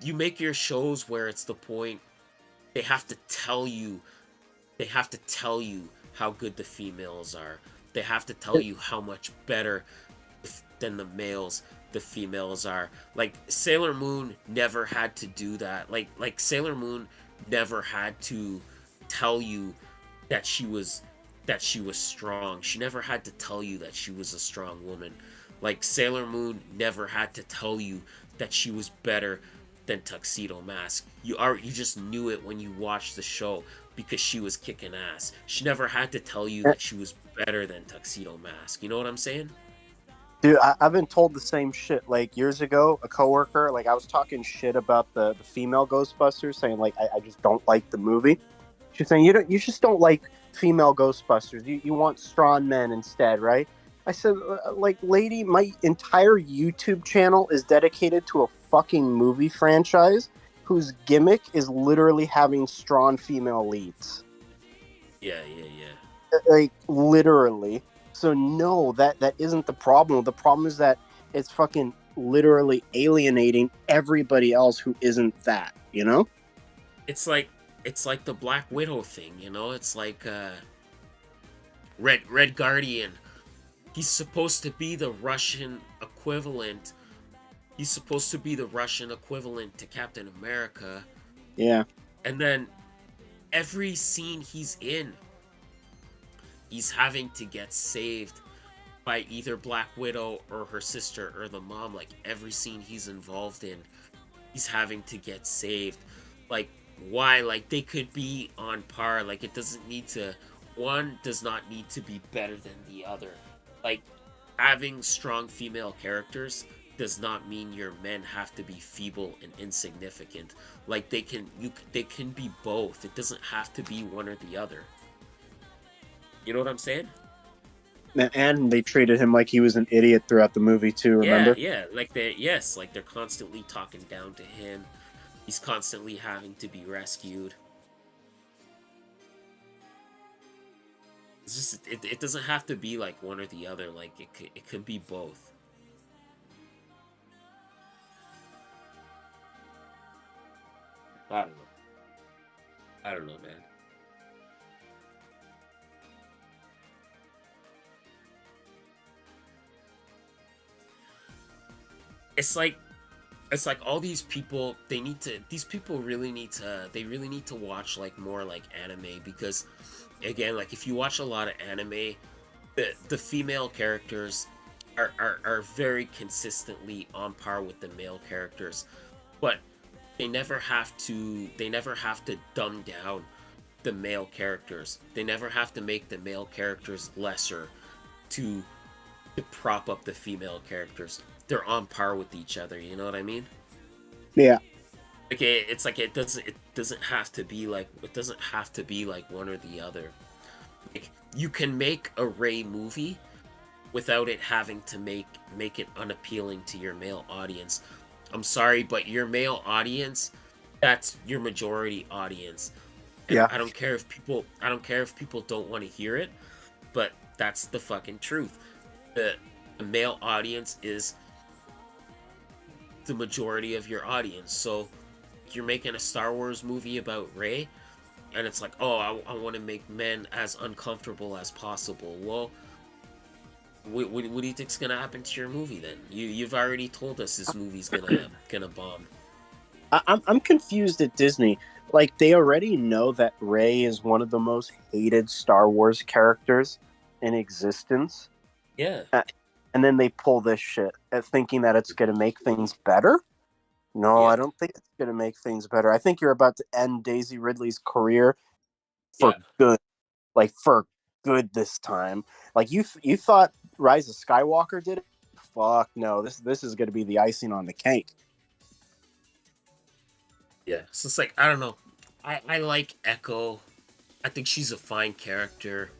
you make your shows where it's the point they have to tell you how good the females are. They have to tell you how much better than the males the females are. Like, Sailor Moon never had to do that. Like Sailor Moon never had to tell you that she was strong. She never had to tell you that she was a strong woman. Like, Sailor Moon never had to tell you that she was better than Tuxedo Mask. You just knew it when you watched the show, because she was kicking ass. She never had to tell you that she was better than Tuxedo Mask. You know what I'm saying? Dude, I've been told the same shit. Like, years ago, a coworker, like, I was talking shit about the female Ghostbusters, saying, like, I just don't like the movie. She's saying, you just don't like female Ghostbusters. You want strong men instead, right? I said, like, lady, my entire YouTube channel is dedicated to a fucking movie franchise whose gimmick is literally having strong female leads. Yeah. Like, literally. So no, that isn't the problem. The problem is that it's fucking literally alienating everybody else who isn't that, you know? It's like the Black Widow thing, you know? It's like Red Guardian. He's supposed to be the Russian equivalent. He's supposed to be the Russian equivalent to Captain America. Yeah. And then every scene he's in, he's having to get saved by either Black Widow or her sister or the mom. Like, every scene he's involved in, he's having to get saved. Like, why? Like, they could be on par. Like, it doesn't need to... One does not need to be better than the other. Like, having strong female characters does not mean your men have to be feeble and insignificant. Like they can be both. It doesn't have to be one or the other. You know what I'm saying? And they treated him like he was an idiot throughout the movie too. Yeah, Remember? yeah. Like they yes, like they're constantly talking down to him. He's constantly having to be rescued. It's just it doesn't have to be like one or the other. Like it could be both. I don't know. I don't know, man. It's like it's like all these people these people really need to they really need to watch like more like anime because again like if you watch a lot of anime the female characters are very consistently on par with the male characters but they never have to dumb down the male characters. They never have to make the male characters lesser to prop up the female characters. They're on par with each other, you know what I mean? Yeah. It's like it doesn't have to be like it doesn't have to be like one or the other. Like you can make a Ray movie without it having to make it unappealing to your male audience. I'm sorry, but your male audience, that's your majority audience. And Yeah. I don't care if people don't want to hear it, but that's the fucking truth. The, the male audience is the majority of your audience. So you're making a Star Wars movie about Rey, and it's like, oh, I want to make men as uncomfortable as possible. Well, what do you think's gonna happen to your movie then? You've already told us this movie's gonna bomb. I'm confused at Disney. Like they already know that Rey is one of the most hated Star Wars characters in existence, Yeah, uh, and then they pull this shit at thinking that it's going to make things better. No, yeah, I don't think it's going to make things better. I think you're about to end Daisy Ridley's career yeah, for good, like for good this time. Like you thought Rise of Skywalker did it? Fuck no. This is going to be the icing on the cake. yeah. So it's like I don't know. I like Echo. I think she's a fine character.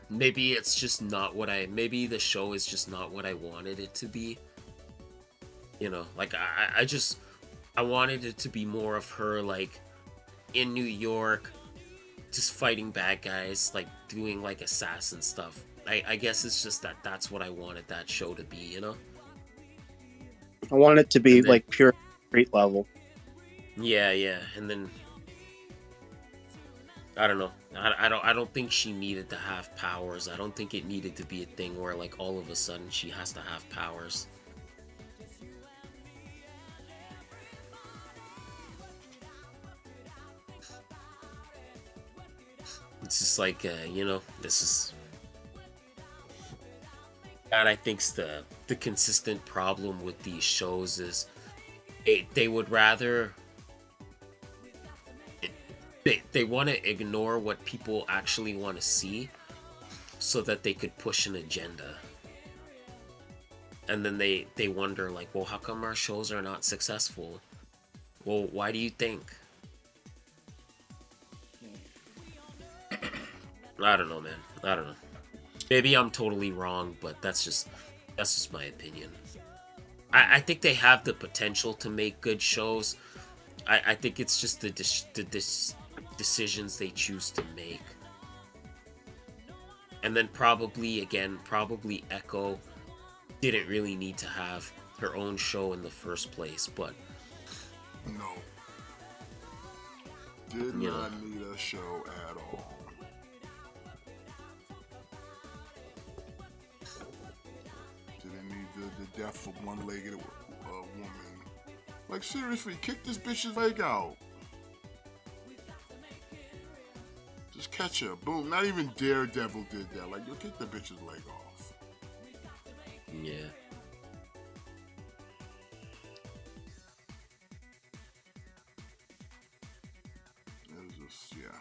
Maybe it's just not what I. Maybe the show is just not what I wanted it to be. You know, like I just I wanted it to be more of her like in New York, just fighting bad guys, like doing like assassin stuff. I guess it's just that that's what I wanted that show to be, you know. I want it to be And then like pure street level. yeah, yeah, and then I don't know. I don't think she needed to have powers. I don't think it needed to be a thing where like all of a sudden she has to have powers. It's just like you know, this is that I think's the consistent problem with these shows is they would rather they want to ignore what people actually want to see so that they could push an agenda. And then they wonder like, well, how come our shows are not successful? Well, why do you think? I don't know, man. I don't know. Maybe I'm totally wrong, but that's just my opinion. I think they have the potential to make good shows. I think it's just decisions they choose to make. And then probably again, probably Echo didn't really need to have her own show in the first place, but No, did you know, not need a show at all. Didn't need the death of one-legged woman. Like seriously, kick this bitch's leg out. Just catch her. Boom. Not even Daredevil did that. Like, yo, kick the bitch's leg off. yeah. It was just, yeah.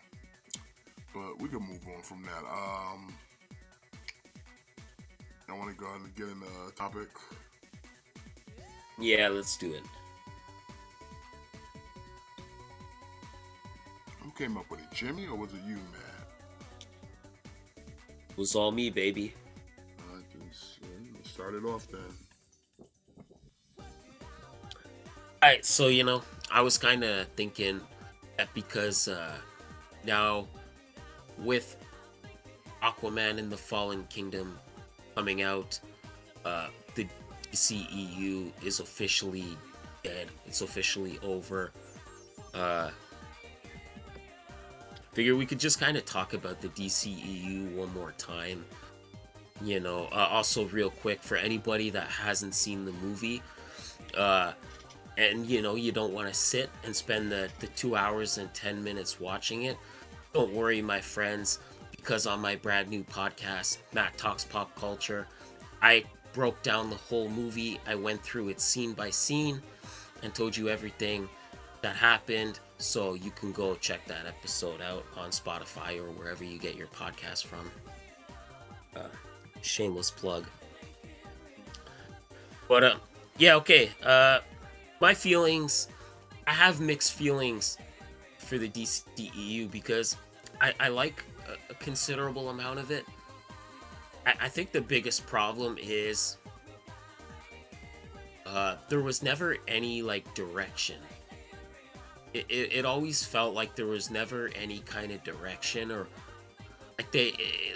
But we can move on from that. I want to go ahead and get in the topic. Yeah, let's do it. Who came up with it, Jimmy, or was it you, man? It was all me, baby. Let's start it off then. Alright, so I was kind of thinking that because now with Aquaman and the Fallen Kingdom coming out, the DCEU is officially dead. It's officially over. Figure we could just kind of talk about the DCEU one more time. Also real quick for anybody that hasn't seen the movie, and you don't want to sit and spend the 2 hours and 10 minutes watching it. Don't worry, my friends, because on my brand new podcast, Matt Talks Pop Culture, I broke down the whole movie. I went through it scene by scene and told you everything that happened, so you can go check that episode out on Spotify or wherever you get your podcast from. Shameless plug. But yeah, okay. My feelings, I have mixed feelings for the DCEU because I like a considerable amount of it. I think the biggest problem is there was never any like direction. It always felt like there was never any kind of direction, or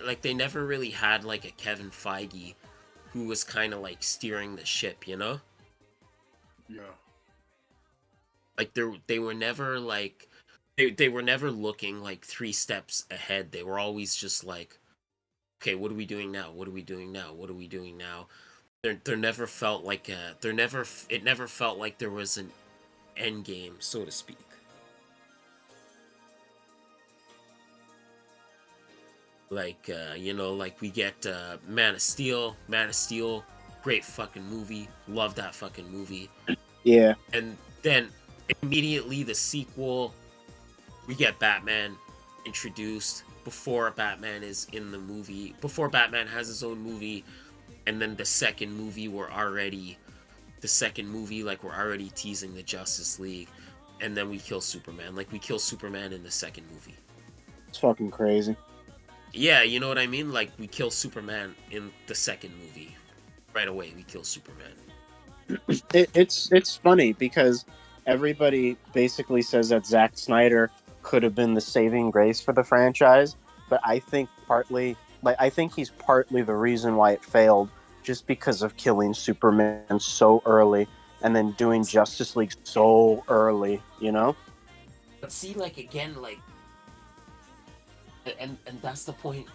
like they never really had like a Kevin Feige who was kind of like steering the ship, Yeah. Like they were never like they were never looking like 3 steps ahead. They were always just like, okay, what are we doing now? What are we doing now? What are we doing now? There never felt like it never felt like there was an end game, so to speak. Like like we get Man of Steel. Man of Steel, great fucking movie. Love that fucking movie. Yeah. And then immediately the sequel, we get Batman introduced before Batman is in the movie, before Batman has his own movie. And then the second movie, we're already teasing the Justice League. And then we kill Superman. Like, we kill Superman in the second movie. It's fucking crazy. Yeah, you know what I mean? Like, we kill Superman in the second movie. Right away, we kill Superman. It's funny because everybody basically says that Zack Snyder could have been the saving grace for the franchise, but I think he's partly the reason why it failed, just because of killing Superman so early and then doing Justice League so early, But see, like, again, like, and that's the point.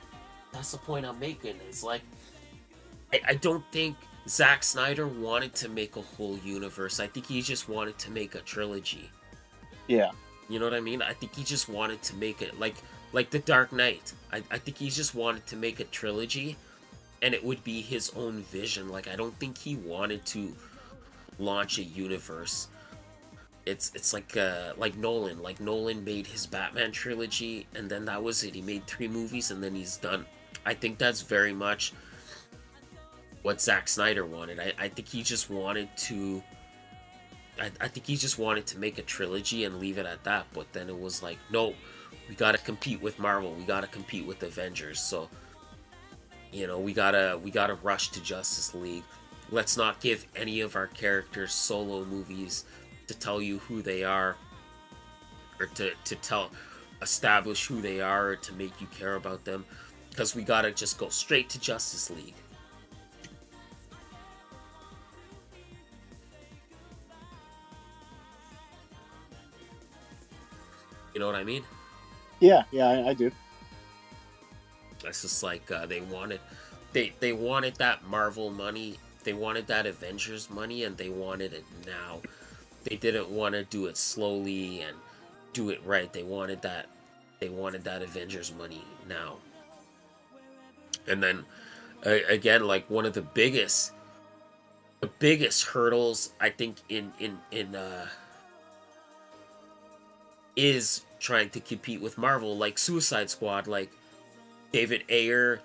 That's the point I'm making. Is like, I don't think Zack Snyder wanted to make a whole universe. I think he just wanted to make a trilogy. Yeah. You know what I mean? I think he just wanted to make it like The Dark Knight. I think he just wanted to make a trilogy, and it would be his own vision. Like, I don't think he wanted to launch a universe. It's like Nolan. Like, Nolan made his Batman trilogy, and then that was it. He made 3 movies, and then he's done. I think that's very much what Zack Snyder wanted. I think he just wanted to. I think he just wanted to make a trilogy and leave it at that. But then it was like, no, we gotta compete with Marvel. We gotta compete with Avengers. So, we gotta rush to Justice League. Let's not give any of our characters solo movies to tell you who they are, or to establish who they are, or to make you care about them, because we gotta just go straight to Justice League. You know what I mean? Yeah, I do. It's just like they wanted that Marvel money, they wanted that Avengers money, and they wanted it now. They didn't want to do it slowly and do it right. They wanted that Avengers money now. And then again, like, one of the biggest hurdles, I think, in is trying to compete with Marvel, like Suicide Squad. Like, David Ayer,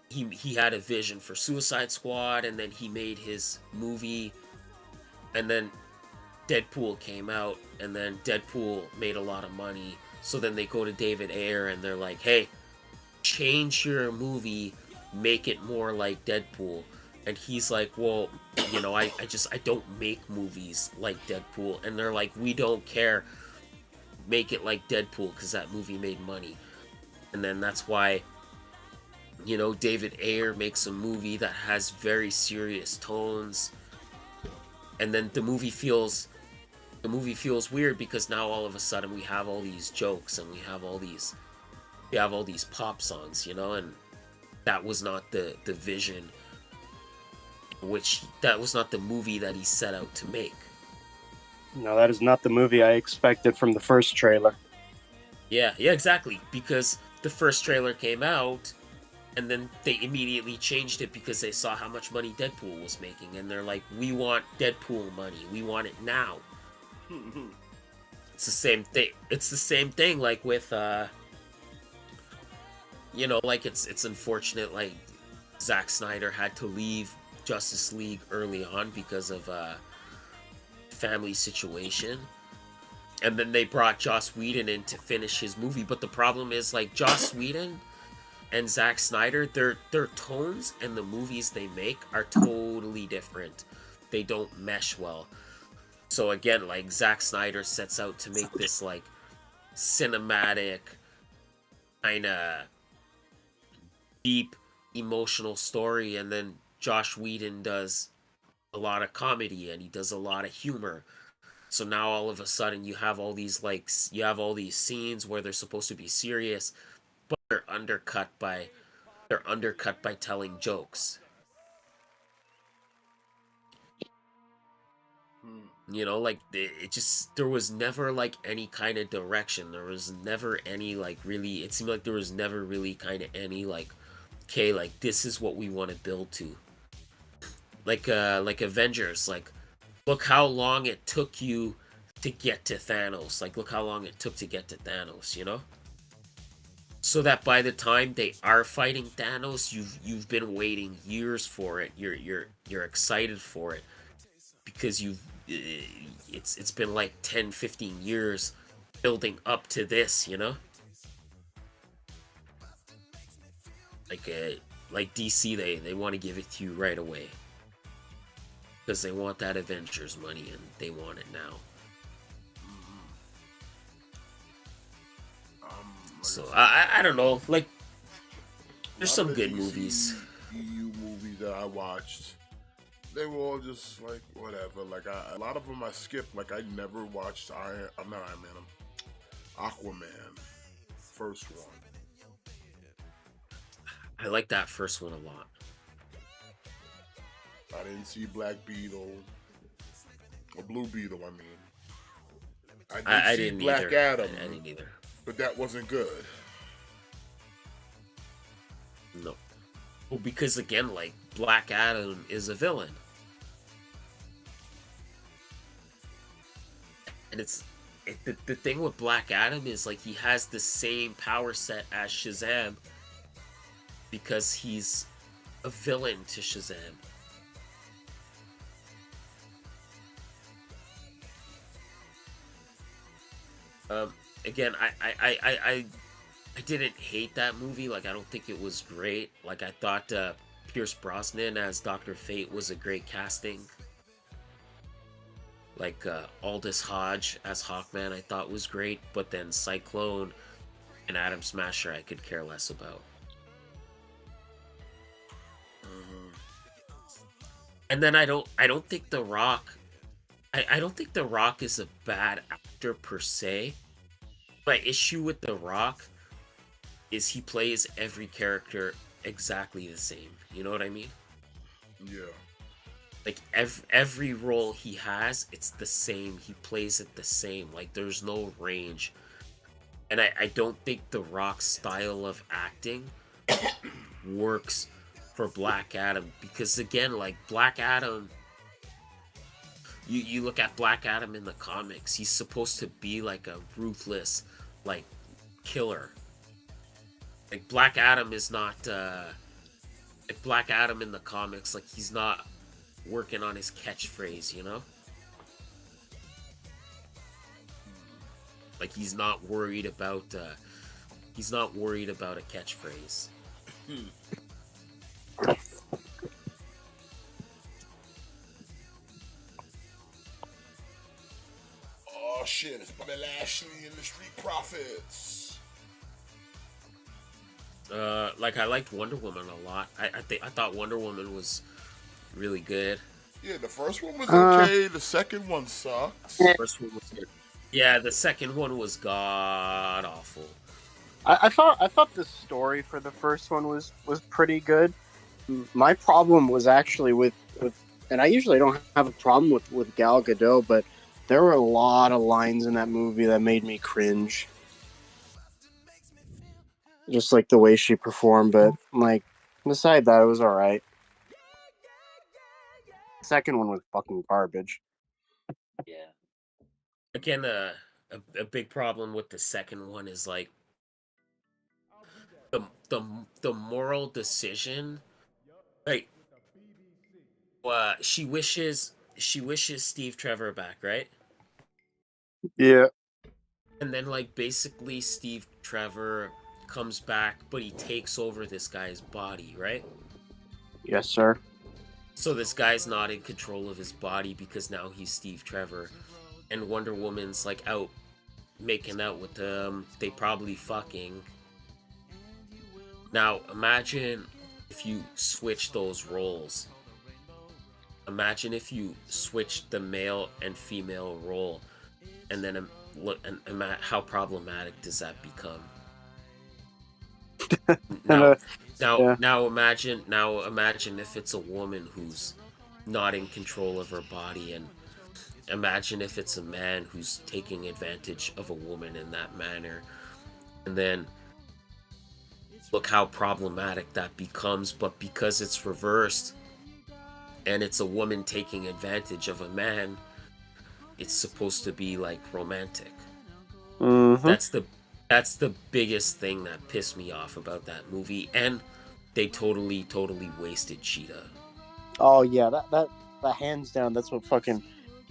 he had a vision for Suicide Squad, and then he made his movie, and then Deadpool came out, and then Deadpool made a lot of money. So then they go to David Ayer and they're like, "Hey, change your movie, make it more like Deadpool." And he's like, "Well, I don't make movies like Deadpool." And they're like, "We don't care. Make it like Deadpool because that movie made money." And then that's why, David Ayer makes a movie that has very serious tones, and then the movie feels weird because now all of a sudden we have all these jokes and we have all these pop songs, and that was not the vision, which that was not the movie that he set out to make. No, that is not the movie I expected from the first trailer. Yeah, exactly. Because the first trailer came out, and then they immediately changed it because they saw how much money Deadpool was making, and they're like, "We want Deadpool money. We want it now." It's the same thing. It's the same thing, like with, like it's unfortunate, like Zack Snyder had to leave Justice League early on because of family situation. And then they brought Joss Whedon in to finish his movie. But the problem is, like, Joss Whedon and Zack Snyder, their tones and the movies they make are totally different. They don't mesh well. So again, like, Zack Snyder sets out to make this, like, cinematic, kind of deep, emotional story, and then Josh Whedon does a lot of comedy and he does a lot of humor. So now all of a sudden you have all these scenes where they're supposed to be serious, but they're undercut by telling jokes. Like it just there was never like any kind of direction. There was never any like really. It seemed like there was never really kind of any like, okay, like this is what we want to build to. Like Avengers, like look how long it took you to get to Thanos. Like look how long it took to get to Thanos. So that by the time they are fighting Thanos, you've been waiting years for it. You're excited for it because it's been like 10, 15 years building up to this. Like DC, they want to give it to you right away because they want that Avengers money and they want it now. So I don't know. Like there's some good movies. DCEU movies that I watched, they were all just like whatever. Like a lot of them I skipped. Like I never watched I'm not Iron Man. Aquaman, first one. I like that first one a lot. I didn't see Black Beetle or Blue Beetle. I mean, I see didn't Black either. Adam, I didn't either. but that wasn't good. No. Well, because again, like Black Adam is a villain, and the thing with Black Adam is like he has the same power set as Shazam because he's a villain to Shazam. Again, I didn't hate that movie. Like, I don't think it was great. Like, I thought Pierce Brosnan as Dr. Fate was a great casting. Like, Aldous Hodge as Hawkman I thought was great. But then Cyclone and Atom Smasher I could care less about. And then I don't think The Rock... I don't think The Rock is a bad actor per se. My issue with The Rock is he plays every character exactly the same. You know what I mean? Yeah. Like every role he has, it's the same. He plays it the same. Like there's no range. And I don't think The Rock's style of acting works for Black Adam. Because again, like Black Adam, you look at Black Adam in the comics, he's supposed to be like a ruthless, like, killer. Like Black Adam is not like Black Adam in the comics, like he's not working on his catchphrase. Like he's not worried about a catchphrase. Oh shit, it's Bobby Lashley and the Street Profits. Like I liked Wonder Woman a lot. I thought Wonder Woman was really good. Yeah, the first one was Uh, okay. The second one eh, sucks. First one was good. Yeah, the second one was god awful. I thought the story for the first one was pretty good. My problem was actually with, and I usually don't have a problem with Gal Gadot, but there were a lot of lines in that movie that made me cringe. Just like the way she performed, but like beside that, it was all right. Second one was fucking garbage. Yeah. Again, a big problem with the second one is like the the the moral decision. Like, she wishes Steve Trevor back, right? Yeah. And then like basically Steve Trevor comes back, but he takes over this guy's body, right? Yes, sir. So this guy's not in control of his body because now he's Steve Trevor, and Wonder Woman's like out making out with him. They probably fucking. Now imagine if you switch those roles. Imagine if you switch the male and female role, and then look and how problematic does that become? And Now, now, yeah, imagine if it's a woman who's not in control of her body, and imagine if it's a man who's taking advantage of a woman in that manner, and then look how problematic that becomes. But because it's reversed and it's a woman taking advantage of a man, it's supposed to be like romantic. mm-hmm. That's the biggest thing that pissed me off about that movie, and they totally wasted Cheetah. Oh yeah, that hands down, that's what fucking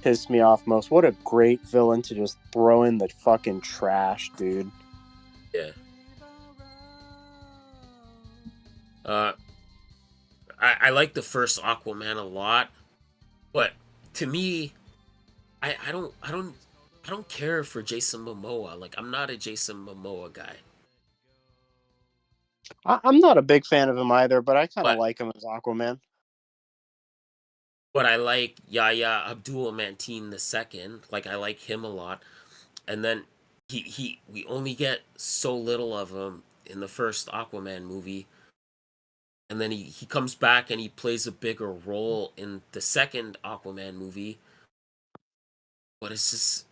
pissed me off most. What a great villain to just throw in the fucking trash, dude. Yeah. Uh, I like the first Aquaman a lot, but to me, I don't care for Jason Momoa. Like I'm not a Jason Momoa guy, I'm not a big fan of him either, but I kind of but like him as Aquaman. I like Yahya Abdul Mateen the second. Like I like him a lot, and then we only get so little of him in the first Aquaman movie, and then he comes back and he plays a bigger role in the second Aquaman movie. But it's just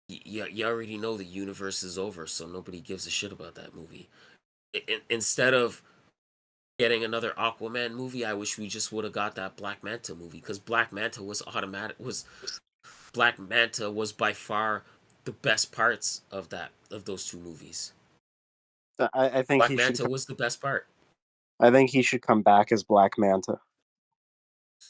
you already know the universe is over, so nobody gives a shit about that movie. Instead of getting another Aquaman movie, I wish we just would have got that Black Manta movie, because Black Manta was by far the best parts of those two movies. I think Black he should. Manta was the best part. I think he should come back as Black Manta,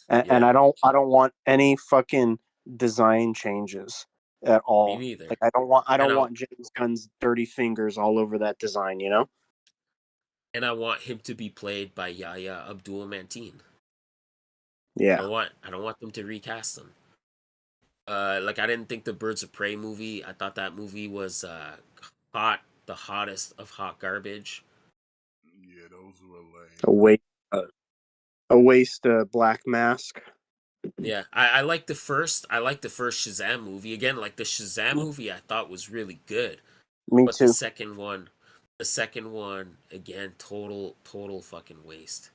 and Yeah, I don't want any fucking design changes at me all. neither. Like I And don't want James Gunn's dirty fingers all over that design. You know? I want him to be played by Yahya Abdul Mateen. Yeah. I don't want them to recast him. Like I didn't think the Birds of Prey movie. I thought that movie was hot, the hottest of hot garbage. Yeah, those were A lame. waste. A waste. Black Mask. Yeah, I like the first. I like the first Shazam movie again. Like the Shazam movie, I thought was really good, Me but too. the second one again, total fucking waste.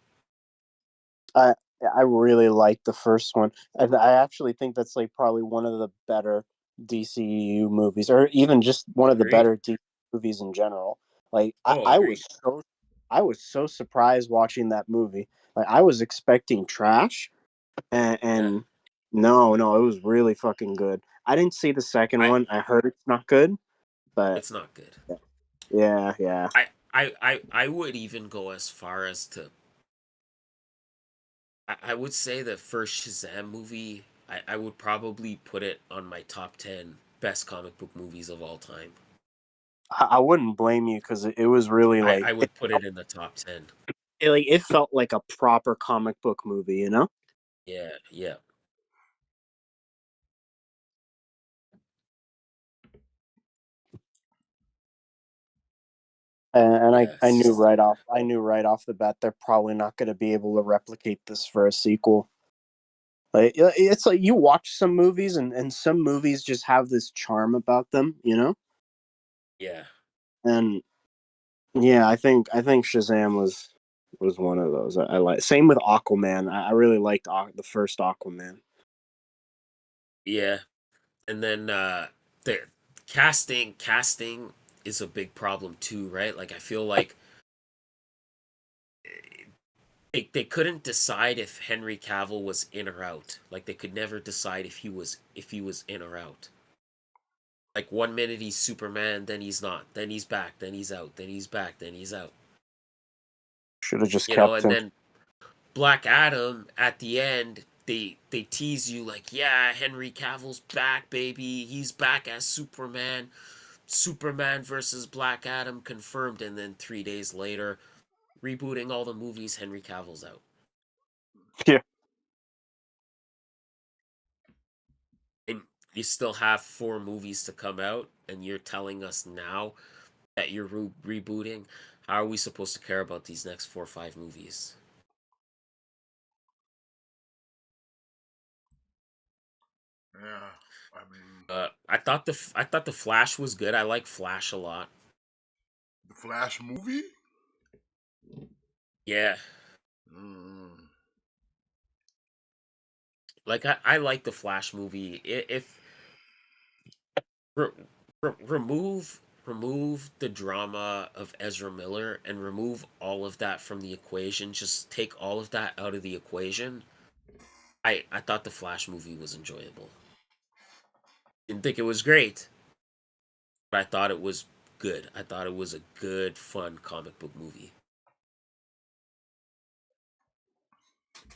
I I really like the first one. I actually think that's like probably one of the better DCEU movies, or even just one of the Agreed. better DC movies in general. Like Oh, agreed. I was so surprised watching that movie. Like I was expecting trash, Yeah, and no, it was really fucking good. I didn't see the second I one. I heard it's not good, but it's not good. yeah. I would even go as far as to I would say the first Shazam movie. I would probably put it on my top 10 best comic book movies of all time. I wouldn't blame you because it was really I would put it in the top 10. it felt like a proper comic book movie, you know. Yeah, yeah, And yeah. I It's knew just right off the bat they're probably not going to be able to replicate this for a sequel. Like it's like you watch some movies and some movies just have this charm about them, you know. yeah, And yeah, I think Shazam was one of those. I like. Same with Aquaman. I really liked the first Aquaman. yeah. And then the casting is a big problem too, right? Like I feel like they couldn't decide if Henry Cavill was in or out. Like they could never decide if he was in or out. Like 1 minute he's Superman, then he's not, then he's back, then he's out, then he's back, then he's out. Should have just You know, kept and him. then Black Adam at the end, they tease you like, yeah, Henry Cavill's back, baby. He's back as Superman. Superman versus Black Adam confirmed, and then 3 days later, rebooting all the movies, Henry Cavill's out. Yeah, And you still have 4 movies to come out, and you're telling us now that you're rebooting. How are we supposed to care about these next 4 or 5 movies? Yeah, I mean, I thought the Flash was good. I like Flash a lot. the Flash movie. Yeah, Mm. like I like the Flash movie. If re, remove the drama of Ezra Miller and remove all of that from the equation, just take all of that out of the equation. I thought the Flash movie was enjoyable. Didn't think it was great, but I thought it was good. I thought it was a good, fun comic book movie.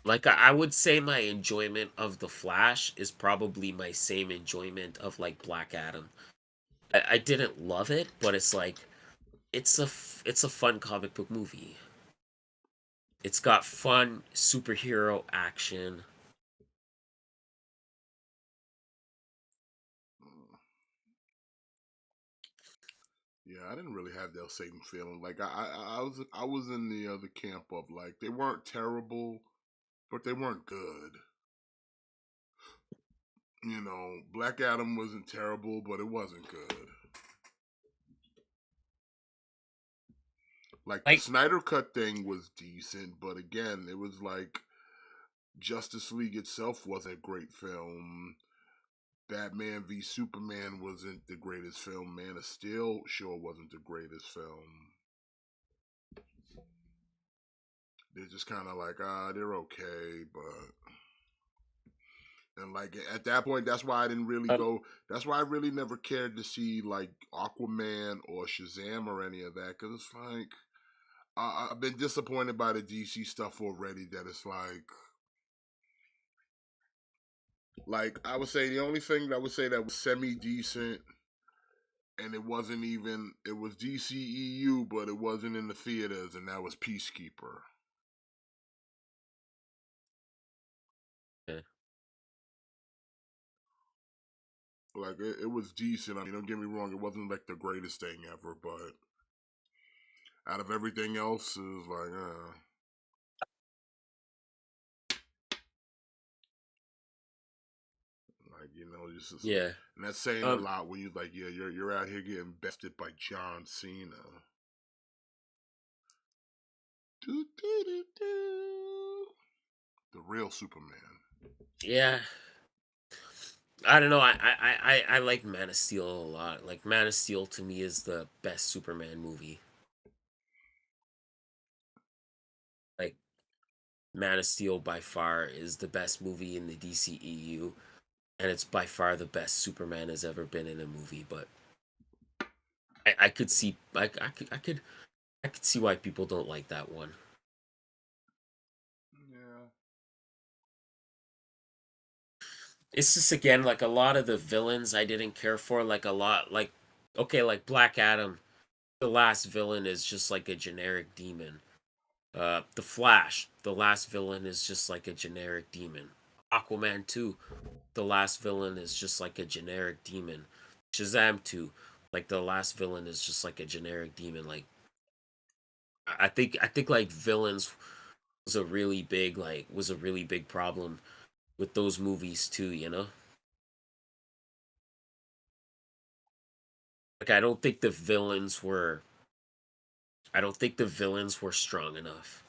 Like I would say my enjoyment of the Flash is probably my same enjoyment of like Black Adam. I didn't love it, but it's like it's a fun comic book movie. It's got fun superhero action. Mm. Yeah, I didn't really have that same feeling. Like I was in the other camp of like they weren't terrible, but they weren't good. You know, Black Adam wasn't terrible, but it wasn't good. Like the Like Snyder Cut thing was decent, but again, it was like Justice League itself wasn't a great film. Batman v Superman wasn't the greatest film. Man of Steel sure wasn't the greatest film. They're just kind of like, they're okay, but and like at that point, that's why I didn't really um, go. That's why I really never cared to see like Aquaman or Shazam or any of that, because it's like I've been disappointed by the DC stuff already. That it's like I would say the only thing that I would say that was semi decent, and it wasn't even it was DCEU, but it wasn't in the theaters, and that was Peacekeeper. yeah, Like it was decent. I mean, don't get me wrong, it wasn't like the greatest thing ever, but out of everything else, it was like yeah. and that's saying a Um, lot when you like, yeah, you're out here getting bested by John Cena. Doo, doo, doo, doo. The real Superman. yeah. I don't know. I like Man of Steel a lot. Like Man of Steel to me is the best Superman movie. Like Man of Steel by far is the best movie in the DCEU, and it's by far the best Superman has ever been in a movie. But I could see I could see why people don't like that one. Yeah. It's just again like a lot of the villains I didn't care for. Like a lot like Okay, like Black Adam, the last villain is just like a generic demon. The Flash, the last villain is just like a generic demon. Aquaman 2, the last villain is just like a generic demon. Shazam 2, like the last villain is just like a generic demon. Like I think like villains was a really big problem with those movies too, you know? Like I don't think the villains were strong enough.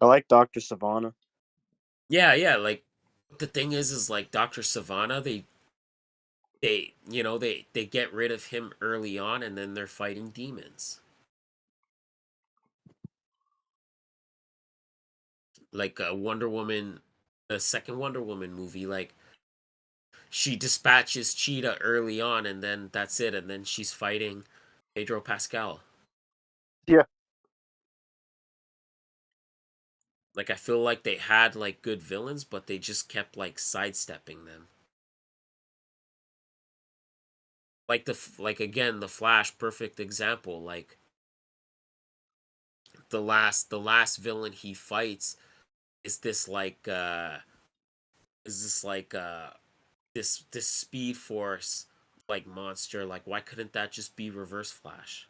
I like Doctor Savannah. Yeah, yeah, like the thing is like Dr. Savannah, they get rid of him early on and then they're fighting demons. Like Wonder Woman, the second Wonder Woman movie, like she dispatches Cheetah early on and then that's it and then she's fighting Pedro Pascal. Yeah, Like I feel like they had like good villains but they just kept like sidestepping them. Like like again the Flash, perfect example. Like the last villain he fights is this like is this like this speed force like monster. Like why couldn't that just be Reverse Flash?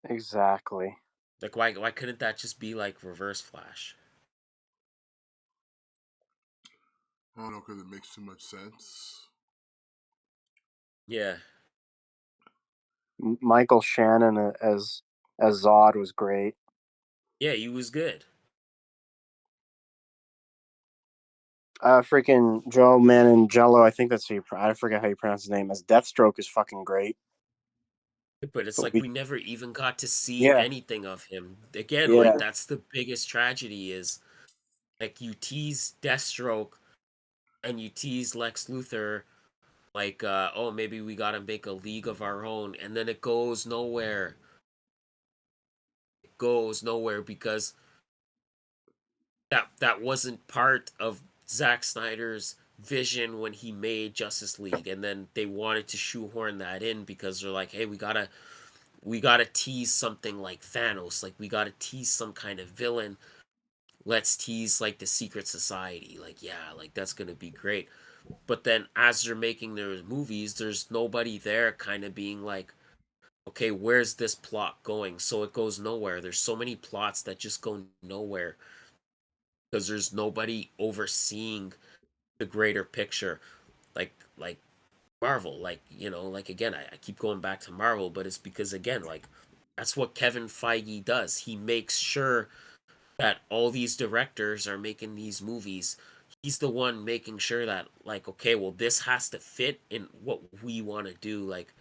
exactly. Like why couldn't that just be like Reverse Flash? I don't know because it makes too much sense. Yeah. Michael Shannon as Zod was great. Yeah, he was good. Freaking Joe Manganiello, I think that's how I forget how you pronounce his name. As Deathstroke is fucking great. But it's But like we never even got to see yeah, anything of him. Again, like yeah, that's the biggest tragedy is like you tease Deathstroke and you tease Lex Luthor like oh maybe we gotta make a league of our own and then it goes nowhere. It goes nowhere because that wasn't part of Zack Snyder's vision when he made Justice League and then they wanted to shoehorn that in because they're like, hey, we gotta tease something like Thanos, like we gotta tease some kind of villain. Let's tease like the Secret Society. Like, yeah, like that's gonna be great. But then as they're making their movies, there's nobody there kind of being like, okay, where's this plot going? So it goes nowhere. There's so many plots that just go nowhere because there's nobody overseeing the greater picture. Like Marvel, like, like again, I keep going back to Marvel, but it's because again, like that's what Kevin Feige does. He makes sure that all these directors are making these movies. He's the one making sure that like, okay, well this has to fit in what we want to do. Like,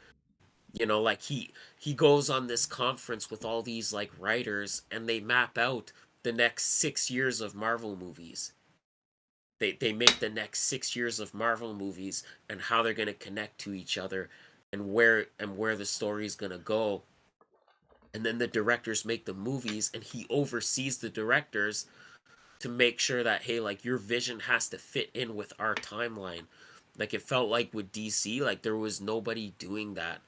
like he goes on this conference with all these like writers and they map out the next 6 years of Marvel movies. They make the next 6 years of Marvel movies and how they're gonna connect to each other and where the story's gonna go. And then the directors make the movies and he oversees the directors to make sure that hey, like your vision has to fit in with our timeline. Like it felt like with DC, like there was nobody doing that.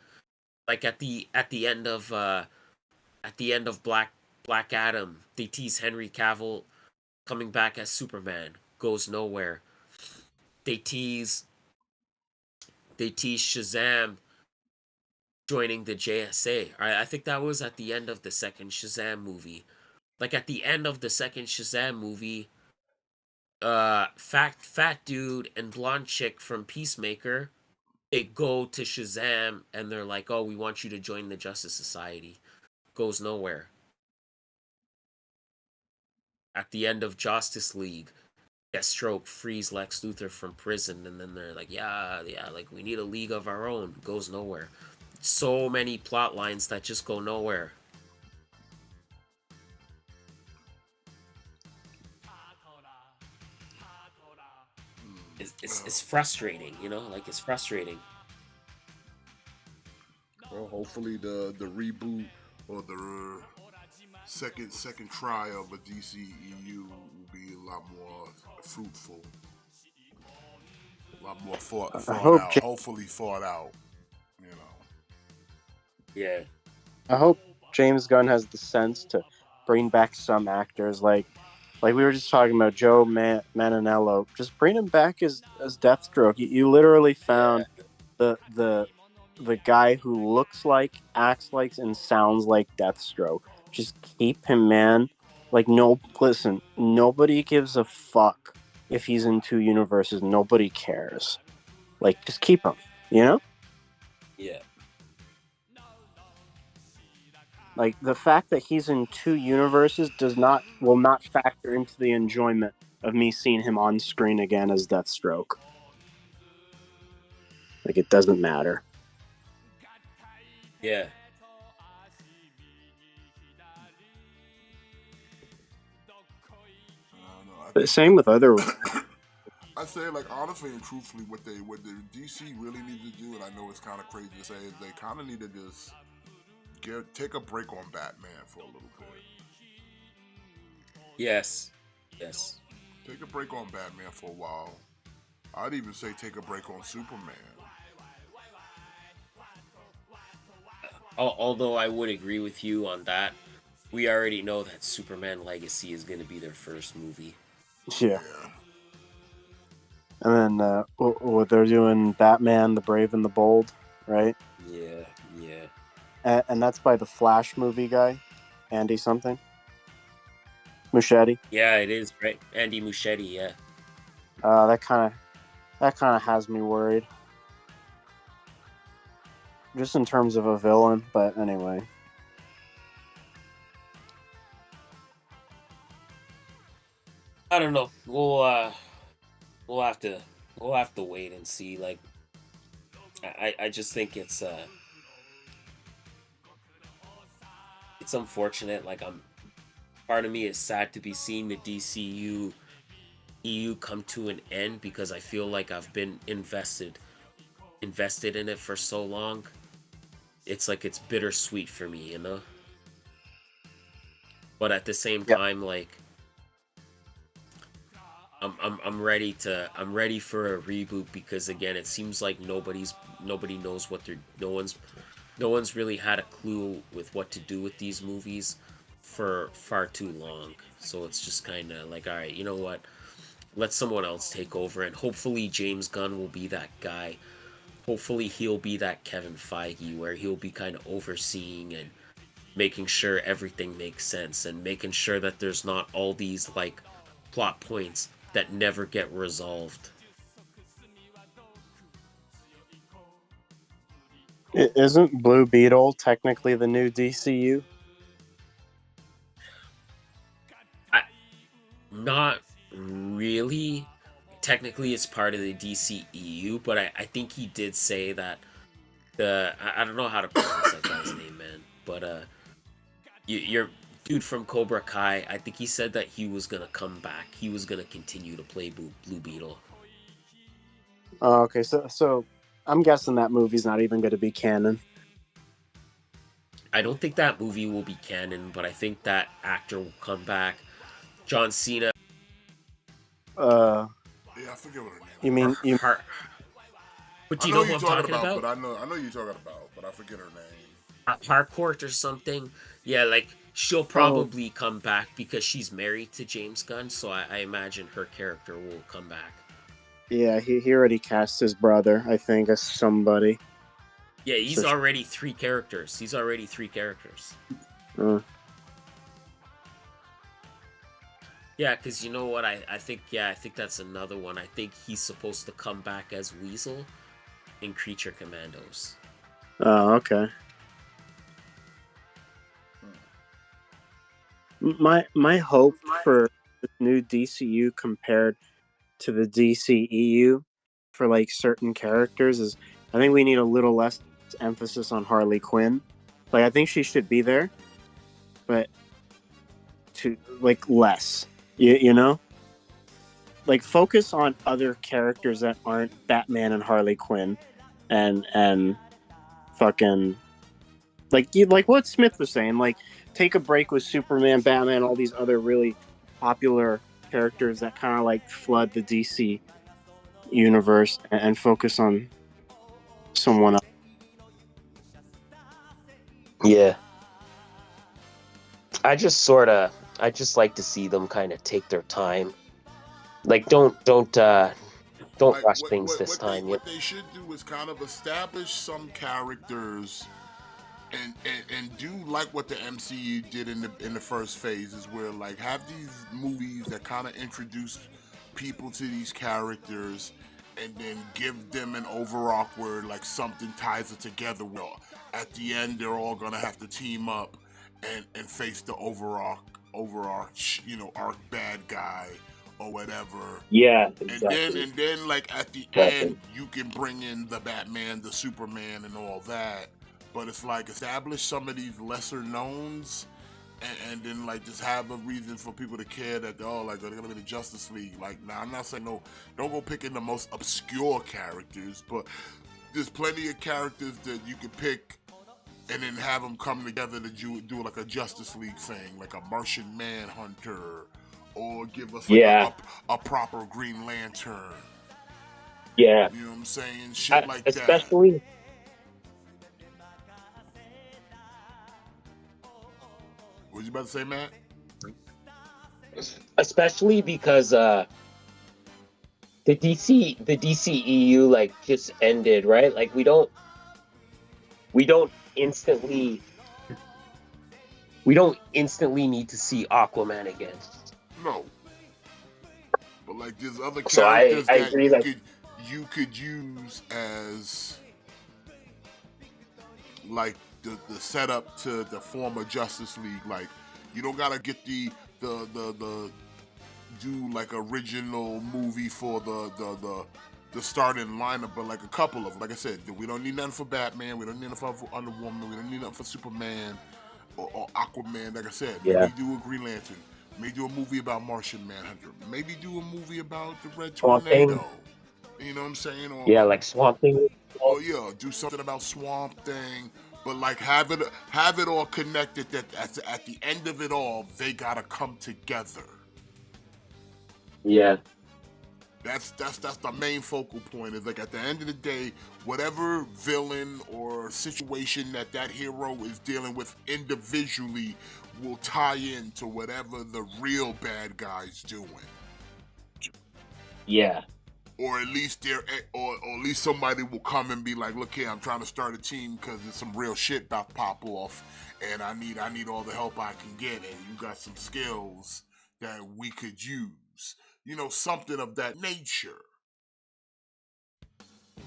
Like at the end of Black Adam, they tease Henry Cavill coming back as Superman, goes nowhere. They tease they tease Shazam joining the JSA. I think that was at the end of the second Shazam movie. Like at the end of the second Shazam movie, fat dude and blonde chick from Peacemaker, they go to Shazam and they're like, "Oh, we want you to join the Justice Society." Goes nowhere. At the end of Justice League, Deathstroke frees Lex Luthor from prison, and then they're like, "Yeah, yeah, like we need a league of our own." Goes nowhere. So many plot lines that just go nowhere. It's frustrating, like it's frustrating. Well, hopefully the reboot or the second try of a DCEU will be a lot more fruitful. A lot more I thought hope out. Hopefully thought out. You know. Yeah. I hope James Gunn has the sense to bring back some actors like we were just talking about Joe Manganiello. Just bring him back as Deathstroke. You literally Yeah. found the guy who looks like, acts like, and sounds like Deathstroke. Just keep him, man. Like, no, listen, nobody gives a fuck if he's in two universes. Nobody cares. Like, just keep him. You know, Yeah. like the fact that he's in two universes will not factor into the enjoyment of me seeing him on screen again as Deathstroke. Like, it doesn't matter. Yeah. I don't know. I But think same with other. I say, like, honestly and truthfully, what the DC really needs to do, and I know it's kind of crazy to say, is they kind of need to just take a break on Batman for a little bit. Yes. Yes. Take a break on Batman for a while. I'd even say take a break on Superman. Although I would agree with you on that, we already know that Superman Legacy is going to be their first movie. Yeah. And then what they're doing, Batman, the Brave and the Bold, right? Yeah. Yeah. And that's by the Flash movie guy, Andy something, Muschietti. Yeah, it is, right? Andy Muschietti, yeah. That kind of has me worried, just in terms of a villain. But anyway, I don't know. We'll have to wait and see. Like, I just think it's unfortunate. Like, part of me is sad to be seeing the DCU EU come to an end because I feel like I've been invested in it for so long. It's like it's bittersweet for me, you know. But at the same yeah, time, like, I'm ready for a reboot because again, it seems like nobody knows what they're no one's really had a clue with what to do with these movies for far too long. So it's just kind of like, all right, you know what? Let someone else take over, and hopefully James Gunn will be that guy. Hopefully he'll be that Kevin Feige where he'll be kind of overseeing and making sure everything makes sense and making sure that there's not all these like plot points that never get resolved. isn't Blue Beetle technically the new DCU? I not really. Technically, it's part of the DCEU, but I think he did say that I don't know how to pronounce that guy's name, man. But your dude from Cobra Kai, I think he said that he was gonna come back. He was gonna continue to play Blue Beetle. Oh, okay, so I'm guessing that movie's not even going to be canon. I don't think that movie will be canon, but I think that actor will come back. John Cena. Uh, Yeah, I forget what her name you is. mean you? But I do you know know who who you're I'm talking talking about, about? but I know you're talking about, but I forget her name. Harcourt or something. Yeah, like she'll Oh, probably come back because she's married to James Gunn, so I imagine her character will come back. yeah, he already cast his brother, I think, as somebody. Yeah, So, he's already three characters. He's already three characters. uh, Yeah, because you know what? I think, yeah, I think that's another one. I think he's supposed to come back as Weasel in Creature Commandos. oh, okay. My hope for the new DCU compared to the DCEU for like certain characters is I think we need a little less emphasis on Harley Quinn. Like I think she should be there, but to like less. You know? Like focus on other characters that aren't Batman and Harley Quinn and fucking like what Smith was saying, like take a break with Superman, Batman, all these other really popular characters that kind of like flood the DC universe and focus on someone else. Yeah. I just like to see them kind of take their time. Like don't Like rush things this time. what they should do is kind of establish some characters and do like what the MCU did in the first phase, is where like have these movies that kind of introduce people to these characters and then give them an overarch where like something ties it together. Well, at the end they're all gonna have to team up and face the overarch arc bad guy or whatever. Yeah, exactly. And then like at the Exactly. end you can bring in the Batman, the Superman, and all that. But it's like establish some of these lesser knowns, and then like just have a reason for people to care that like they're gonna be the Justice League. Like now, I'm not saying no, don't go picking the most obscure characters, but there's plenty of characters that you can pick and then have them come together to do like a Justice League thing, like a Martian Manhunter, or give us like a proper Green Lantern. Yeah. You know what I'm saying? Shit like especially, that. What was you about to say, Matt? Especially because the DCEU like just ended, right? Like we don't instantly need to see Aquaman again. No. But like there's other characters So I that agree, you could use as like the setup to the former Justice League. Like you don't gotta get the do like original movie for the starting lineup, but like a couple of them. Like I said, we don't need nothing for Batman, we don't need nothing for Wonder Woman, we don't need nothing for Superman or Aquaman. Like I said, maybe do a Green Lantern, maybe do a movie about Martian Manhunter, maybe do a movie about the Red Tornado. You know what I'm saying? Or, like Swamp Thing. Oh yeah, do something about Swamp Thing, but like have it all connected. That at the end of it all, they gotta come together. Yeah. That's the main focal point. Is like at the end of the day, whatever villain or situation that hero is dealing with individually will tie into whatever the real bad guy's doing. Yeah. Or at least or at least somebody will come and be like, look here, I'm trying to start a team because there's some real shit about to pop off, and I need all the help I can get, and you got some skills that we could use. You know, something of that nature.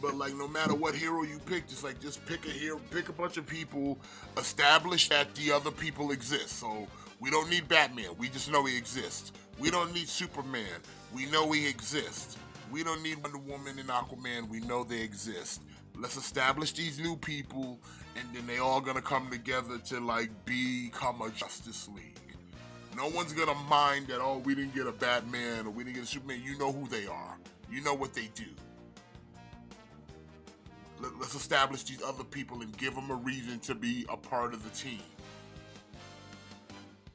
But like, no matter what hero you pick, just pick a hero, pick a bunch of people, establish that the other people exist. So we don't need Batman, we just know he exists. We don't need Superman, we know he exists. We don't need Wonder Woman and Aquaman, we know they exist. Let's establish these new people, and then they all gonna come together to like become a Justice League. No one's gonna mind that, oh, we didn't get a Batman or we didn't get a Superman. You know who they are. You know what they do. Let's establish these other people and give them a reason to be a part of the team.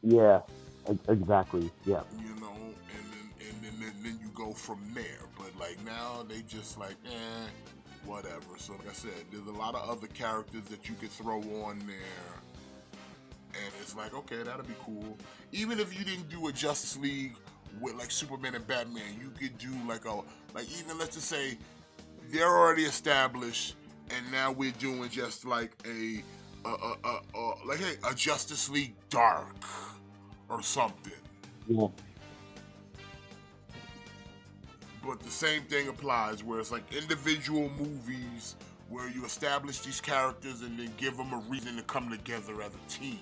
Yeah, exactly. Yeah. You know, and then you go from there. But like now they just like, whatever. So like I said, there's a lot of other characters that you could throw on there. And it's like, okay, that'll be cool. Even if you didn't do a Justice League with like Superman and Batman, you could do even let's just say they're already established, and now we're doing just like a Justice League Dark or something. Yeah. But the same thing applies, where it's like individual movies where you establish these characters and then give them a reason to come together as a team.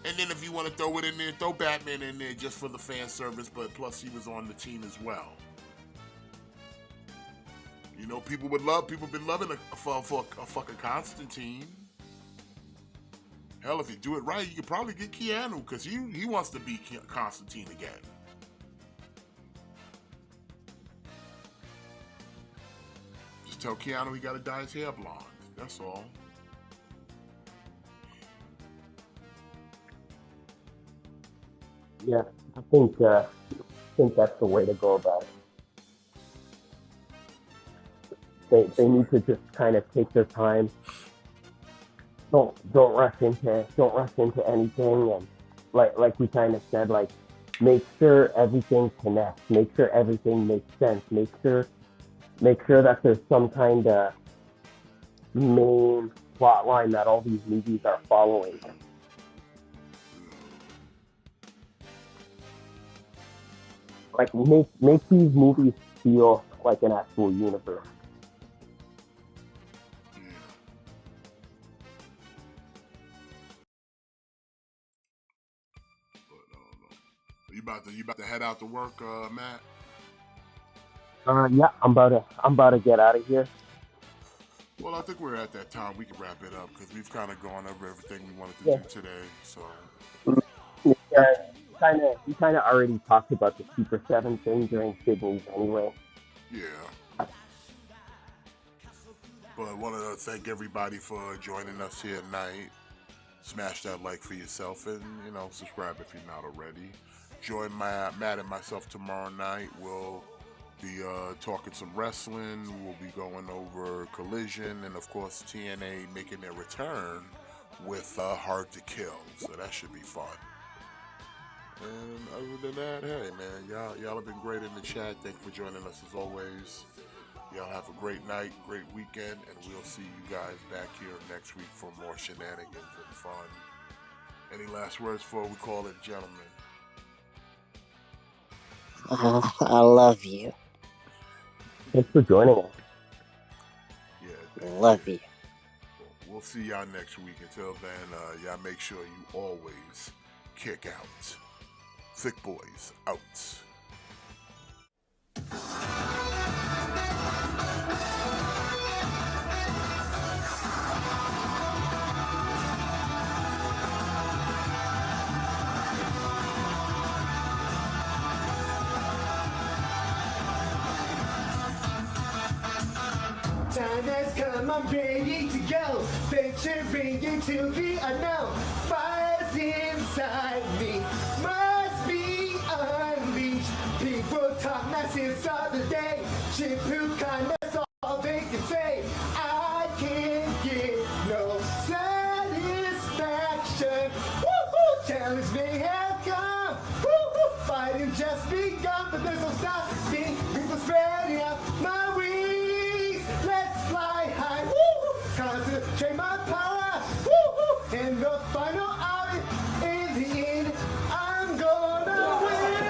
And then if you want to throw it in there, throw Batman in there just for the fan service, but plus he was on the team as well. You know, people been loving a fucking Constantine. Hell, if you do it right, you could probably get Keanu, because he wants to be Constantine again. Just tell Keanu he gotta dye his hair blonde. That's all. Yeah, I think that's the way to go about it. They need to just kind of take their time. Don't rush into anything, and like we kind of said, like make sure everything connects, make sure everything makes sense, make sure that there's some kind of main plot line that all these movies are following. Like make these movies feel like an actual universe. You about to head out to work, Matt? Yeah, I'm about to get out of here. Well, I think we're at that time. We can wrap it up because we've kind of gone over everything we wanted to do today. So Yeah, we kind of already talked about the Super 7 thing during Sydney's anyway. Yeah. But I want to thank everybody for joining us here tonight. Smash that like for yourself and, subscribe if you're not already. Join Matt and myself tomorrow night. We'll be talking some wrestling. We'll be going over Collision and, of course, TNA making their return with Hard to Kill. So that should be fun. And other than that, hey, man, y'all have been great in the chat. Thank you for joining us as always. Y'all have a great night, great weekend, and we'll see you guys back here next week for more shenanigans and fun. Any last words before we call it gentlemen? I love you. Thanks for joining us. Yeah. Love you. We'll see y'all next week. Until then, y'all make sure you always kick out. Thick Boys out. Time has come, I'm ready to go. Venturing into the unknown. Fire's inside me, must be unleashed. People talk nonsense all the day. Shippuden, that's all they can say. I can't get no satisfaction. Woo-hoo! Challenge may have come. Woo-hoo! Fighting just begun, but there's no stopping. People spreading out my wings. Let's fly high. Woo-hoo! Concentrate my power. Woo-hoo! In the final hour, in the end, I'm gonna win.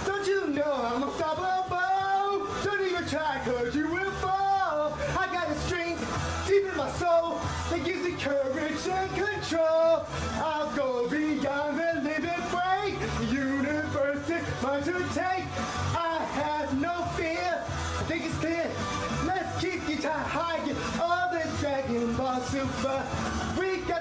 Don't you know I'm unstoppable? Don't even try, cause you will fall. I got a strength deep in my soul that gives me courage and control. I'll go beyond the limit break. The universe is mine to take. I have no fear. I think it's clear. Let's keep you high. Get all this Dragon Ball Super. We got